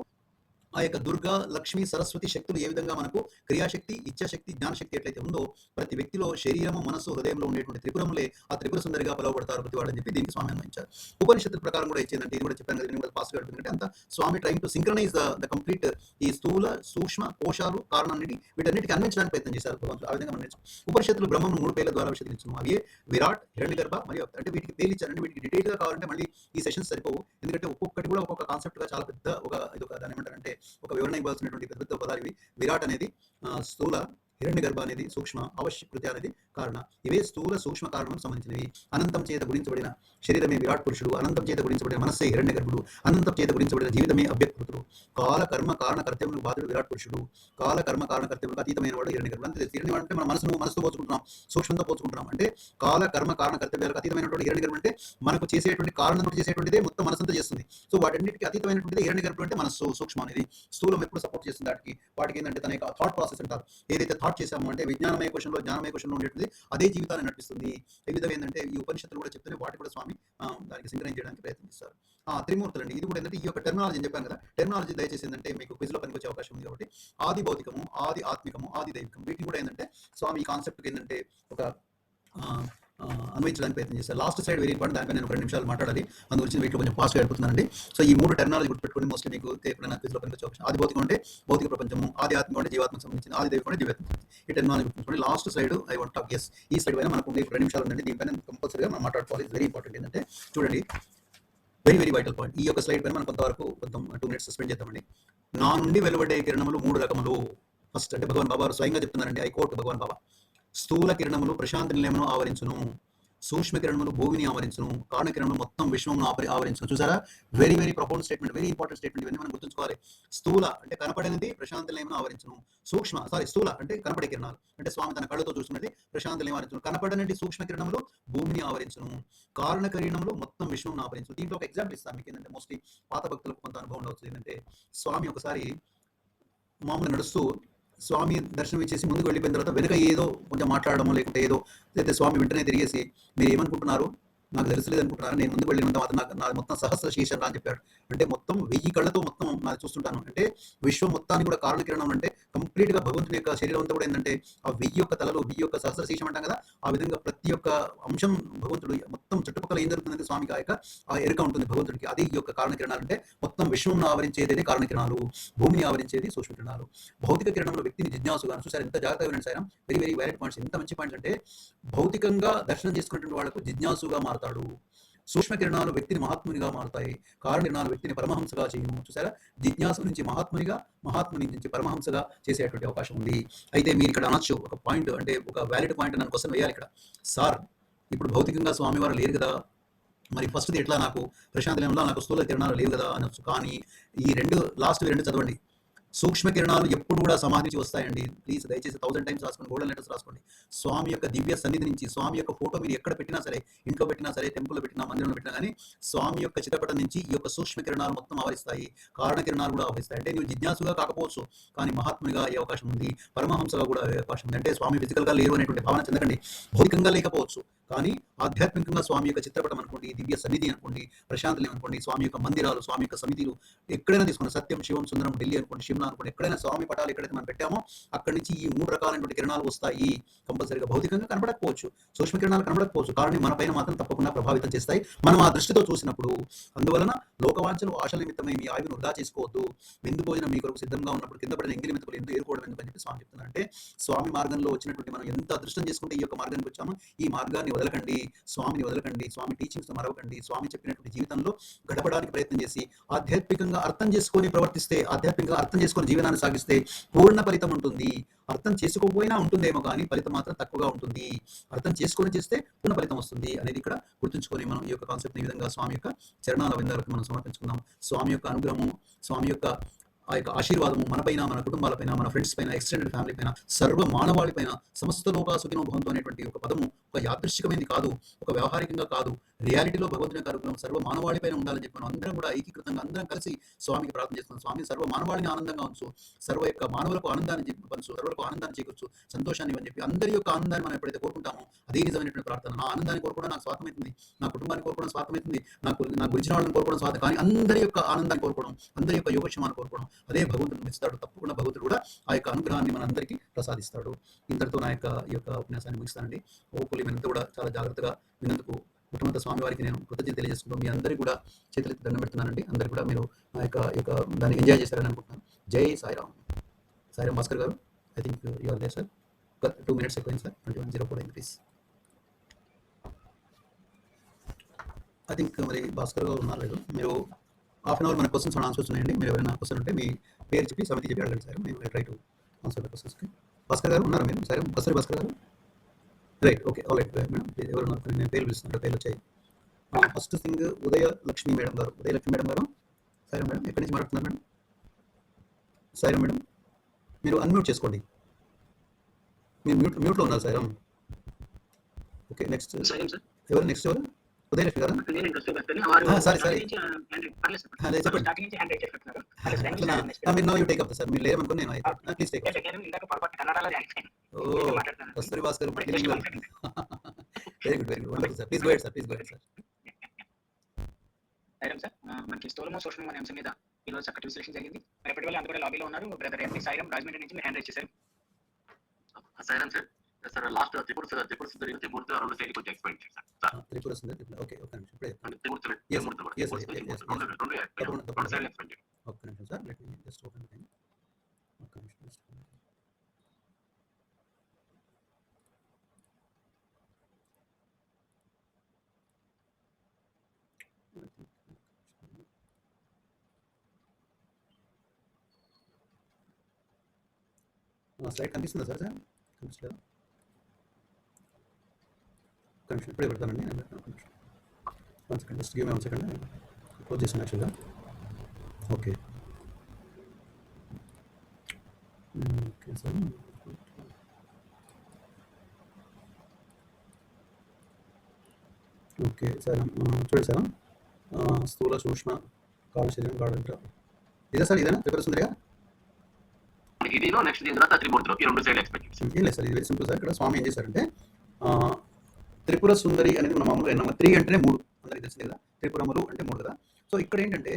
ఆ యొక్క దుర్గా, లక్ష్మి, సరస్వతి శక్తులు ఏ విధంగా మనకు క్రియాశక్తి, ఇచ్ఛాశక్తి, జ్ఞానశక్తి ఎట్లయితే ఉందో ప్రతి వ్యక్తిలో శరీరము, మనస్సు, హృదయంలో ఉండేటువంటి త్రిపురములే ఆ త్రిపుర సుందరిగా పిలువబడతారు ప్రతి వాళ్ళని చెప్పి దీనికి స్వామి అన్వయించారు. ఉపనిషత్తు ప్రకారం కూడా ఇచ్చిందంటే, ఇది కూడా చెప్పాను కదా, నేను కూడా పాస్ అంటే అంత స్వామి trying to synchronise the complete ఈ స్థూల సూక్ష్మ కోశాలు కారణాన్ని వీటన్నిటికీ అన్వయించడానికి ప్రయత్నం చేశారు భగవంతుడు. ఆ విధంగా మనం నేర్చుకో. ఉపనిషత్తులు బ్రహ్మను 3 పేర్ల ద్వారా విశదీకరించాము. అవి విరాట్, హిరణ్యగర్భ మరియు అంటే వీటికి పేర్లు ఇచ్చారంటే వీటికి డీటెయిల్ గా కావాలంటే మళ్ళీ ఈ సెషన్స్ సరిపోవు. ఎందుకంటే ఒక్కొక్కటి కూడా ఒక్కొక్క కాన్సెప్ట్ గా చాలా పెద్ద ఒక దాని ఏమంటారంటే ఒక వివరణ ఇవ్వాల్సినటువంటి పెద్ద పదాలు ఇవి. విరాట్ అనేది స్థూల, హిరణ్య గర్భ అనేది సూక్ష్మ, అవశ్యకృతి అనేది కారణ. ఇవే స్థూల సూక్ష్మ కారణం సంబంధించినవి. అనంతం చేత గురించబడిన శరీరమే విరాట్ పురుషుడు, అనంతం చేత గురించబడిన మనస్సే హిరణ్య గర్భుడు, అనంతం చేత గురించబడిన జీవితమే అవ్యక్తృతుడు, కాల కర్మ కారణ కర్తవ్యులకు బాధుడు విరాట్ పురుషుడు, కాల కర్మ కారణ కర్తవ్యులకు అతీతమైన వాడు హిరణ్య గర్భుడు. అంతే, హిరణ్యం అంటే మన మనసుతో పోల్చుకుంటున్నాం, సూక్ష్మంతో పోల్చుకుంటున్నాం. అంటే కాల కర్మ కారణ కర్తవ్యాలకు అతీతమైనటువంటి హిరణ్య గర్భుడు అంటే మనకు చేసేటువంటి కారణం చేసేటువంటిదే మొత్తం మనసంతా చేస్తుంది. సో వాటన్నిటికీ అతీతమైనటువంటిది హిరణ్య గర్భుడు అంటే మనస్సు, సూక్ష్మం అనేది. స్థూలం ఎప్పుడు సపోర్ట్ చేస్తుంది వాటికి ఏంటంటే తన యొక్క థాట్ ప్రాసెస్ అంటారు. ఏదైతే థాట్ చేసామో అంటే విజ్ఞానమయ కోశంలో, జ్ఞానమయ కోశంలో ఉండేది అదే జీవితాన్ని నడిపిస్తుంది. ఏ విధంగా ఏంటంటే ఈ ఉపనిషత్తులు కూడా చెప్తూనే వాటి కూడా స్వామి దానికి సింక్రైజ్ చేయడానికి ప్రయత్నిస్తారు. త్రిమూర్తులు అండి, ఇది కూడా ఏంటంటే ఈ యొక్క టెర్మినాలజీ చెప్పాను కదా, టెర్మినాలజీ దయచేసి ఏంటంటే మీకు క్విజ్లో పనికొచ్చే అవకాశం ఉంది కాబట్టి ఆది భౌతికము, ఆది ఆత్మికము, ఆది దైవికం, వీటిని కూడా ఏంటంటే స్వామి ఈ కాన్సెప్ట్ ఏంటంటే ఒక అన్వయించడానికి ప్రయత్నం చేశారు. లాస్ట్ స్లైడ్ వెరీ ఇంపార్టెంట్, దానిపై నేను ఒక 2 నిమిషాలు మాట్లాడాలి. అందు గురించి వీటిలో కొంచెం ఫాస్ట్‌గా వెళ్ళిపోతున్నానండి. సో ఈ 3 టెర్మినాలజీ గుర్తుపెట్టుకోండి. మోస్ట్‌లీ మీకు ఎప్పుడైనా క్విజ్‌లో పనికొచ్చే ఆప్షన్. ఆది భౌతికం అంటే భౌతిక ప్రపంచము, ఆధ్యాత్మికం అంటే జీవాత్మకు సంబంధించింది, ఆది దైవికం అంటే దివ్యాత్మకు సంబంధించింది. ఈ టెర్మినాలజీ గుర్తుంచుకోండి. Last slide I want talk. Yes, ఈ స్లైడ్ పైన మనకు 2 నిమిషాలు ఉందండి. దీనిపైన కంపల్సరీగా మనం మాట్లాడుకోవాలి. It's very important. ఏంటంటే చూడండి, వెరీ వెరీ వైటల్ పాయింట్. ఈ యొక్క స్లైడ్ పైన మనం కొంతవరకు 2 మినిట్స్ స్పెండ్ చేద్దామండి. నా నుండి వెలువడే కిరణములు 3 రకములు. ఫస్ట్ అంటే భగవాన్ బాబా స్వయంగా చెప్తున్నారండి. ఐ కోట్ భగవాన్ బాబా. స్థూల కిరణములు ప్రశాంత నిలయమును ఆవరించును, సూక్ష్మ కిరణములు భూమిని ఆవరించును, కారణ కిరణములు మొత్తం విశ్వమును ఆవరించును. చూసారా, very very profound statement, very important statement. ఇవన్నీ మనం గుర్తుంచుకోవాలి. స్థూల అంటే కనపడినది ప్రశాంత నిలయమును ఆవరించును, స్థూల అంటే కనపడే కిరణాలు, అంటే స్వామి తన కళ్ళతో చూస్తున్నది ప్రశాంత నిలయం ఆవరించును. కనపడనటి సూక్ష్మ కిరణములు భూమిని ఆవరించును, కారణ కిరణములు మొత్తం విశ్వమును ఆవరించును. దీంట్లో ఒక ఎగ్జాంపుల్ ఇస్తాను మీకు. ఏంటంటే మోస్ట్లీ పాత భక్తులకు కొంత అనుభవం ఉండవచ్చు. ఏంటంటే స్వామి ఒకసారి మామూలుగా నడుస్తూ స్వామి దర్శనం ఇచ్చేసి ముందుకు వెళ్ళిపోయిన తర్వాత వెనుక ఏదో కొంచెం మాట్లాడడము, లేకుంటే ఏదో అయితే స్వామి వెంటనే తిరిగేసి మీరు ఏమనుకుంటున్నారు, నాకు తెలుసలేదు అనుకుంటున్నారు, నేను ముందుకు వెళ్ళినంత మాత్రం నాకు నాది మొత్తం సహస్ర శీర్షం అని చెప్పాడు. అంటే మొత్తం 1000 కళ్ళతో మొత్తం నాది చూస్తుంటాను. అంటే విశ్వం మొత్తాన్ని కూడా కారణకిరణం అంటే కంప్లీట్ గా భగవంతుని యొక్క శరీరం అంతా కూడా ఏంటంటే ఆ 1000 యొక్క తలలు, 1000 యొక్క సహస్ర శీర్షం అంటాం కదా, ఆ విధంగా ప్రతి ఒక్క అంశం భగవంతుడు మొత్తం చుట్టుపక్కల ఏం జరుగుతుందంటే స్వామికి ఆ ఎరుక ఉంటుంది భగవంతుడికి. అది ఈ యొక్క కారణకిరణాలు. అంటే మొత్తం విశ్వం ఆవరించేది కారణకిరణాలు, భూమిని ఆవరించేది సూక్ష్మకిరణాలు. భౌతిక కిరణంలో వ్యక్తిని జిజ్ఞాసుగా చూసారు. ఎంత జాగ్రత్తగా వినండి sir, very very valid points. ఎంత మంచి పాయింట్స్ అంటే భౌతికంగా దర్శనం చేసుకున్నటువంటి వాళ్ళకు జిజ్ఞాసుగా మారతాడు. సూక్ష్మ కిరణాలు వ్యక్తిని మహాత్మునిగా మారుతాయి, కారణ కిరణాలు వ్యక్తిని పరమహంసగా చేయను. చూసారా, జిజ్ఞాసు నుంచి మహాత్మునిగా, మహాత్ముని నుంచి పరమహంసగా చేసేటువంటి అవకాశం ఉంది. అయితే మీరు ఇక్కడ అనొచ్చు ఒక పాయింట్, అంటే ఒక వ్యాలిడ్ పాయింట్ నన్ను క్వశ్చన్ వేయాలి ఇక్కడ. సార్, ఇప్పుడు భౌతికంగా స్వామివారు లేరు కదా, మరి ఫస్ట్ది ఎట్లా నాకు ప్రశాంతలంలో నాకు స్థూల కిరణాలు లేవు కదా అనొచ్చు. కానీ ఈ లాస్ట్ 2 చదవండి. సూక్ష్మ కిరణాలు ఎప్పుడు కూడా సమాధి నుంచి వస్తాయండి. ప్లీజ్ దయచేసి 1000 టైమ్స్ రాసుకోండి, గోల్డెన్ లెటర్స్ రాసుకోండి. స్వామి యొక్క దివ్య సన్నిధి నుంచి, స్వామి యొక్క ఫోటో మీరు ఎక్కడ పెట్టినా సరే, ఇంట్లో పెట్టినా సరే, టెంపుల్లో పెట్టినా, మందిరంలో పెట్టినా కానీ స్వామి యొక్క చిత్రపటం నుంచి ఈ యొక్క సూక్ష్మ కిరణాలు మొత్తం ఆవరిస్తాయి, కారణ కిరణాలు కూడా ఆవరిస్తాయి. అంటే నువ్వు జిజ్ఞాసుగా కాకపోవచ్చు, కానీ మహాత్మునిగా అయ్యే అవకాశం ఉంది, పరమహంసగా కూడా అయ్యే అవకాశం ఉంది. అంటే స్వామి ఫిజికల్ గా లేరు అనేటువంటి భావన చెందకండి. భౌతికంగా లేకపోవచ్చు, కానీ ఆధ్యాత్మికంగా స్వామి యొక్క చిత్రపటం అనుకోండి, దివ్య సన్నిధి అనుకోండి, ప్రశాంతలం అనుకోండి, స్వామి యొక్క మందిరాలు, స్వామి యొక్క సమితిలు ఎక్కడైనా తీసుకోండి, సత్యం, శివం, సుందరం, ఢిల్లీ అనుకోండి, శిమ్లా అనుకోండి, ఎక్కడైనా స్వామి పటాలు ఎక్కడైతే మనం పెట్టామో అక్కడి నుంచి ఈ 3 రకాలైనటువంటి కిరణాలు వస్తాయి. కంపల్సరీగా భౌతికంగా కనబడకపోవచ్చు, సూక్ష్మ కిరణాలు కనబడకపోవచ్చు, కానీ మన పైన మాత్రం తప్పకుండా ప్రభావితం చేస్తాయి మనం ఆ దృష్టితో చూసినప్పుడు. అందువలన లోకవాంఛలు, ఆశల నిమిత్తమై మీ ఆయువును వృధా చేసుకోవద్దు. విందు భోజనం మీ కొరకు సిద్ధంగా ఉన్నప్పుడు కింద పడిన ఎంగిలి మెతుకులు ఎందుకు ఏరుకోవడం ఎందుకని చెప్పి స్వామి చెప్తున్నారు. అంటే స్వామి మార్గంలో వచ్చినటువంటి మనం ఎంత అదృష్టం చేసుకుంటే ఈ యొక్క మార్గానికి వచ్చామో, ఈ మార్గాన్ని వదలకండి, స్వామిని వదలకండి, స్వామి టీచింగ్స్ మరవకండి, స్వామి చెప్పినటువంటి జీవితంలో గడపడానికి ప్రయత్నం చేసి ఆధ్యాత్మికంగా అర్థం చేసుకొని ప్రవర్తిస్తే, ఆధ్యాత్మికంగా అర్థం చేసుకొని జీవనాన్ని సాగిస్తే పూర్ణ ఫలితం ఉంటుంది. అర్థం చేసుకోకపోయినా ఉంటుందేమో కానీ ఫలితం మాత్రం తక్కువగా ఉంటుంది. అర్థం చేసుకొని చేస్తే పూర్ణ ఫలితం వస్తుంది అనేది ఇక్కడ గుర్తుంచుకొని మనం ఈ యొక్క కాన్సెప్ట్ ఈ విధంగా స్వామి యొక్క చరణాల విందాలకు మనం సమర్పించుకుందాం. స్వామి యొక్క అనుగ్రహము, స్వామి యొక్క ఆ యొక్క ఆశీర్వాదము మనపైన, మన కుటుంబాలపైన, మన ఫ్రెండ్స్ పైన, ఎక్స్టెండెడ్ ఫ్యామిలీ పైన, సర్వ మానవాళి పైన, సమస్త లోకా సుఖినో భవంతు అనేటువంటి ఒక పదము ఒక యాదృశ్చికమైనది కాదు, ఒక వ్యవహారికంగా కాదు, రియాలిటీలో భగవంతుని యొక్క అనుగ్రహం సర్వ మానవాళి పైన ఉండాలని చెప్పి మనం అందరం కూడా ఏకీకృతంగా అందరం కలిసి స్వామికి ప్రార్థన చేస్తున్నాం. స్వామి సర్వ మానవాళిని ఆనందంగా ఉంచు, సర్వ యొక్క మానవులకు ఆనందాన్ని పంచు, సర్వలకు ఆనందాన్ని చేకూర్చు, సంతోషాన్ని అని చెప్పి అందరి యొక్క ఆనందాన్ని మనం ఎప్పుడైతే కోరుకుంటామో అదే నిజమైనటువంటి ప్రార్థన. నా ఆనందాన్ని కోరుకోవడం నాకు స్వార్థమవుతుంది, నా కుటుంబాన్ని కోరుకోవడం స్వార్థమవుతుంది, నాకు గురించిన వాళ్ళని కోరుకోవడం స్వార్థం, కానీ అందరి యొక్క ఆనందాన్ని కోరుకోవడం, అందరి యొక్క యోగక్షేమాన్ని కోరుకోవడం అదే భగవంతుడు ఇస్తాడు. తప్పకుండా భగవంతుడు కూడా ఆ యొక్క అనుగ్రహాన్ని మన అందరికీ ప్రసాదిస్తాడు. ఇంతటితో నా యొక్క ఉపన్యాసాన్ని ముగిస్తానండి. ఓపులి మీరంతా కూడా చాలా జాగ్రత్తగా విన్నందుకు మొట్టమొదటి స్వామి వారికి నేను కృతజ్ఞత తెలియజేసుకుంటూ మీ అందరికీ కూడా చేతులెత్తి దండం పెడుతున్నానండి. అందరికీ కూడా మీరు ఆ యొక్క దాన్ని ఎంజాయ్ చేస్తారని అనుకుంటున్నాను. జై Sairam. Sairam Bhaskar garu, I think you are there sir. 2 minutes ఎక్కువైంది సార్. 21:04 అయింది ప్లీజ్. ఐ థింక్ మరి భాస్కర్ గారు ఉన్నారు లేదు, మీరు ½ an hour మన క్వశ్చన్స్ అండ్ ఆన్సర్స్ ఉన్నాయండి. మీరు ఎవరైనా క్వశ్చన్ ఉంటే మీ పేరు చెప్పి సమితి చెప్పి అడగండి సార్. మేము ట్రై టు ఆన్సర్ ద క్వశ్చన్స్కి. భాస్కర్ గారు ఉన్నారా మీరు? సార్ కస్తూరి భాస్కర్ గారు, right, okay, all right madam. ఎవరున్నారు? నేను పేరు పిలుస్తున్నాను, పేర్లు వచ్చాయి. ఫస్ట్ థింగ్ ఉదయలక్ష్మి మేడం గారు. ఉదయలక్ష్మి మేడం గారు, సాయిరా మేడం, ఎక్కడి నుంచి మాట్లాడుతున్నారు మేడం? సాయిరా మేడం, మీరు అన్మ్యూట్ చేసుకోండి, మీరు మ్యూట్లో ఉన్నారు సాయిరా. ఓకే, నెక్స్ట్ ఎవరు? నెక్స్ట్ ఎవరు? ఉదయలక్ష్మి గారు. సారీ మీరు టేక్ అప్ సార్. మీరు లేరనుకుని నేను please take Kasturi Bhaskar. Very good, very good, wonderful sir. Please go head sir, please go head sir. Sir, మనకి స్థూలము సూక్ష్మము అనే అంశం మీద ఈరోజు చక్కటి విశ్లేషణ జరిగింది. మరి ఎప్పటి వల్ల అందరూ కూడా లాబీలో ఉన్నారు. బ్రదర్ ఎంపీ సాయిరామ్ రాజమండ్రి నుంచి మీరు హ్యాండ్ రైజ్ చేశారు. Sairam sir. Sir last Tripura Sundari Trimurti రెండు సైడ్ కొంచెం ఎక్స్ప్లెయిన్ చేశారు సార్. త్రిపుర సుందరి ఓకే ఒక నిమిషం ఇప్పుడే చెప్తాను. త్రిమూర్తులు Yes, త్రిమూర్తులు కూడా yes, త్రిమూర్తులు, yes, yes, త్రిమూర్తులు yes. రెండు తప్పకుండా, సైడ్ ఎక్స్ప్లెయిన్ చేయండి. ఒక్క నిమిషం sir let me just open the ఒక్క నిమిషం just open it. స్లైడ్ కనిపిస్తుందా సార్ సార్ కనిపిస్తలేదా? ఒక్క నిమిషం ఇప్పుడే పెడతానండి నేను పెడతాను. ఒక్క నిమిషం 1 second just give me 1 second close చేసాను యాక్చువల్గా. Okay okay sir okay sir చూడండి సార్ స్థూల సూక్ష్మ కాళ్ళ శరీరం కాడంట ఇదే సార్ ఇదేనా త్రిపుర సుందరిగా? ఇది నెక్స్ట్ దీని తర్వాత త్రిమూర్తులు ఈ రెండు సైడ్ ఎక్స్ప్లెయిన్ చేశారు. ఏం లేదు సార్ ఇది వెరీ సింపుల్ సార్. ఇక్కడ స్వామి ఏం చేశారంటే త్రిపుర సుందరి అనేది మనం మామూలుగా ఏమన్నా 3 అంటేనే 3 అందరికీ తెలిసింది కదా, త్రిపురములు అంటే 3 కదా. సో ఇక్కడ ఏంటంటే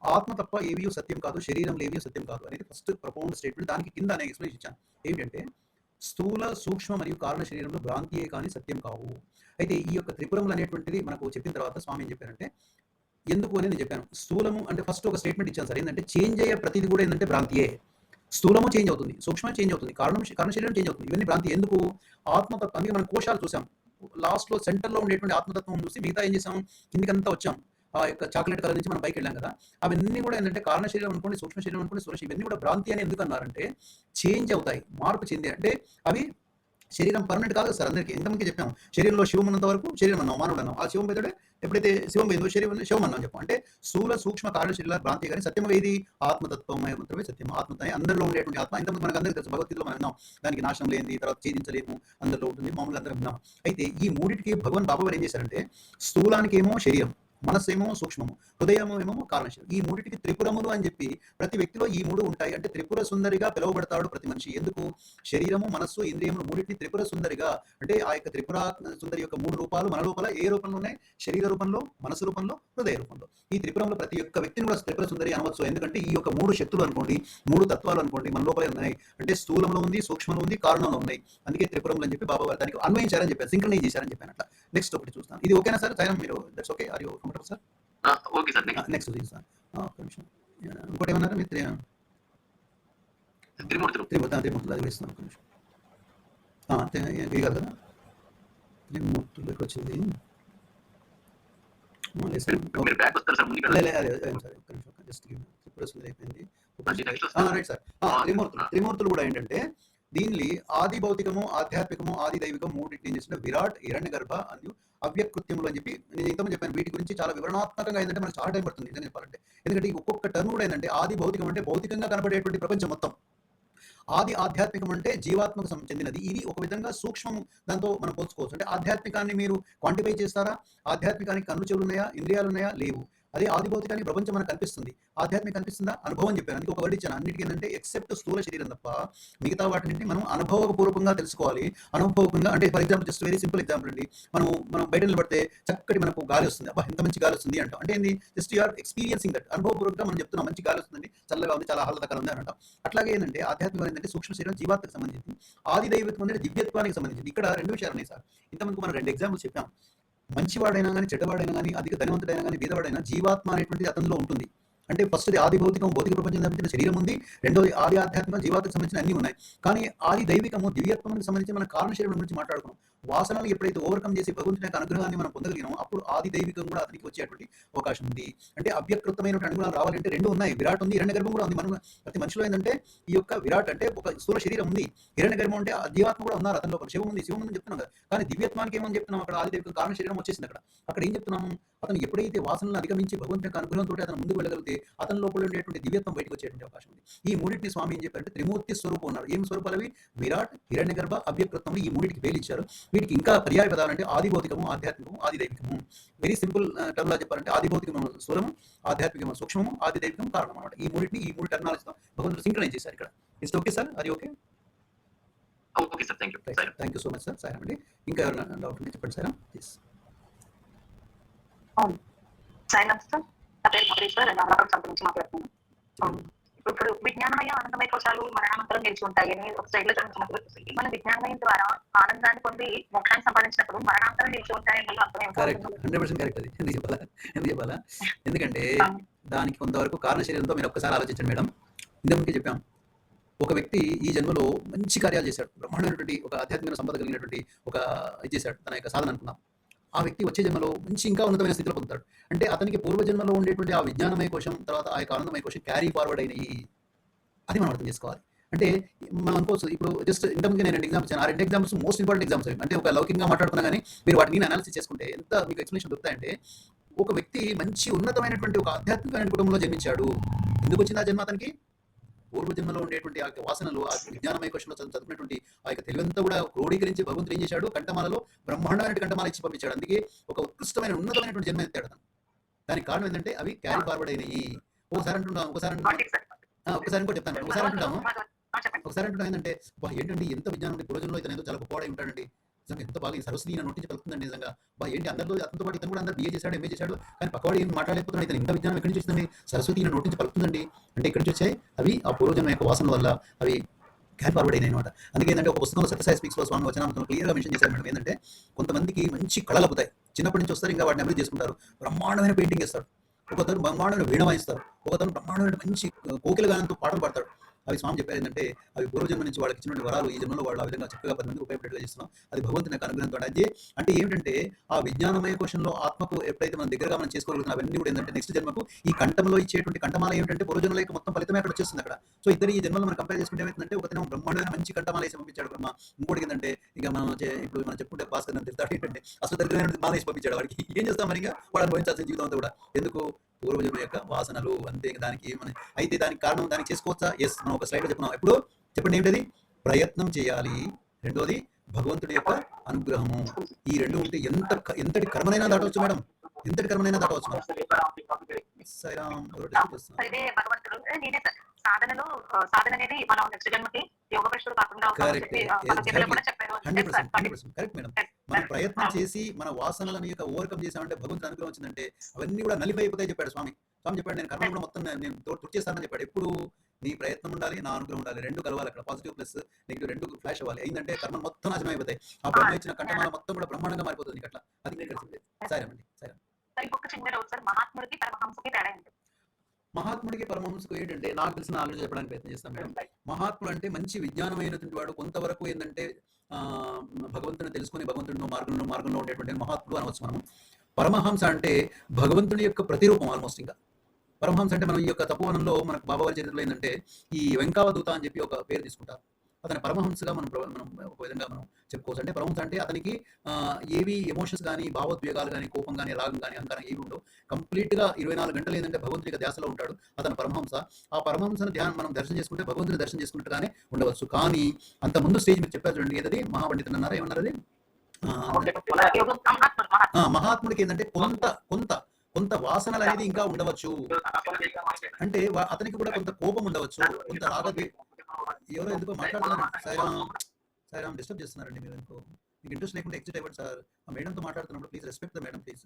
ఆత్మ తప్ప ఏవి సత్యం కాదు, శరీరంలో ఏవి సత్యం కాదు అనేది ఫస్ట్ ప్రపౌండ్ స్టేట్మెంట్. దానికి కింద అనే ఎక్స్ప్లెనేషన్ ఇచ్చాను. ఏంటంటే స్థూల సూక్ష్మ మరియు కారణ శరీరంలో భ్రాంతియే కానీ సత్యం కావు. అయితే ఈ యొక్క త్రిపురములు అనేటువంటిది మనకు చెప్పిన తర్వాత స్వామి ఏం చెప్పారంటే ఎందుకు అని నేను చెప్పాను. స్థూలము అంటే ఫస్ట్ ఒక స్టేట్మెంట్ ఇచ్చాను సార్. ఏంటంటే చేంజ్ అయ్యే ప్రతిది కూడా ఏంటంటే భ్రాంతియే. స్థూలము చేంజ్ అవుతుంది, సూక్ష్మ చేంజ్ అవుతుంది, కారణ శరీరం చేంజ్ అవుతుంది. ఇవన్నీ భ్రాంతి. ఎందుకు? ఆత్మతత్వం. అందుకే మనం కోశాలు చూసాం. లాస్ట్లో సెంటర్లో ఉండేటువంటి ఆత్మతత్వం చూసి మిగతా ఏం చేసాం, కిందికంతా వచ్చాం. ఆ యొక్క చాక్లెట్ కలర్ నుంచి మనం పైకి వెళ్ళాం కదా. అవన్నీ కూడా ఏంటంటే కారణ శరీరం అనుకోండి, సూక్ష్మ శరీరం అనుకోండి, స్థూల ఇవన్నీ కూడా భ్రాంతి అని ఎందుకు అన్నారంటే చేంజ్ అవుతాయి, మార్పు చెంది. అంటే అవి శరీరం పర్మనెంట్ కాదు సార్. అందరికీ ఇంతమందికి చెప్పాము. శరీరంలో శివం ఉన్నంత వరకు శరీరం అన్నాం, మానవుడు అన్నాం. ఆ శివం పోయితే ఎప్పుడైతే శివం పోయిందో శివం అన్నాం చెప్పాం. అంటే స్థూల సూక్ష్మ కారణ శరీర భ్రాంతి కానీ సత్యం ఏది? ఆత్మతత్వం మాత్రమే సత్యం. ఆత్మతత్వం అందరిలో ఉండేటువంటి ఆత్మ. ఇంతకుముందు మనకు అందరికీ తెలుసు, భగవద్గీతలో మనం విన్నాం. దానికి నాశనం లేనిది, తర్వాత ఛేదించలేము, అందరిలో ఉంటుంది, మామూలుగా అందరం విన్నాం. అయితే ఈ మూడింటికి భగవాన్ బాబా వారు ఏం చేశారంటే స్థూలానికేమో శరీరం, మనస్సేమో సూక్ష్మము, హృదయము ఏమో కారణశీలం. ఈ మూడింటికి త్రిపురములు అని చెప్పి ప్రతి వ్యక్తిలో ఈ 3 ఉంటాయి. అంటే త్రిపుర సుందరిగా పిలువబడతాడు ప్రతి మనిషి. ఎందుకు? శరీరము, మనస్సు, ఇంద్రియములు మూడింటిని త్రిపుర సుందరిగా, అంటే ఆ యొక్క త్రిపుర సుందరి యొక్క 3 రూపాలు మన లోపల ఏ రూపంలో ఉన్నాయి? శరీర రూపంలో, మనసు రూపంలో, హృదయ రూపంలో. ఈ త్రిపురంలో ప్రతి ఒక్క వ్యక్తిని కూడా త్రిపుర సుందరి అనవచ్చు. ఎందుకంటే ఈ యొక్క 3 శక్తులు అనుకోండి, 3 తత్వాలు అనుకోండి మన లోపలే ఉన్నాయి. అంటే స్థూలంలో ఉంది, సూక్ష్మంలో ఉంది, కారణంలో ఉన్నాయి. అందుకే త్రిపురములు అని చెప్పి బాబా వారు దానికి అన్వయించారని చెప్పారు, సింక్రనైజ్ చేశారని చెప్పాను. అట్లా నెక్స్ట్ ఒకటి చూస్తాను. ఇది ఓకేనా సార్? సాయం మీరు that's okay? Are you comfortable sir? Okay sir. Next చూస్తాను. ఒక నిమిషం. ఇంకోటి ఏమన్నారా మీరు? త్రిమూర్తులు అది వేస్తున్నాను. ఒక నిమిషం. ఇది కాదు కదా, త్రిమూర్తులు ఎక్కడ వచ్చింది? Right sir. త్రిమూర్తులు కూడా ఏంటంటే దీన్ని ఆది భౌతికము, ఆధ్యాత్మికము, ఆది దైవికం మూడింటిని చేసిన విరాట్, హిరణ్య గర్భ అని అవ్యకృత్యములు అని చెప్పి నేను ఇంతకుముందు చెప్పాను. వీటి గురించి చాలా వివరణాత్మకంగా ఏంటంటే మనకు చాలా టైం పడుతుంది నిజంగా చెప్పాలంటే. ఎందుకంటే ఒక్కొక్క టర్మ్ కూడా ఏంటంటే ఆది భౌతికం అంటే భౌతికంగా కనబడేటువంటి ప్రపంచం మొత్తం, ఆది ఆధ్యాత్మికం అంటే జీవాత్మకు చెందినది. ఇది ఒక విధంగా సూక్ష్మం, దాంతో మనం పోల్చుకోవచ్చు. అంటే ఆధ్యాత్మికాన్ని మీరు క్వాంటిఫై చేస్తారా? ఆధ్యాత్మికానికి కన్ను చెవులు ఉన్నాయా? ఇంద్రియాలు ఉన్నాయా? లేవు. అదే ఆది భౌతికానికి ప్రపంచం మనకు కనిపిస్తుంది. ఆధ్యాత్మిక కనిపిస్తుందా? అనుభవం చెప్పాను. అందుకే ఒక వర్డ్ ఇచ్చాను. అన్నిటికీ ఏంటంటే ఎక్సెప్ట్ స్థూల శరీరం తప్ప మిగతా వాటిని మనం అనుభవపూర్వకంగా తెలుసుకోవాలి. అనుభవపూర్వకంగా అంటే for example, just very simple example అండి. మనం బయట నిలబడితే చక్కటి మనకు గాలి వస్తుంది, అబ్బా ఎంత మంచి గాలి వస్తుంది అంటాం. అంటే ఏంది? Just you're experiencing that. అనుభవపూర్వకంగా మనం చెప్తున్నాం మంచి గాలి వస్తుందండి, చల్లగా ఉంది, చాలా ఆహ్లాదకరంగా ఉంది అని అంటాం. అట్లాగే ఏంటంటే ఆధ్యాత్మికం ఏంటంటే సూక్ష్మ శరీరం జీవాత్మకు సంబంధించి, ఆది దైవత్వం అంటే దివ్యత్వానికి సంబంధించి. ఇక్కడ 2 విషయాలు ఉన్నాయి సార్. ఇంతమందికి మనం 2 ఎగ్జాంపుల్స్ చెప్పాం. మంచివాడైనా కానీ, చెడ్డవాడైనా కానీ, అధిక ధనవంతుడైనా కానీ, బీదవాడైనా జీవాత్మ అనేటువంటిది అతనిలో ఉంటుంది. అంటే ఫస్ట్ ఆది భౌతికం, భౌతిక ప్రపంచం సంబంధించిన శరీరం ఉంది. రెండోది ఆది ఆధ్యాత్మిక, జీవాత్మకు సంబంధించిన అన్ని ఉన్నాయి. కానీ ఆది దైవికము, దివ్యత్వానికి సంబంధించి మన కారణ శరీరం గురించి మాట్లాడుకున్నాం. వాసనలు ఎప్పుడైతే ఓవర్కమ్ చేసి భగవంతుని యొక్క అనుగ్రహాన్ని మనం పొందగలిగినామో అప్పుడు ఆది దైవికం కూడా అతనికి వచ్చేటువంటి అవకాశం ఉంది. అంటే అవ్యకృతమైన అనుగుణాలు రావాలంటే 2 ఉన్నాయి. విరాట్ ఉంది, హిరణ్య గర్భం కూడా ఉంది. మనం ప్రతి మనిషిలో ఏంటంటే ఈ యొక్క విరాట్ అంటే ఒక స్థూల శరీరం ఉంది, హిరణ్య గర్భం అంటే జీవాత్మ కూడా ఉన్నారు అతనిలో. శివం ఉంది, శివం ఉందని చెప్తున్నాం కదా. కానీ దివ్యత్వానికి ఏమని చెప్తున్నాం? అక్కడ ఆది దైవికం కారణ శరీరం వచ్చేసింది. అక్కడ ఏం చెప్తున్నాము? అతను ఎప్పుడైతే వాసనలను అధిగమించి భగవంతుని యొక్క అనుగ్రహంతో అతను ముందుకు వెళ్ళగలిగితే అతని లోపల ఉండేటువంటి దివ్యత్వం బయటకు వచ్చేటువంటి అవకాశం ఉంది. ఈ మూడింటిని స్వామి ఏం చెప్పారంటే త్రిమూర్తి స్వరూపం ఉన్నారు. ఏం స్వరూపాలు అవి? విరాట్, హిరణ్య గర్భ, అవ్యకృతం. ఈ మూడింటికి పేర్లు ఇచ్చారు. వీటికి ఇంకా పర్యాయ పదాలంటే ఆది భౌతికము, ఆధ్యాత్మికము, ఆది దైవికము. వెరీ సింపుల్ టర్మ్ లా చెప్పాలంటే ఆది భౌతికము స్థూలము, ఆధ్యాత్మికము సూక్ష్మము, ఆది దైవికము కారణం అన్నమాట. ఈ మూడింటిని, ఈ 3 టర్మినాలజీతో భగవంతుడు సింక్రనైజ్ చేశారు ఇక్కడ. It's okay sir? అది okay? Okay sir. Thank you so much sir. Sir అండి, ఇంకా ఎవరైనా డౌట్ ఉంటే చెప్పండి సార్. ప్లీజ్. సార్ నమస్తే. నా పేరు మహేష్ సార్, నేను అమలాపురం సంత నుంచి మాట్లాడుతున్నాను. ఇప్పుడు విజ్ఞానమయ ఆనందమయ కోశాలు మరణానంతరం నిలిచి ఉంటాయి అని ఒక సైడ్ లో చూపించినప్పుడు మన విజ్ఞానమయం ద్వారా ఆనందాన్ని పొంది మోక్షాన్ని సంపాదించినప్పుడు మరణాంతరం నిలిచి ఉంటాయి అని అర్థం కరెక్ట్, ఏమిటో 100% కరెక్ట్. అది ఎందుకు చెప్పాలా ఎందుకంటే దానికి కొంతవరకు కారణ శరీరంతో మీరు ఒక్కసారి ఆలోచించండి మేడం. ఇంతకుముందుకే చెప్పాం, ఒక వ్యక్తి ఈ జన్మలో మంచి కార్యాలు చేశాడు, బ్రహ్మాండమైనటువంటి ఒక ఆధ్యాత్మిక సంపద కలిగినటువంటి ఒక ఇది చేశాడు, తన యొక్క సాధన అనుకున్నాం. ఆ వ్యక్తి వచ్చే జన్మలో మంచి ఇంకా ఉన్నతమైన స్థితిలో పొందుతాడు. అంటే అతనికి పూర్వజన్మలో ఉండేటువంటి ఆ విజ్ఞానమయ కోశం తర్వాత ఆ యొక్క ఆనందమయ కోశం క్యారీ ఫార్వర్డ్ అయినాయి. అది మనం అర్థం చేసుకోవాలి. అంటే మనం అనుకోవచ్చు, ఇప్పుడు జస్ట్ ఇంతకుముందు నేను 2 ఎగ్జాంపుల్స్ ఇచ్చాను. ఆ 2 ఎగ్జాంపుల్స్ మోస్ట్ ఇంపార్టెంట్ ఎగ్జాంపుల్స్. అంటే ఒక లౌకికంగా మాట్లాడుతున్నా కానీ మీరు వాటిని అనాలిసిస్ చేసుకుంటే ఎంత మీకు ఎక్స్ప్లెనేషన్ దొరుకుతాయంటే, ఒక వ్యక్తి మంచి ఉన్నతమైనటువంటి ఒక ఆధ్యాత్మికమైన కుటుంబంలో జన్మించాడు. ఎందుకు వచ్చింది ఆ జన్మ అతనికి? పూర్వజన్మలో ఉండేటువంటి ఆ యొక్క వాసనలు, ఆ విజ్ఞానమయ కోశంలో చదువుకున్నటువంటి ఆ యొక్క తెలివంతా కూడా క్రోడీకరించి భగవంతుడు ఏం చేశాడు, కంఠమాలలో బ్రహ్మాండమైన కంఠమాల ఇచ్చి పంపించాడు. అందుకే ఒక ఉత్కృష్టమైన ఉన్నతమైనటువంటి జన్మ ఎత్తాడు అతను. దానికి కారణం ఏంటంటే అవి క్యారీ ఫార్వర్డ్ అయినాయి. ఒకసారి అంటున్నాం ఒకసారి ఇంకో చెప్తాను. ఒకసారి అంటున్నాం ఏంటంటే, ఏంటండి ఎంత విజ్ఞానం ఉంది, పూర్వజన్మలో ఇతను ఏదో చాలా గొప్పవాడై ఉంటాడండి, నిజంగా ఎంత బాగా ఈ సరస్వతి నోటి నుంచి పలుకుతుందండి, నిజంగా ఏంటి అందరిలో అతనితో పాటు ఇతను కూడా అందరూ BA చేశాడు, MA చేశాడు, కానీ పక్కవాడు ఏం మాట్లాడలేకపోతున్నాడు, ఇతను ఇంత విజ్ఞానం ఎక్కడి నుంచి వచ్చిందండి, సరస్వతి నోటి నుంచి పలుకుతుందండి అంటే ఎక్కడి నుంచి వచ్చాయి? అవి ఆ పూర్వజన్మ యొక్క వాసన వల్ల అవి క్యారీ ఫార్వర్డ్ అయినాయి అనమాట. అందుకే ఏంటంటే ఒక పుస్తకంలో సత్యసాయి స్పీక్స్లో స్వామి వచనాంతంలో క్లియర్గా మెన్షన్ చేశారు మేడం. ఏంటంటే కొంతమందికి మంచి కళలు అవుతాయి, చిన్నప్పటి నుంచి వస్తారు, ఇంకా వాటిని అభివృద్ధి చేసుకుంటారు, బ్రహ్మాండమైన పెయింటింగ్ వేస్తారు, ఒకతను బ్రహ్మాండమైన వీణ వాయిస్తారు, ఒకతను బ్రహ్మాండమైన మంచి కోకిల గానంతో పాటలు పాడతాడు. అవి స్వామి చెప్పారు ఏంటంటే అవి పూర్వజన్మ నుంచి వాళ్ళకి ఇచ్చినటువంటి వరాలు ఈ జన్మలో వాళ్ళు ఆ విధంగా చక్కగా 10 మంది ఉపయోగపడేలా చేస్తున్నాం. అది భగవంతుని యొక్క అనుగ్రహంతో. అదే అంటే ఏంటంటే ఆ విజ్ఞానమయ కోశంలో ఆత్మకు ఎప్పుడైతే మనం దగ్గరగా మనం చేసుకోగలుగుతున్నాం, అవన్నీ కూడా ఏంటంటే నెక్స్ట్ జన్మకు ఈ కంఠంలో ఇచ్చేటువంటి కంఠమాల ఏంటంటే పూర్వజన్మల యొక్క మొత్తం ఫలితమే అక్కడ వచ్చేస్తుంది అక్కడ. సో ఇద్దరు ఈ జన్మలో మనం కంపేర్ చేసుకుంటే ఏమైందంటే ఒకతను బ్రహ్మాండమైన మంచి కంఠమాల వేసి పంపించాడు బ్రహ్మ, ఇంకోటి ఏంటంటే ఇక మనం ఇప్పుడు మనం చెప్పుకుంటే భాస్కర్ తిడతాడు ఏంటంటే అసలు దరిద్రమైన మాల వేసి పంపించాడు. వాడికి ఏం చేస్తాం మరి, ఇంకా వాడు అనుభవించాల్సిన జీవితం అంతా కూడా ఎందుకు? పూర్వజన్మ యొక్క వాసనలు అంతే. దానికి మన అయితే దానికి కారణం దానికి చేసుకోవచ్చా? ఎస్, మనం ఒక స్లైడ్లో చెప్పుకున్నాం. ఎప్పుడు చెప్పండి ఏంటది? ప్రయత్నం చేయాలి. రెండోది భగవంతుడి యొక్క అనుగ్రహము. ఈ రెండు ఉంటే ఎంతటి కర్మనైనా దాటవచ్చు మేడం, ఎంతటి కర్మనైనా దాటవచ్చు మనం. సాధన అనేది మనం నెక్స్ట్ జన్మకి యోగ ప్రశ్నలు కాకుండా కరెక్ట్ మేడం. మనం ప్రయత్నం చేసి మన వాసనలను యొక్క ఓవర్కమ్ చేసామంటే భగవంతుడు అనుగ్రహం వచ్చిందంటే అవన్నీ కూడా నలిఫై అయిపోతాయి చెప్పాడు స్వామి. చెప్పాడు నేను కర్మ కూడా మొత్తం నేను తుడిచేస్తానని చెప్పాడు. ఎప్పుడు నీ ప్రయత్నం ఉండాలి, నా అనుగ్రహం ఉండాలి, రెండు కలవాలి. అక్కడ పాజిటివ్ ప్లస్ నెగిటివ్ రెండు ఫ్లాష్ అవ్వాలి. ఏంటంటే కర్మ మొత్తం నాశనం అయిపోతాయి. ఆ బ్రహ్మ ఇచ్చిన కంఠమాల మొత్తం కూడా బ్రహ్మాండంగా మారిపోతుంది అట్లా. అది సరేనండి. సరే, మహాత్ముడికి పరమహంసకు ఏంటంటే నాకు తెలిసిన ఆలోచన చెప్పడానికి ప్రయత్నం చేస్తాను మేడం. మహాత్ముడు అంటే మంచి విజ్ఞానమైనటువంటి వాడు, కొంతవరకు ఏంటంటే భగవంతుని తెలుసుకుని భగవంతుడిలో మార్గంలో ఉండేటువంటి మహాత్ముడు అనవచ్చు మనం. పరమహంస అంటే భగవంతుని యొక్క ప్రతిరూపం ఆల్మోస్ట్. ఇంకా పరమహంస అంటే మనం ఈ యొక్క తపోవనంలో మనకు బాబావారి చరిత్రలో ఏంటంటే ఈ వెంకావదూత అని చెప్పి ఒక పేరు తీసుకుంటారు. అతని పరమహంసగా మనం ఒక విధంగా మనం చెప్పుకోవచ్చు. అంటే పరమహంస అంటే అతనికి ఏవి ఎమోషన్స్ కానీ, భావోద్వేగాలు కానీ, కోపం కానీ, రాగం కానీ, అహంకారం ఏవి ఉండవు. కంప్లీట్గా 24 గంటలు ఏంటంటే భగవంతుని యొక్క ధ్యాసలో ఉంటాడు అతను పరమహంస. ఆ పరమహంసను మనం దర్శనం చేసుకుంటే భగవంతుని దర్శనం చేసుకున్నట్టుగానే ఉండవచ్చు. కానీ అంత ముందు స్టేజ్ మీరు చెప్పారు చూడండి, ఏదది మహాపండితులు అన్నారా, ఏమన్నారు అది? మహాత్ముడికి ఏంటంటే కొంత వాసనలు అనేది ఇంకా ఉండవచ్చు. అంటే అతనికి కూడా కొంత కోపం ఉండవచ్చు, కొంత రాగది. ఎవరో ఎందుకో మాట్లాడుతున్నారు. సాయిరామ్ డిస్టర్బ్ చేస్తున్నారండి మీరు. మీకు ఇంట్రెస్ట్ లేకుంటే ఎగ్జిట్ అవ్వండి సార్. ఆ మేడంతో మాట్లాడుతున్నప్పుడు please respect the madam please.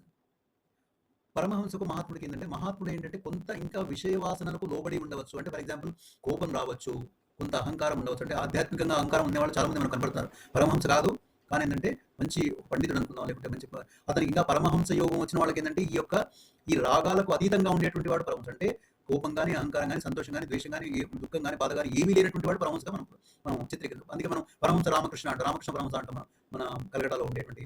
పరమహంసకు మహాత్ముడికి ఏంటంటే మహాత్ముడు ఏంటంటే కొంత ఇంకా విషయ వాసనలకు లోబడి ఉండవచ్చు. అంటే ఫర్ ఎగ్జాంపుల్ కోపం రావచ్చు, కొంత అహంకారం ఉండవచ్చు. అంటే ఆధ్యాత్మికంగా అహంకారం ఉండేవాళ్ళు చాలా మంది మనకు కనపడుతున్నారు. పరమహంస కాదు కానీ ఏంటంటే మంచి పండితుడు అనుకుందాం, లేకుంటే మంచి అతనికి ఇంకా పరమహంస యోగం వచ్చిన వాళ్ళకి ఏంటంటే ఈ రాగాలకు అతీతంగా ఉండేటువంటి వాడు పరమహంస. అంటే కోపం కానీ, అహంకారం కానీ, సంతోషం కానీ, ద్వేషం కానీ, దుఃఖం కానీ, బాధ కానీ ఏమీ లేనటువంటి వాడు పరమహంసగా మనం చిత్రీకరిస్తాం. అందుకే మనం పరమహంస రామకృష్ణ అంటాం, రామకృష్ణ పరమహంస అంటాం. మన కలకటాలో ఉండేటువంటి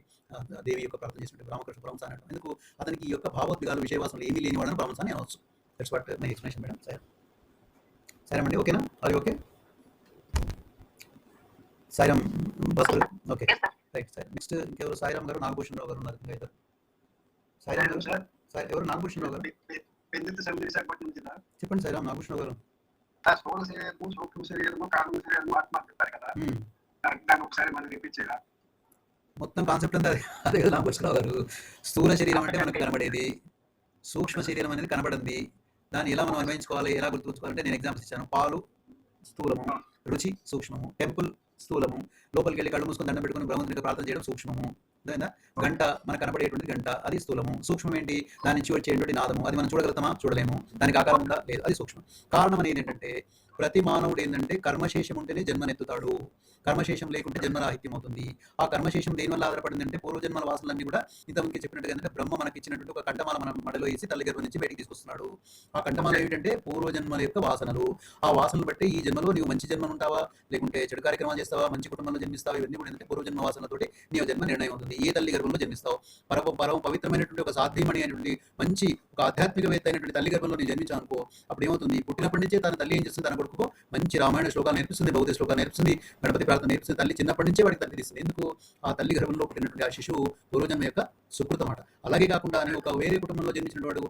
దేవి యొక్క ప్రార్థన చేసినటువంటి రామకృష్ణ పరమహంస అని అంటాం. ఎందుకు? అతనికి ఈ యొక్క భావోద్వేగాలు విషయవాసనలు ఏమీ లేని వాడని పరమహంస అని అనవచ్చు. That's what my explanation madam. సరే అండి, ఓకేనా? అది okay. Sairam Bhaskar. Okay right sir. Next ఇంకెవరు? సాయిరామ్ గారు, నాగభూషణ్ రావు గారు ఉన్నారు. ఇంకా ఇద్దరు. సాయిరామ్ గారు, ఎవరు? నాగభూషణ్ రావు గారు చెప్పండి. సాయిరామ్, నాగభూషణ్ రావు గారు. మొత్తం కాన్సెప్ట్ అంతా అదే కదా నాగభూషణ్ రావు గారు. స్థూల శరీరం అంటే మనకు కనబడేది, సూక్ష్మ శరీరం అనేది కనబడింది. దాన్ని ఎలా మనం అన్వయించుకోవాలి, ఎలా గుర్తుంచుకోవాలంటే నేను ఎగ్జాంపుల్స్ ఇచ్చాను. పాలు స్థూలము, రుచి సూక్ష్మము, టెంపుల్ స్థూలము, లోపలికి వెళ్ళి కళ్ళు మూసుకొని దండం పెట్టుకుని భగవంతునికి ప్రార్థన చేయడం సూక్ష్మము. అర్థమైందా? గంట మనకు కనబడేటువంటి గంట అది స్థూలము. సూక్ష్మం ఏంటి? దాని నుంచి వచ్చేటువంటి నాదము. అది మనం చూడగలుగుతామా? చూడలేము. దానికి ఆకారం ఉందా? లేదు. అది సూక్ష్మం. కారణం అనేది ఏంటంటే ప్రతి మానవుడు ఏంటంటే కర్మశేషం ఉంటేనే జన్మనెత్తుతాడు. కర్మశేషం లేకుంటే జన్మరాహిత్యం అవుతుంది. ఆ కర్మశేషం దేని వల్ల ఆధారపడిందంటే పూర్వజన్మల వాసనలన్నీ కూడా ఇంతకుముందు చెప్పినట్టుగా ఏంటంటే బ్రహ్మ మనకి ఇచ్చినటువంటి ఒక కంఠమాల మన మడలో వేసి తల్లి గర్భం నుంచి బయటికి తీసుకొస్తున్నాడు. ఆ కంఠమాల ఏంటంటే పూర్వజన్మల యొక్క వాసనలు. ఆ వాసనలు బట్టి ఈ జన్మలో నీవు మంచి జన్మ ఉంటావా, లేకుంటే చెడు కార్యక్రమాలు చేస్తావా, మంచి కుటుంబంలో జన్మిస్తావా, ఇవన్నీ కూడా ఏంటంటే పూర్వజన్మ వాసనలతోటి నీ జన్మ నిర్ణయం అవుతుంది. ఏ తల్లి గర్భంలో జన్మిస్తావు, పరమ పవిత్రమైనటువంటి ఒక సాధ్యమణి అయినటువంటి మంచి ఒక ఆధ్యాత్మికవేత్త అయినటువంటి తల్లి గర్భంలో నీ జన్మించావు అనుకో, అప్పుడు ఏమవుతుంది? పుట్టినప్పటి నుంచే తన తల్లి ఏం చేస్తుంది? తన కొడుకు మంచి రామాయణ శ్లోకాలు నేర్పిస్తుంది, బౌద్ధ శ్లోకాలు నేర్పిస్తుంది, గణపతి ప్రార్థన నేర్పిస్తుంది. తల్లి చిన్నప్పటి నుంచే వాడికి తల్లిస్తుంది. ఎందుకు? ఆ తల్లి గర్భంలో పుట్టినటువంటి ఆ శిశువు పూర్వజన్మ యొక్క సుకృతం అన్నమాట. అలాగే కాకుండా ఒక వేరే కుటుంబంలో జన్మించిన వాడు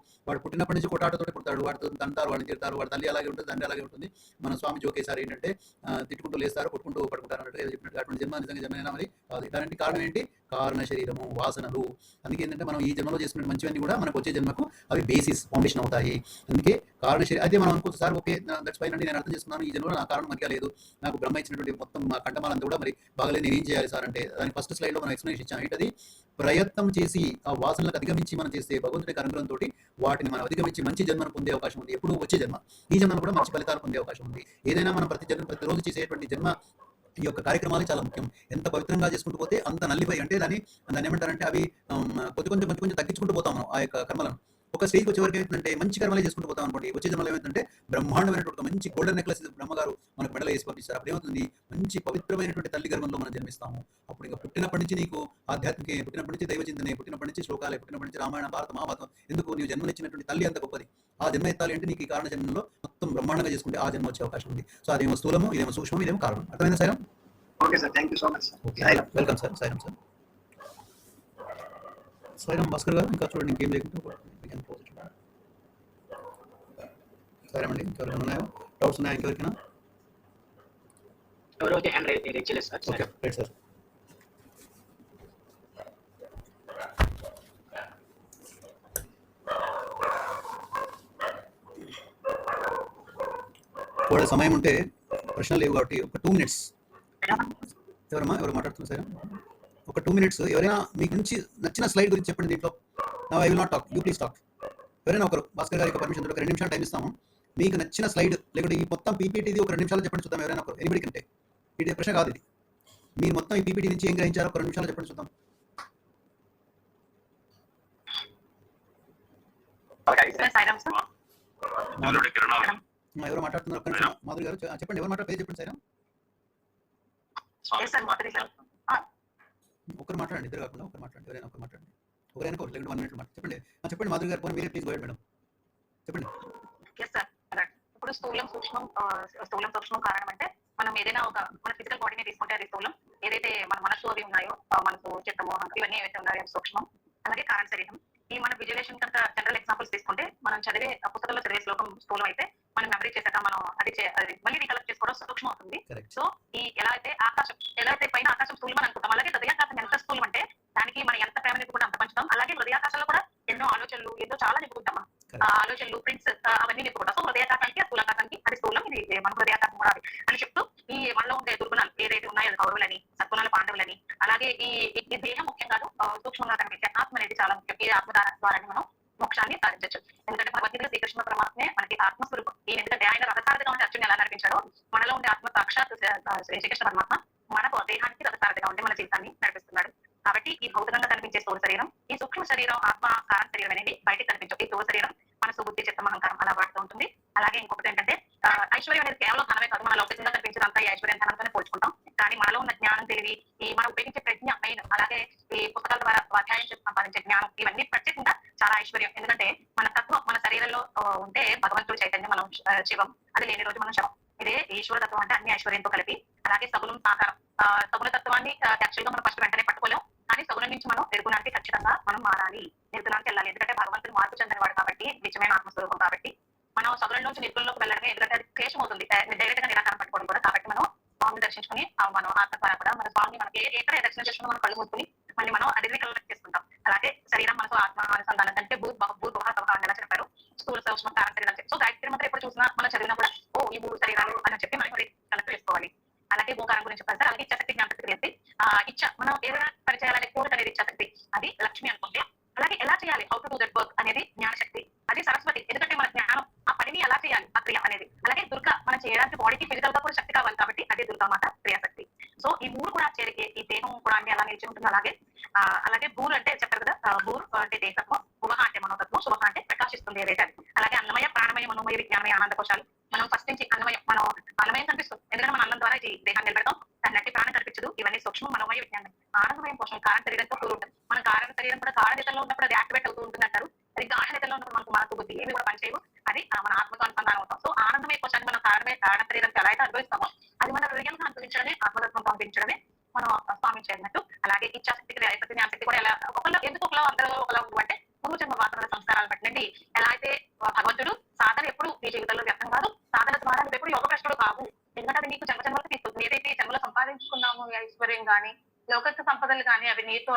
పుట్టినప్పటి నుంచి కొట్టాటతోటి పుడతాడు. వాడితో తంటారు, వాడిని తిడతారు, వాడి తల్లి అలాగే ఉంటుంది, తండ్రి అలాగే ఉంటుంది. మన స్వామి జోకేసారి ఏంటంటే తిట్టుకుంటూ లేస్తారు, కొట్టుకుంటూ పడుకుంటారు అన్నట్టు ఏదో చెప్పినట్టు అటువంటి జన్మ నిజంగా జన్మైనా మరి కాదు. దానికి కారణం ఏంటి? కారణ శరీరము, వాసనలు. అందుకే ఏంటంటే మనం ఈ జన్మలో చేసుకునే మంచివన్నీ కూడా మనకు వచ్చే జన్మకు అవి బేసిస్, ఫౌండేషన్ అవుతాయి. అందుకే కారణ శరీరం అయితే మనం అనుకోవచ్చు సార్ ఓకే దట్స్ ఫైన్ అండి, నేను అర్థం చేసుకున్నాను, ఈ జన్మలో నా కారణం మంచిగా లేదు, నాకు బ్రహ్మ ఇచ్చినటువంటి మొత్తం మా కంఠమాలంతా కూడా మరి బాగలేదు, నేను ఏం చేయాలి సార్ అంటే దాని ఫస్ట్ స్లైడ్లో మనం ఎక్స్ప్లెనేషన్ ఇచ్చాం. ఏంటది? ప్రయత్నం చేసి ఆ వాసనలకు అధిగమించి మనం చేస్తే భగవంతుడి అనుగ్రహంతో వాటిని మనం అధిగమించి మంచి జన్మను పొందే అవకాశం ఉంది. ఎప్పుడు వచ్చే జన్మ, ఈ జన్మను కూడా మంచి ఫలితాలు పొందే అవకాశం ఉంది. ఏదైనా మనం ప్రతిరోజు చేసేటువంటి జన్మ ఈ యొక్క కార్యక్రమాలు చాలా ముఖ్యం. ఎంత పవిత్రంగా చేసుకుంటూ పోతే అంత నల్లిపోయి అంటే దాన్ని ఏమంటారంటే అవి కొంచెం తగ్గించుకుంటూ పోతాం మనం ఆ యొక్క కర్మలను. ఒక స్టేజ్కి వచ్చే వరకు ఏమైందంటే మంచి కర్మలే చేసుకుంటూ పోతాం అనుకోండి. వచ్చే జన్మలో ఏమైందంటే బ్రహ్మాండమైనటువంటి మంచి గోల్డెన్ నెక్లెస్ బ్రహ్మగారు మనకు మెడలో వేసి పంపిస్తారు. అప్పుడు ఏమవుతుంది? మంచి పవిత్రమైనటువంటి తల్లి గర్భంలో మనం జన్మిస్తాము. అప్పుడు ఇంకా పుట్టినప్పటి నుంచి నీకు ఆధ్యాత్మిక, పుట్టినప్పటి నుంచి దైవ చింతనే, పుట్టినప్పటి నుంచి శ్లోకాలే, పుట్టినప్పటి నుంచి రామాయణ భారత మహాభారతం. ఎందుకు? నీవు జన్మనిచ్చినటువంటి తల్లి అంత గొప్పది. ఆ జన్మ ఎత్తాలి అంటే నీకు ఈ కారణ జన్మలో మొత్తం బ్రహ్మాండంగా చేసుకుంటే ఆ జన్మ వచ్చే అవకాశం ఉంది. సో అదేమో స్థూలము, ఇదేమో సూక్ష్మం, ఇదేమో కారణం. అర్థమైందా sir? Okay sir, thank you so much. Welcome sir. Sairam sir. Sairam Bhaskar గారు ఇంకా చూడండి, ఇంకేం లేకుంటే సాయిరామ్ అండి. ఇంకెవరికైనా ఉన్నాయో డౌట్స్ ఉన్నాయా? ఇంకెవరికైనా ఎవరైతే హ్యాండ్ రైజ్ చేయలేదు సార్. Okay right sir. వాళ్ళ సమయం ఉంటే ప్రశ్నలు లేవు కాబట్టి ఒక 2 minutes. ఎవరు మాట్లాడుతున్నారు సార్? ఒక 2 minutes ఎవరైనా మీకు నుంచి నచ్చిన స్లైడ్ గురించి చెప్పండి. దీంట్లో now I will not talk, you please talk. ఎవరైనా ఒకరు భాస్కర్ గారి యొక్క పర్మిషన్ ఒక 2 నిమిషాలు టైం ఇస్తాము. మీకు నచ్చిన స్లైడ్ లేకుంటే ఈ మొత్తం పీపీటీది ఒక 2 నిమిషాలు చెప్పండి చూద్దాం. ఎవరైనా ఒకరు, ఎనిమిది కంటే ఇది ప్రశ్న కాదు, ఇది మీరు మొత్తం ఈ పీపీటీ నుంచి ఏం గ్రహించారో ఒక 2 నిమిషాలు చెప్పండి చూద్దాం. ఎవరు మాట్లాడుతున్నారు? ఒక్క నిమిషం. మాధురి గారు చెప్పండి, ఎవరు మాట్లాడారు? చెప్పండి సార్. ఒకరు మాట్లాడండి, ఇద్దరు కాకుండా ఒకరు మాట్లాడండి. ఎవరైనా ఒకరు మాట్లాడండి. ఒకరైనా లేకుంటే 1 minute చెప్పండి. చెప్పండి మాధురి గారు, మీరే ప్లీజ్ గోయడ్ మేడం, చెప్పండి. ఇప్పుడు స్థూలం సూక్ష్మం కారణం అంటే మనం ఏదైనా మన ఫిజికల్ బాడీని తీసుకుంటే అది స్థూలం. ఏదైతే మన మనసు అవి ఉన్నాయో, మనసు, చిత్తము, ఇవన్నీ ఏవైతే ఉన్నాయో సూక్ష్మం. అలాగే కారణ శరీరం. ఈ మన విజువలేషన్ కనుక జనరల్ ఎగ్జాంపుల్స్ తీసుకుంటే మనం చదివే పుస్తకంలో చదివే శ్లోకం స్థూలం అయితే మనం మెమరీ చేశాక మనం అది మళ్ళీ రీకలెక్ట్ చేసుకోవడం సూక్ష్మం అవుతుంది. సో ఈ ఎలా అయితే పైన ఆకాశం స్థూలం అని అనుకుంటాం, అలాగే హృదయాకాశం ఎంత స్థూలం అంటే దానికి మనం ఎంత ప్రేమ నింపుకుంటే అంత పంచుతాం. అలాగే హృదయాకాశంలో కూడా ఎన్నో ఆలోచనలు, చాలా నింపుకుంటాం. ఆలోచనలు, ప్రింట్స్ అవన్నీ నింపుకుంటాం. సో హృదయాకాశానికి, స్థూలాకాశానికి అది స్థూలం, ఇది మన హృదయాకాశం కూడా అని చెప్తూ ఈ మనలో ఉండే దుర్గుణాలు ఏదైతే ఉన్నాయో కౌరవులని, సత్గుణాలు పాండవులని, అలాగే ఈ దేహం ముఖ్యం కాదు, సూక్ష్మంగా కనిపించే ఆత్మ అనేది చాలా ముఖ్యం. ఈ ఆత్మ ద్వారా మనం మోక్షాన్ని సాధించవచ్చు. ఎందుకంటే భగవద్గీత శ్రీకృష్ణ పరమాత్మే మనకి ఆత్మస్వరూపం. ఎందుకంటే ఆయన రథసారథిగా ఉంటే అర్జునుడు ఎలా నడిపించాడో మనలో ఉండే ఆత్మ సాక్షాత్ శ్రీకృష్ణ పరమాత్మ మనకు దేహానికి రథసారథిగా ఉంటే మన జీవితాన్ని నడిపిస్తున్నాడు. కాబట్టి ఈ భౌతికంగా కనిపించే స్థూల శరీరం, ఈ సూక్ష్మ శరీరం, ఆత్మ కారణ శరీరం అనేది బయటికి కనిపించవు. ఈ స్థూల శరీరం మనసు, బుద్ధి, చిత్తం, అహంకారం అలా వాడుతూ ఉంటుంది. అలాగే ఇంకొకటి ఏంటంటే ఐశ్వర్యం అనేది కేవలం ధనమే కాదు. మన లౌకికంగా కనిపించేదంతా ఈ ఐశ్వర్యం ధనంతోనే పోల్చుకుంటాం. కానీ మనలో ఉన్న జ్ఞానం, తెలివి, ఈ మనం ఉపయోగించే ప్రజ్ఞ మెయిన్, అలాగే ఈ పుస్తకాల ద్వారా అధ్యాయం సంపాదించే జ్ఞానం, ఇవన్నీ ప్రత్యేకంగా చాలా ఐశ్వర్యం. ఎందుకంటే మన తత్వం మన శరీరంలో ఉంటే భగవంతుడు చైతన్యం, మనం శివం, అది లేని రోజు మనం శవం. ఇదే ఈశ్వర తత్వం అంటే అన్ని ఐశ్వర్యంతో కలిపి. అలాగే సగుణం, సాకారం. సగుణ తత్వాన్ని యాక్చువల్ గా మనం ఫస్ట్ వెంటనే పట్టుకోలేం, కానీ సగుణం నుంచి మనం నిర్గుణానికి ఖచ్చితంగా మనం మారాలి, నిర్గుణానికి వెళ్ళాలి. ఎందుకంటే భగవంతుడు మార్పు చెందినవాడు కాబట్టి, నిజమైన ఆత్మస్వరూపం కాబట్టి మనం సగుణం నుంచి నిర్గుణంలోకి వెళ్ళడమే. ఎందుకంటే అది క్లేశం అవుతుంది డైరెక్ట్ గా నిరాకరణ పట్టుకోవడం కూడా. కాబట్టి మనం స్వామిని దర్శించుకుని మనం ఆత్మ ద్వారా కూడా మన స్వామిని మనకి ఎక్కడ దర్శనం చేసుకుని మనం కళ్ళు మూసుకుని మళ్ళీ మనం అది రికలెక్ట్ చేసుకుంటాం. అలాగే శరీరం, మనసు, ఆత్మ అనుసంధానం అంటే ఎలా చెప్పారు, స్థూల సూక్ష్మ కారణ శరీరాలు. సో గాయత్రి మంత్రం ఎప్పుడు చూసినా మనం చదివినా కూడా ఈ 3 శరీరాలు అని చెప్పి మనం కలెక్ట్ చేసుకోవాలి. అలాగే ఓంకారం గురించి చెప్పారు సార్. అలాగే ఇచ్చాశక్తి, జ్ఞానశక్తి కలిసి ఇచ్చ మనం ఏదైనా పరిచయాలనే కోరిక అనేది ప్రకాశిస్తుంది ఏదైతే అది. అలాగే అన్నమయ ప్రాణమయ మనోమయ విజ్ఞానమయ ఆనంద కోశాలు మనం ఫస్ట్ నుంచి అన్నమయం కనిపిస్తుంది, ఎందుకంటే మనం అన్నం ద్వారా ఈ దేహాన్ని నిలబెడతాం, దాని నట్టి ప్రాణం కనిపించదు. ఇవన్నీ సూక్ష్మం మనోమయ విజ్ఞానం. ఆనందమయం కోశం కారణ శరీరంతో కూడి ఉంటుంది. మన కారణ శరీరం కూడా కారణితలో ఉన్నప్పుడు అది యాక్టివేట్ అవుతూ ఉంటుంది అంటారు. అది గాఢనితలో ఉన్నప్పుడు మనకు మనసు బుద్ధి ఏమి కూడా పనిచేయవు, అది మన ఆత్మతో అనుసంధానం అవుతాం. సో ఆనందమయ కోశాన్ని మనం కారణ శరీరంతో ఎలా అయితే అనుభవిస్తామో అది మన రియల్ గా అనుభవించడమే, ఆత్మతత్వంతో అనుభవించడమే మనం స్వామించి అన్నట్టు. అలాగే ఇచ్చాశక్తికి ప్రతి జ్ఞానశక్తి కూడా ఎలా ఒకళ్ళు ఎందుకు ఒకలా అందరూ ఒకలా అంటే పూర్వ జన్మ వాసనల సంస్కారాలు బట్టి ఎలా అయితే భగవంతుడు సాధన ఎప్పుడు నీ జీవితంలో వ్యర్థం కాదు, సాధన ద్వారా నువ్వు ఎప్పుడు యోగ ప్రశ్నలు కావు, ఎందుకంటే అది నీకు జన్మలకు తీసుకుంటుంది. ఏదైతే జన్మలో సంపాదించుకున్నాము ఐశ్వర్యం గానీ లౌకిక సంపదలు కానీ అవి నీతో